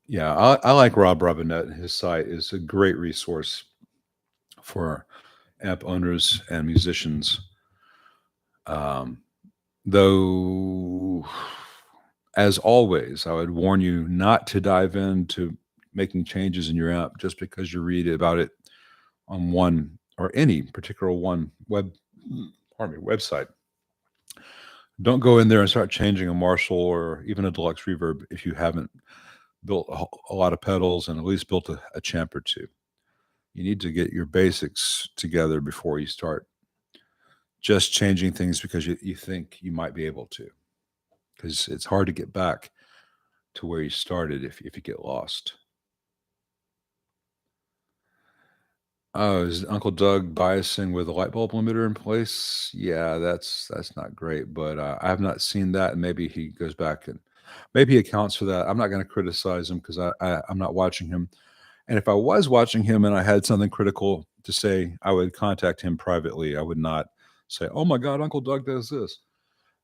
Yeah, I like Rob Robinette. His site is a great resource for amp owners and musicians. Though, as always, I would warn you not to dive into making changes in your amp just because you read about it on one or any particular one website. Don't go in there and start changing a Marshall or even a Deluxe reverb if you haven't built a lot of pedals and at least built a champ or two. You need to get your basics together before you start just changing things because you think you might be able to, because it's hard to get back to where you started if you get lost. Oh, is Uncle Doug biasing with a light bulb limiter in place? Yeah, that's not great, but I have not seen that, and maybe he goes back and maybe he accounts for that. I'm not going to criticize him because I'm not watching him. And if I was watching him and I had something critical to say, I would contact him privately. I would not say, "Oh my God, Uncle Doug does this."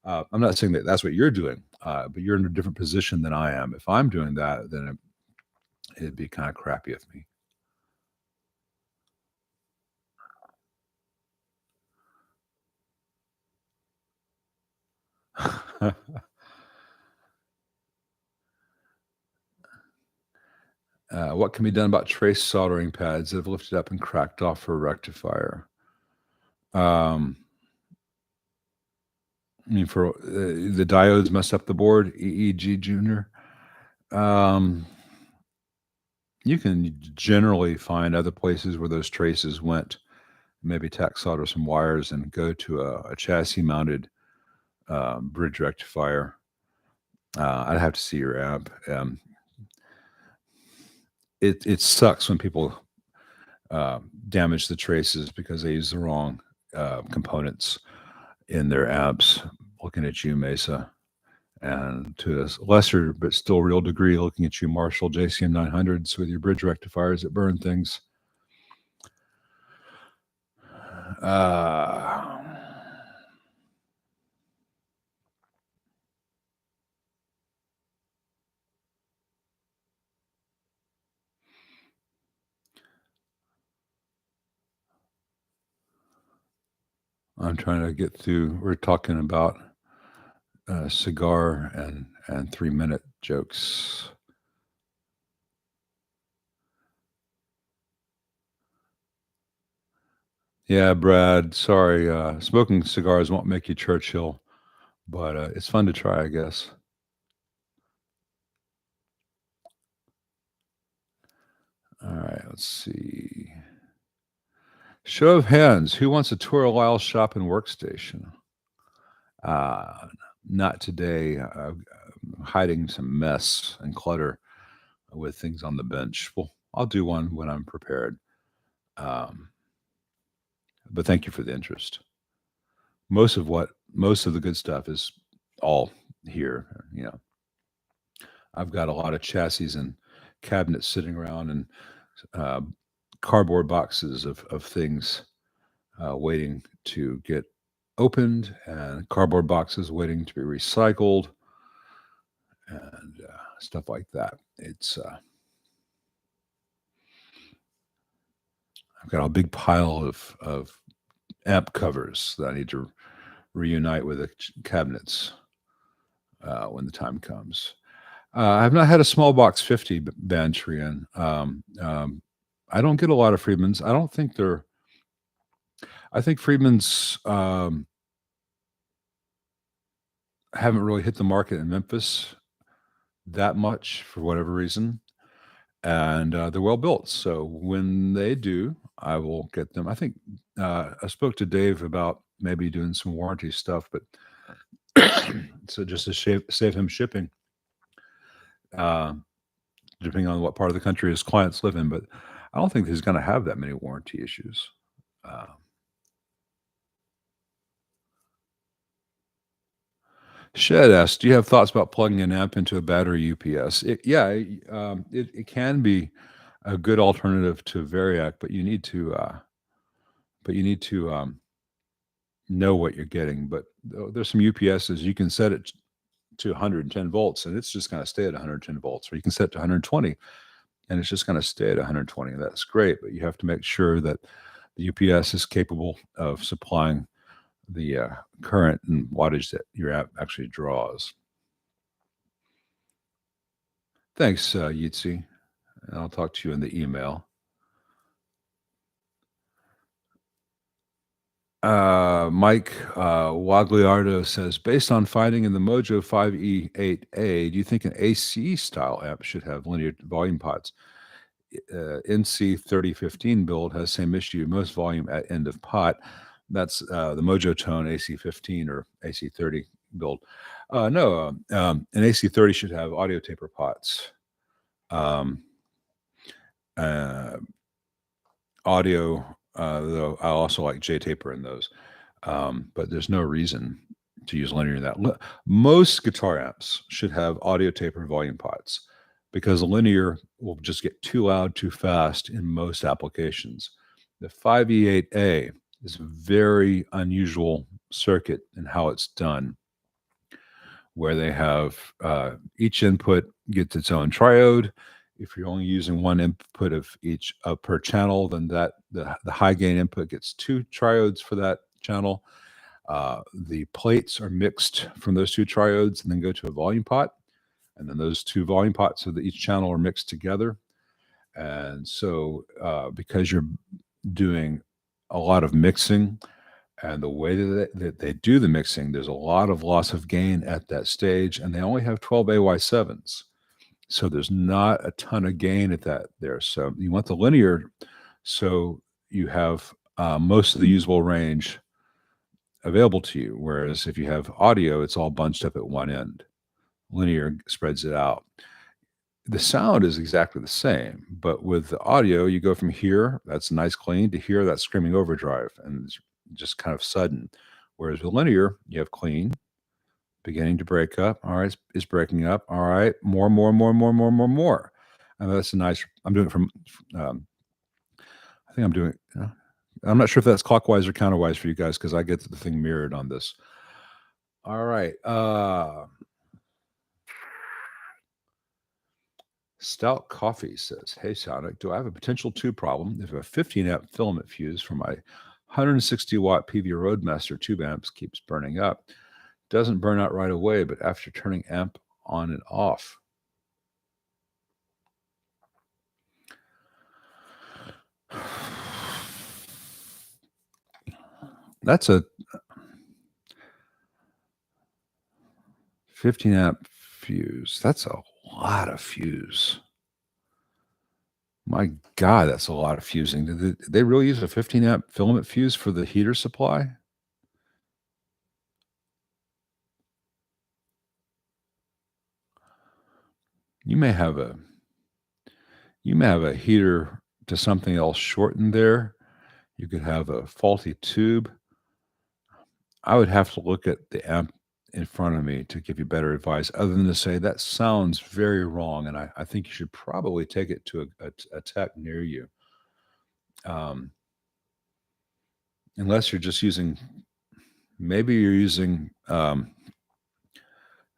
I'm not saying that that's what you're doing, but you're in a different position than I am. If I'm doing that, then it'd be kind of crappy of me. What can be done about trace soldering pads that have lifted up and cracked off for a rectifier? I mean, for the diodes messed up the board, EEG Junior. You can generally find other places where those traces went. Maybe tack solder some wires and go to a chassis mounted bridge rectifier. I'd have to see your amp. It sucks when people damage the traces because they use the wrong components in their amps. Looking at you, Mesa, and to a lesser but still real degree, looking at you, Marshall JCM 900s with your bridge rectifiers that burn things. I'm trying to get through. We're talking about cigar and 3-minute jokes. Yeah, Brad. Sorry, smoking cigars won't make you Churchill, but it's fun to try, I guess. All right, let's see. Show of hands. Who wants a tour of Lyle's shop and workstation? Not today. I'm hiding some mess and clutter with things on the bench. Well, I'll do one when I'm prepared. But thank you for the interest. Most of the good stuff is all here. You know, I've got a lot of chassis and cabinets sitting around and cardboard boxes of things waiting to get opened, and cardboard boxes waiting to be recycled, and stuff like that. It's I've got a big pile of amp covers that I need to reunite with the cabinets when the time comes. I've not had a small box 50 band Trian. I don't get a lot of Friedmans. I don't think they're. I think Friedman's haven't really hit the market in Memphis that much for whatever reason, and they're well built. So when they do, I will get them. I think I spoke to Dave about maybe doing some warranty stuff, but so just to save him shipping, uh, depending on what part of the country his clients live in. But I don't think he's going to have that many warranty issues. Uh, Shed asks, do you have thoughts about plugging an amp into a battery UPS? It can be a good alternative to Variac, but you need to know what you're getting. But there's some UPSs you can set it to 110 volts, and it's just going to stay at 110 volts, or you can set it to 120, and it's just going to stay at 120. That's great, but you have to make sure that the UPS is capable of supplying the current and wattage that your app actually draws. Thanks, Yitzi. And I'll talk to you in the email. Mike Wagliardo says, based on finding in the Mojo 5E8A, do you think an AC style amp should have linear volume pots? NC 3015 build has same issue, most volume at end of pot. That's the Mojo Tone AC15 or AC30 build. No, an AC30 should have audio taper pots. Audio, though I also like J taper in those, but there's no reason to use linear in that. Most guitar amps should have audio taper volume pots because linear will just get too loud too fast in most applications. The 5E8A is a very unusual circuit in how it's done, where they have each input gets its own triode. If you're only using one input of each per channel, then the high gain input gets two triodes for that channel. The plates are mixed from those two triodes and then go to a volume pot. And then those two volume pots of each channel are mixed together. And so because you're doing a lot of mixing, and the way that they do the mixing, there's a lot of loss of gain at that stage, and they only have 12 AY7s. So there's not a ton of gain at that there. So you want the linear, so you have most of the usable range available to you. Whereas if you have audio, it's all bunched up at one end. Linear spreads it out. The sound is exactly the same, but with the audio, you go from here, that's nice clean, to here, that's screaming overdrive, and it's just kind of sudden. Whereas with linear, you have clean, beginning to break up. All right, it's breaking up. All right, more. And that's a nice. I'm doing it from. I think I'm doing. I'm not sure if that's clockwise or counterwise for you guys because I get the thing mirrored on this. All right. Stout Coffee says, hey, Sonic, do I have a potential tube problem if a 15 amp filament fuse for my 160 watt PV Roadmaster tube amps keeps burning up? Doesn't burn out right away, but after turning amp on and off. That's a 15 amp fuse. That's a lot of fuse. My God, that's a lot of fusing. Did they really use a 15 amp filament fuse for the heater supply? You may have a heater to something else shortened there. You could have a faulty tube. I would have to look at the amp in front of me to give you better advice, other than to say that sounds very wrong, and I think you should probably take it to a tech near you. Unless you're just using, maybe you're using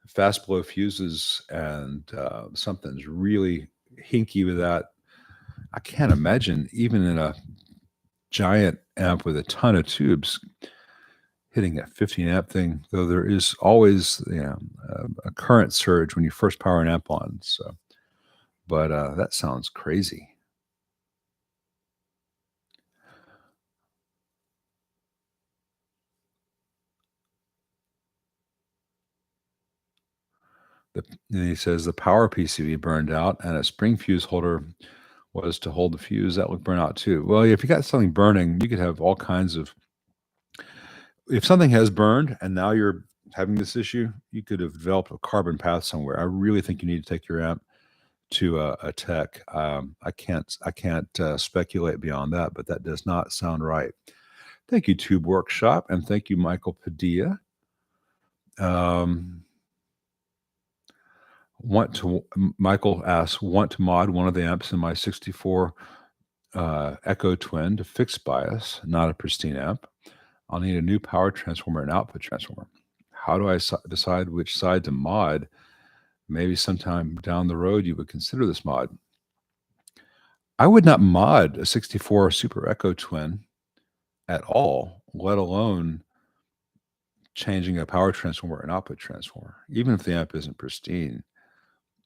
fast blow fuses and something's really hinky with that. I can't imagine even in a giant amp with a ton of tubes hitting that 15 amp thing, though there is always a current surge when you first power an amp on. So, but that sounds crazy. And he says the power PCB burned out, and a spring fuse holder was to hold the fuse. That would burn out too. Well, if you got something burning, you could have all kinds of. If something has burned and now you're having this issue, you could have developed a carbon path somewhere. I really think you need to take your amp to a tech. I can't speculate beyond that, but that does not sound right. Thank you, Tube Workshop, and thank you, Michael Padilla. Michael asks, want to mod one of the amps in my 64 Echo Twin to fixed bias, not a pristine amp. I'll need a new power transformer and output transformer. How do I decide which side to mod? Maybe sometime down the road you would consider this mod. I would not mod a 64 Super Echo Twin at all, let alone changing a power transformer and output transformer, even if the amp isn't pristine.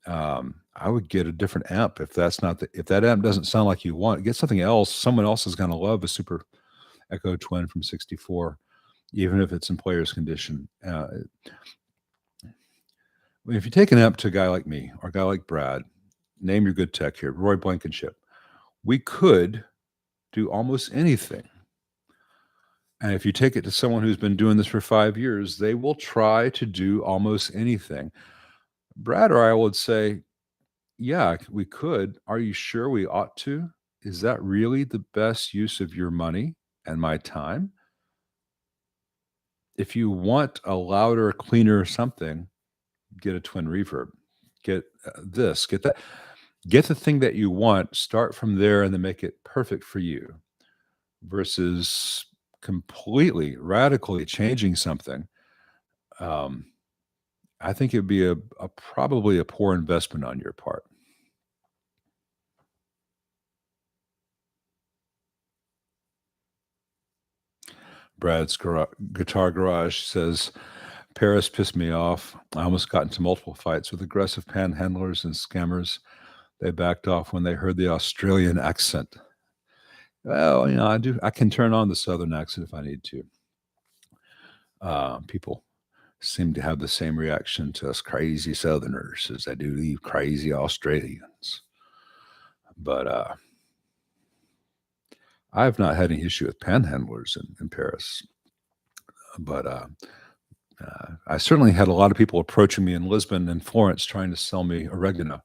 I would get a different amp if that's not if that amp doesn't sound like you want. Get something else. Someone else is going to love a Super Echo Twin from 64, even if it's in player's condition. If you take an amp to a guy like me or a guy like Brad, name your good tech here, Roy Blankenship, we could do almost anything. And if you take it to someone who's been doing this for 5 years, they will try to do almost anything. Brad or I would say, yeah, we could. Are you sure we ought to? Is that really the best use of your money and my time? If you want a louder, cleaner something, get a twin reverb. Get this, get that. Get the thing that you want, start from there, and then make it perfect for you versus completely, radically changing something. I think it'd be probably a poor investment on your part. Brad's Guitar Garage says, Paris pissed me off. I almost got into multiple fights with aggressive panhandlers and scammers. They backed off when they heard the Australian accent. Well, I can turn on the Southern accent if I need to. People seem to have the same reaction to us crazy Southerners as they do the crazy Australians. But I've not had any issue with panhandlers in Paris. But I certainly had a lot of people approaching me in Lisbon and Florence trying to sell me oregano.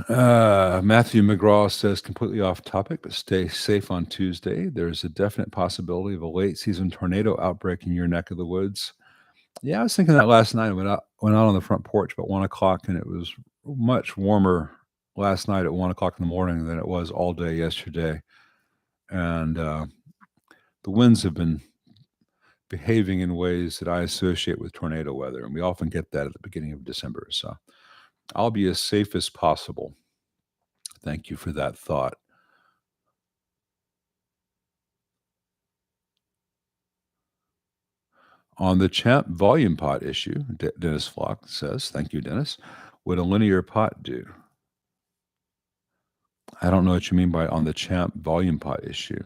Matthew McGraw says, completely off topic, but stay safe on Tuesday. There's a definite possibility of a late season tornado outbreak in your neck of the woods. Yeah, I was thinking that last night. I went out on the front porch about 1 o'clock, and it was much warmer last night at 1 o'clock in the morning than it was all day yesterday. And the winds have been behaving in ways that I associate with tornado weather, and we often get that at the beginning of December. So I'll be as safe as possible. Thank you for that thought. On the champ volume pot issue, Dennis Flock says, thank you, Dennis. What a linear pot do? I don't know what you mean by on the champ volume pot issue.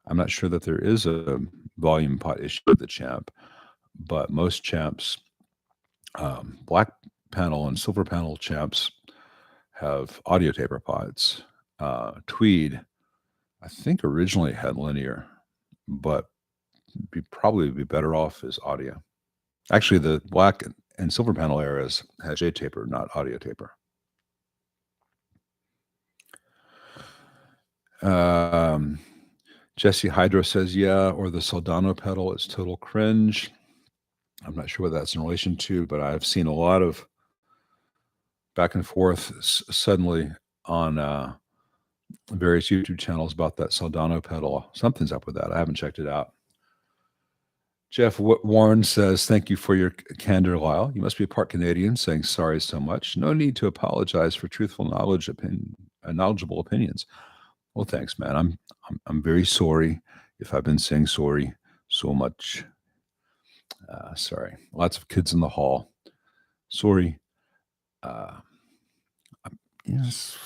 I'm not sure that there is a volume pot issue with the champ, but most champs, black panel and silver panel champs, have audio taper pots. Tweed, I think originally had linear, but probably be better off as audio. Actually, the black and silver panel eras had J taper, not audio taper. Jesse Hydro says, yeah, or the Soldano pedal is total cringe. I'm not sure what that's in relation to, but I've seen a lot of back and forth suddenly on various YouTube channels about that Soldano pedal. Something's up with that. I haven't checked it out. Jeff Warren says, thank you for your candor, Lyle. You must be a part Canadian, saying sorry so much. No need to apologize for truthful knowledgeable opinions. Well, thanks, man. I'm very sorry if I've been saying sorry so much. Sorry. Lots of kids in the hall. Sorry. Yes.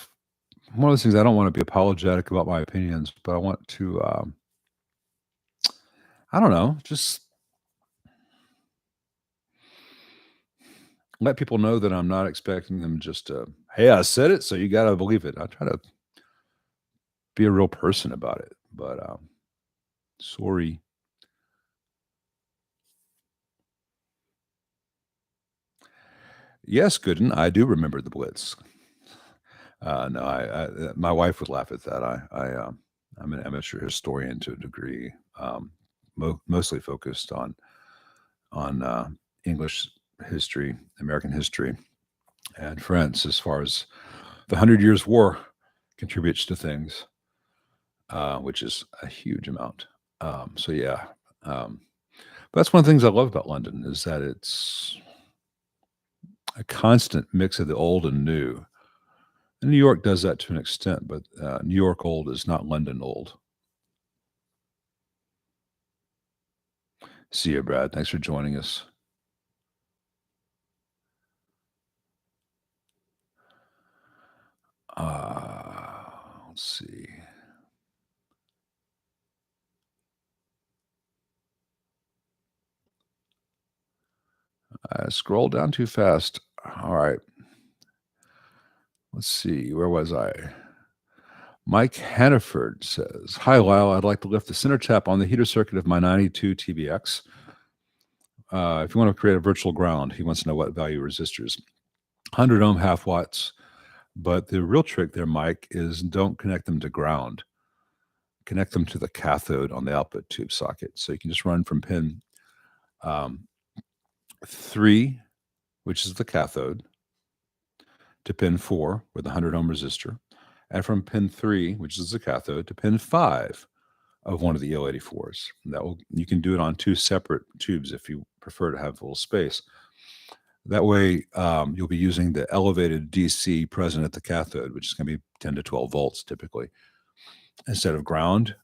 One of those things, I don't want to be apologetic about my opinions, but I want to, I don't know, just let people know that I'm not expecting them just to, hey, I said it, so you got to believe it. I try to be a real person about it, but sorry. Yes, Gooden, I do remember the Blitz. No, my wife would laugh at that. I'm an amateur historian to a degree, mostly focused on English history, American history, and France. As far as the Hundred Years' War contributes to things, which is a huge amount. So yeah, um, but that's one of the things I love about London is that it's a constant mix of the old and new. And New York does that to an extent, but New York old is not London old. See you, Brad. Thanks for joining us. Let's see. I scrolled down too fast. All right. Let's see. Where was I? Mike Hannaford says, "Hi, Lyle. I'd like to lift the center tap on the heater circuit of my 92 TBX. If you want to create a virtual ground, he wants to know what value resistors. 100 ohm half watts. But the real trick there, Mike, is don't connect them to ground. Connect them to the cathode on the output tube socket. So you can just run from pin 3, which is the cathode, to pin 4 with a 100 ohm resistor, and from pin 3, which is the cathode, to pin 5 of one of the EL84s. You can do it on 2 separate tubes if you prefer to have a little space. That way, you'll be using the elevated DC present at the cathode, which is going to be 10 to 12 volts typically, instead of ground.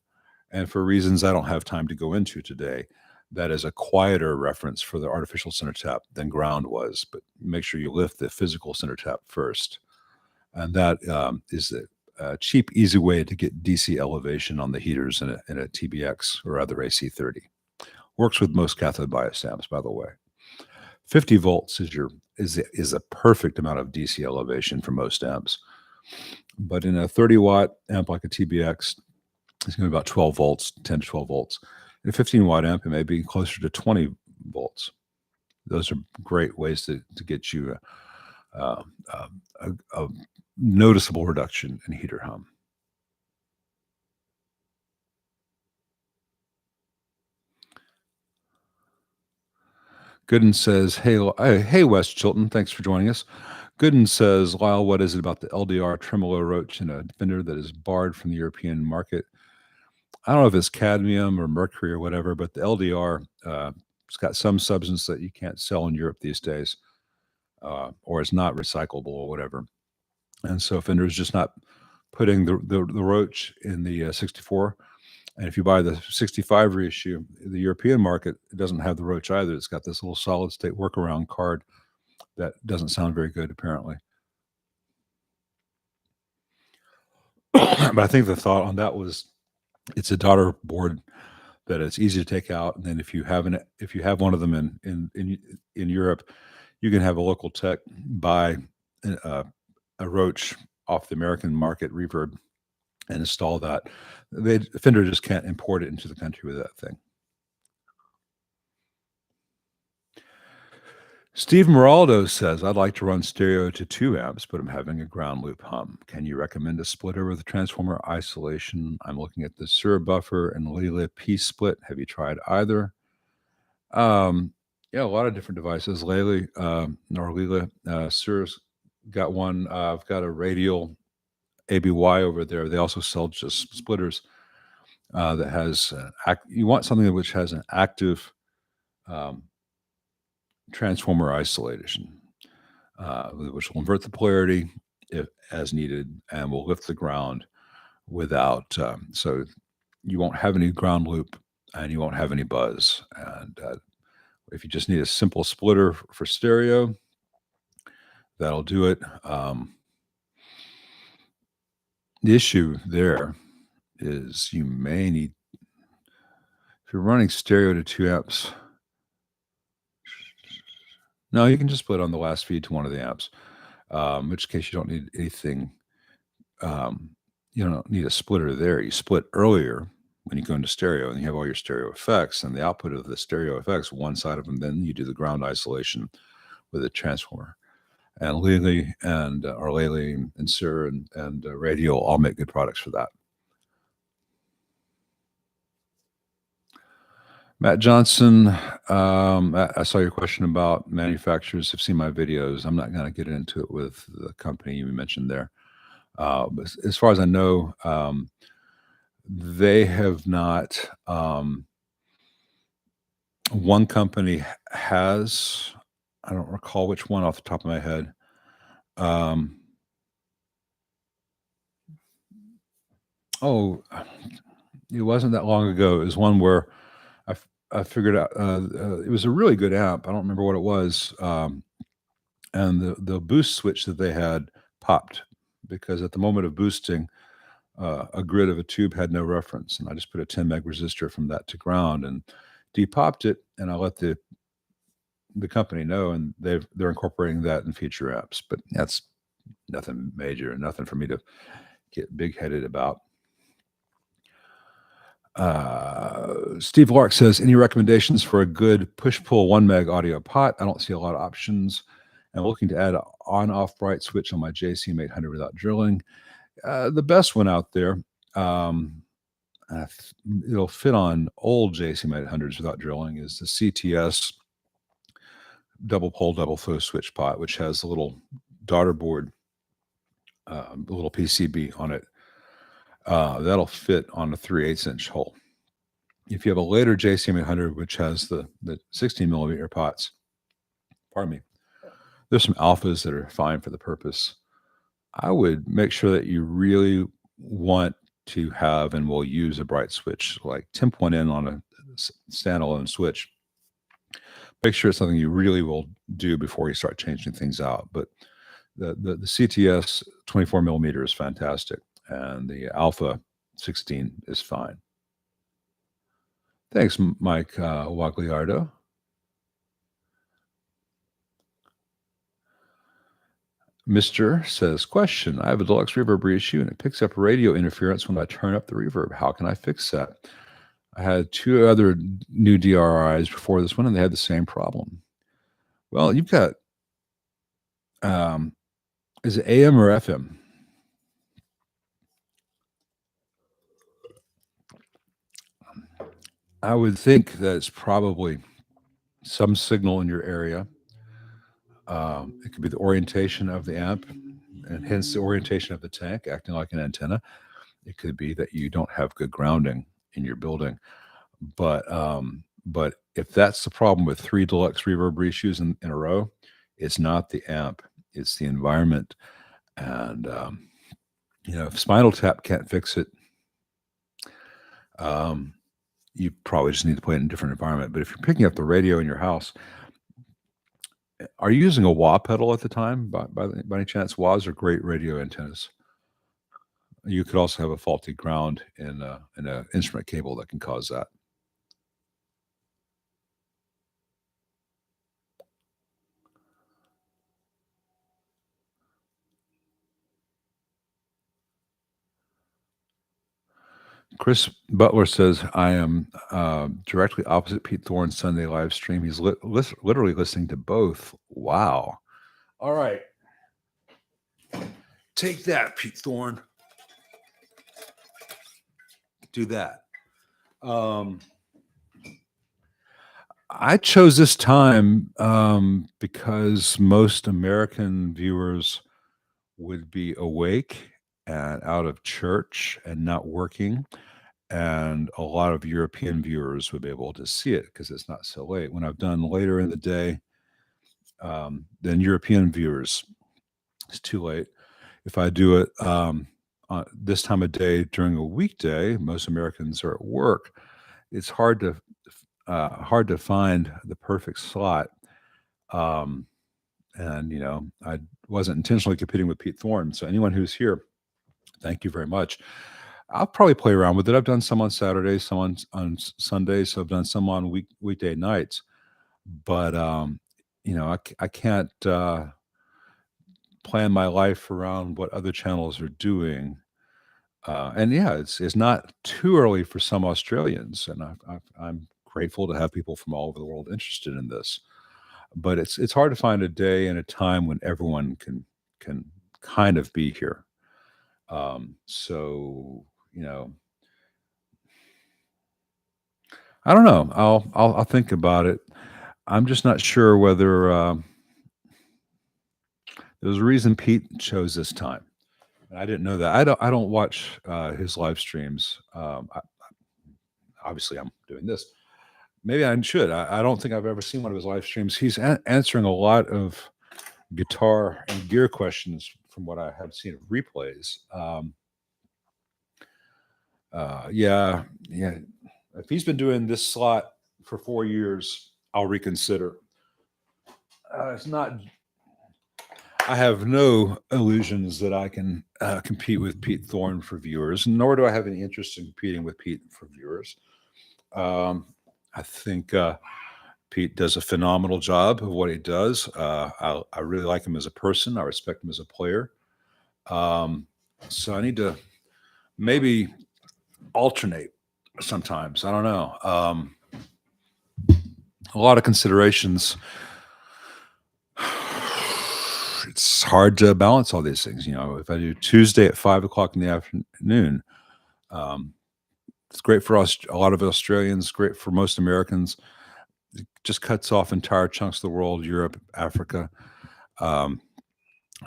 And for reasons I don't have time to go into today, that is a quieter reference for the artificial center tap than ground was. But make sure you lift the physical center tap first. And that is a cheap, easy way to get DC elevation on the heaters in a TBX or other AC30. Works with most cathode bias amps, by the way. 50 volts is a perfect amount of DC elevation for most amps. But in a 30-watt amp like a TBX, it's going to be about 12 volts, 10 to 12 volts. In a 15-watt amp, it may be closer to 20 volts. Those are great ways to get you a noticeable reduction in heater hum. Gooden says, hey, West Chilton, thanks for joining us. Gooden says, Lyle, what is it about the LDR tremolo roach in a Fender that is barred from the European market? I don't know if it's cadmium or mercury or whatever, but the LDR, it's got some substance that you can't sell in Europe these days, or it's not recyclable or whatever. And so Fender is just not putting the roach in the 64. And if you buy the 65 reissue, the European market, it doesn't have the roach either. It's got this little solid state workaround card that doesn't sound very good, apparently. But I think the thought on that was it's a daughter board that it's easy to take out. And then if you have one of them in Europe, you can have a local tech buy a roach off the American market reverb and install that. Fender just can't import it into the country with that thing. Steve Moraldo says, I'd like to run stereo to 2 amps, but I'm having a ground loop hum. Can you recommend a splitter with transformer isolation? I'm looking at the Sur buffer and Lila P split. Have you tried either? Yeah, a lot of different devices. Lila, Sur's got one. I've got a radial ABY over there. They also sell just splitters that has, you want something which has an active transformer isolation, which will invert the polarity if as needed and will lift the ground without, so you won't have any ground loop and you won't have any buzz. And if you just need a simple splitter for stereo, that'll do it. The issue there is you may need, if you're running stereo to 2 amps, no, you can just put on the last feed to one of the amps, in which case you don't need anything. You don't need a splitter there. You split earlier when you go into stereo and you have all your stereo effects and the output of the stereo effects, one side of them, then you do the ground isolation with a transformer. And Lely and Arlele and Sir and Radial all make good products for that. Matt Johnson, I saw your question about manufacturers have seen my videos. I'm not going to get into it with the company you mentioned there. But as far as I know, they have not. One company has, I don't recall which one off the top of my head. It wasn't that long ago. It was one where I figured out it was a really good amp. I don't remember what it was. And the boost switch that they had popped because at the moment of boosting, a grid of a tube had no reference. And I just put a 10 meg resistor from that to ground and depopped it. And I let the company know, and they're incorporating that in future apps. But that's nothing major, nothing for me to get big-headed about. Steve Lark says, any recommendations for a good push-pull 1 meg audio pot? I don't see a lot of options. I'm looking to add an on-off bright switch on my JCM 800 without drilling. The best one out there, it'll fit on old JCM 800s without drilling, is the CTS double pole, double flow switch pot, which has a little daughter board, a little PCB on it. That'll fit on a 3/8 inch hole. If you have a later JCM 800, which has the 16 millimeter pots, pardon me, there's some alphas that are fine for the purpose. I would make sure that you really want to have and will use a bright switch, like temp one in on a standalone switch. Make sure it's something you really will do before you start changing things out. But the CTS 24 millimeter is fantastic, and the Alpha 16 is fine. Thanks, Mike Wagliardo. Mr. says, question, I have a Deluxe reverb reissue and it picks up radio interference when I turn up the reverb. How can I fix that? I had 2 other new DRIs before this one and they had the same problem. Well, you've got, is it AM or FM? I would think that it's probably some signal in your area. It could be the orientation of the amp and hence the orientation of the tank acting like an antenna. It could be that you don't have good grounding in your building. But if that's the problem with 3 Deluxe reverb reissues in a row, it's not the amp, it's the environment. And, if Spinal Tap can't fix it, you probably just need to play it in a different environment. But if you're picking up the radio in your house, are you using a wah pedal at the time? By any chance, wahs are great radio antennas. You could also have a faulty ground in an instrument cable that can cause that. Chris Butler says, I am directly opposite Pete Thorne's Sunday live stream. He's literally listening to both. Wow. All right. Take that, Pete Thorne. Do that. I chose this time because most American viewers would be awake and out of church and not working. And a lot of European viewers would be able to see it because it's not so late. When I've done later in the day, then European viewers, it's too late. If I do it this time of day during a weekday, most Americans are at work. It's hard to find the perfect slot. And I wasn't intentionally competing with Pete Thorne. So anyone who's here Thank you very much. I'll probably play around with it. I've done some on Saturdays, some on Sundays. So I've done some on weekday nights. But I can't plan my life around what other channels are doing. And yeah, it's not too early for some Australians, and I'm grateful to have people from all over the world interested in this. But it's hard to find a day and a time when everyone can kind of be here. So I don't know. I'll think about it. I'm just not sure whether there's a reason Pete chose this time. And I didn't know that. I don't watch his live streams. Obviously, I'm doing this. Maybe I should. I don't think I've ever seen one of his live streams. He's answering a lot of guitar and gear questions from what I have seen of replays. Yeah. If he's been doing this slot for 4 years, I'll reconsider. It's not. I have no illusions that I can compete with Pete Thorne for viewers, nor do I have any interest in competing with Pete for viewers. I think Pete does a phenomenal job of what he does. I really like him as a person. I respect him as a player. So I need to maybe alternate sometimes. I don't know. A lot of considerations. It's hard to balance all these things. If I do Tuesday at 5 o'clock in the afternoon, it's great for us, a lot of Australians, great for most Americans. It just cuts off entire chunks of the world, Europe, Africa.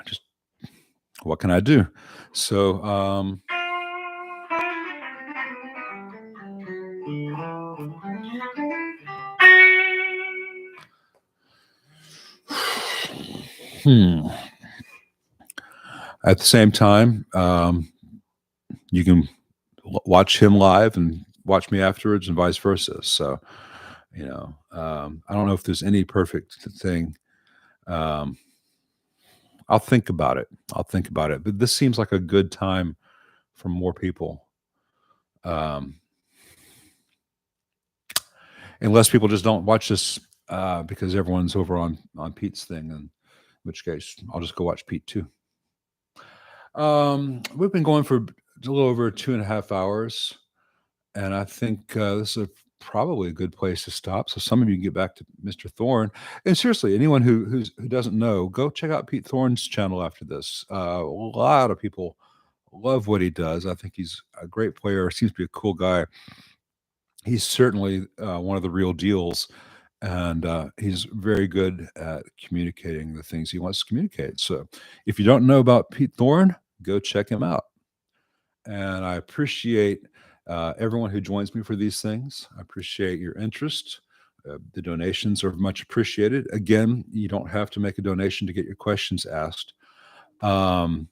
Just what can I do? So, at the same time, you can watch him live and watch me afterwards, and vice versa. So, I don't know if there's any perfect thing. I'll think about it. But this seems like a good time for more people. Unless people just don't watch this because everyone's over on Pete's thing, in which case I'll just go watch Pete too. We've been going for a little over 2.5 hours, and I think this is probably a good place to stop. So some of you can get back to Mr. Thorne. And seriously, anyone who doesn't know, go check out Pete Thorne's channel after this. A lot of people love what he does. I think he's a great player. Seems to be a cool guy. He's certainly one of the real deals, and he's very good at communicating the things he wants to communicate. So if you don't know about Pete Thorne, go check him out. And I appreciate everyone who joins me for these things. I appreciate your interest. The donations are much appreciated. Again, you don't have to make a donation to get your questions asked. And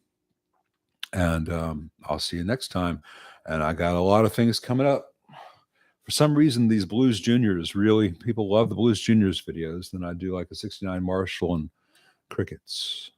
I'll see you next time. And I got a lot of things coming up. For some reason, these Blues Juniors, really, people love the Blues Juniors videos. Then I do like a 69 Marshall and crickets.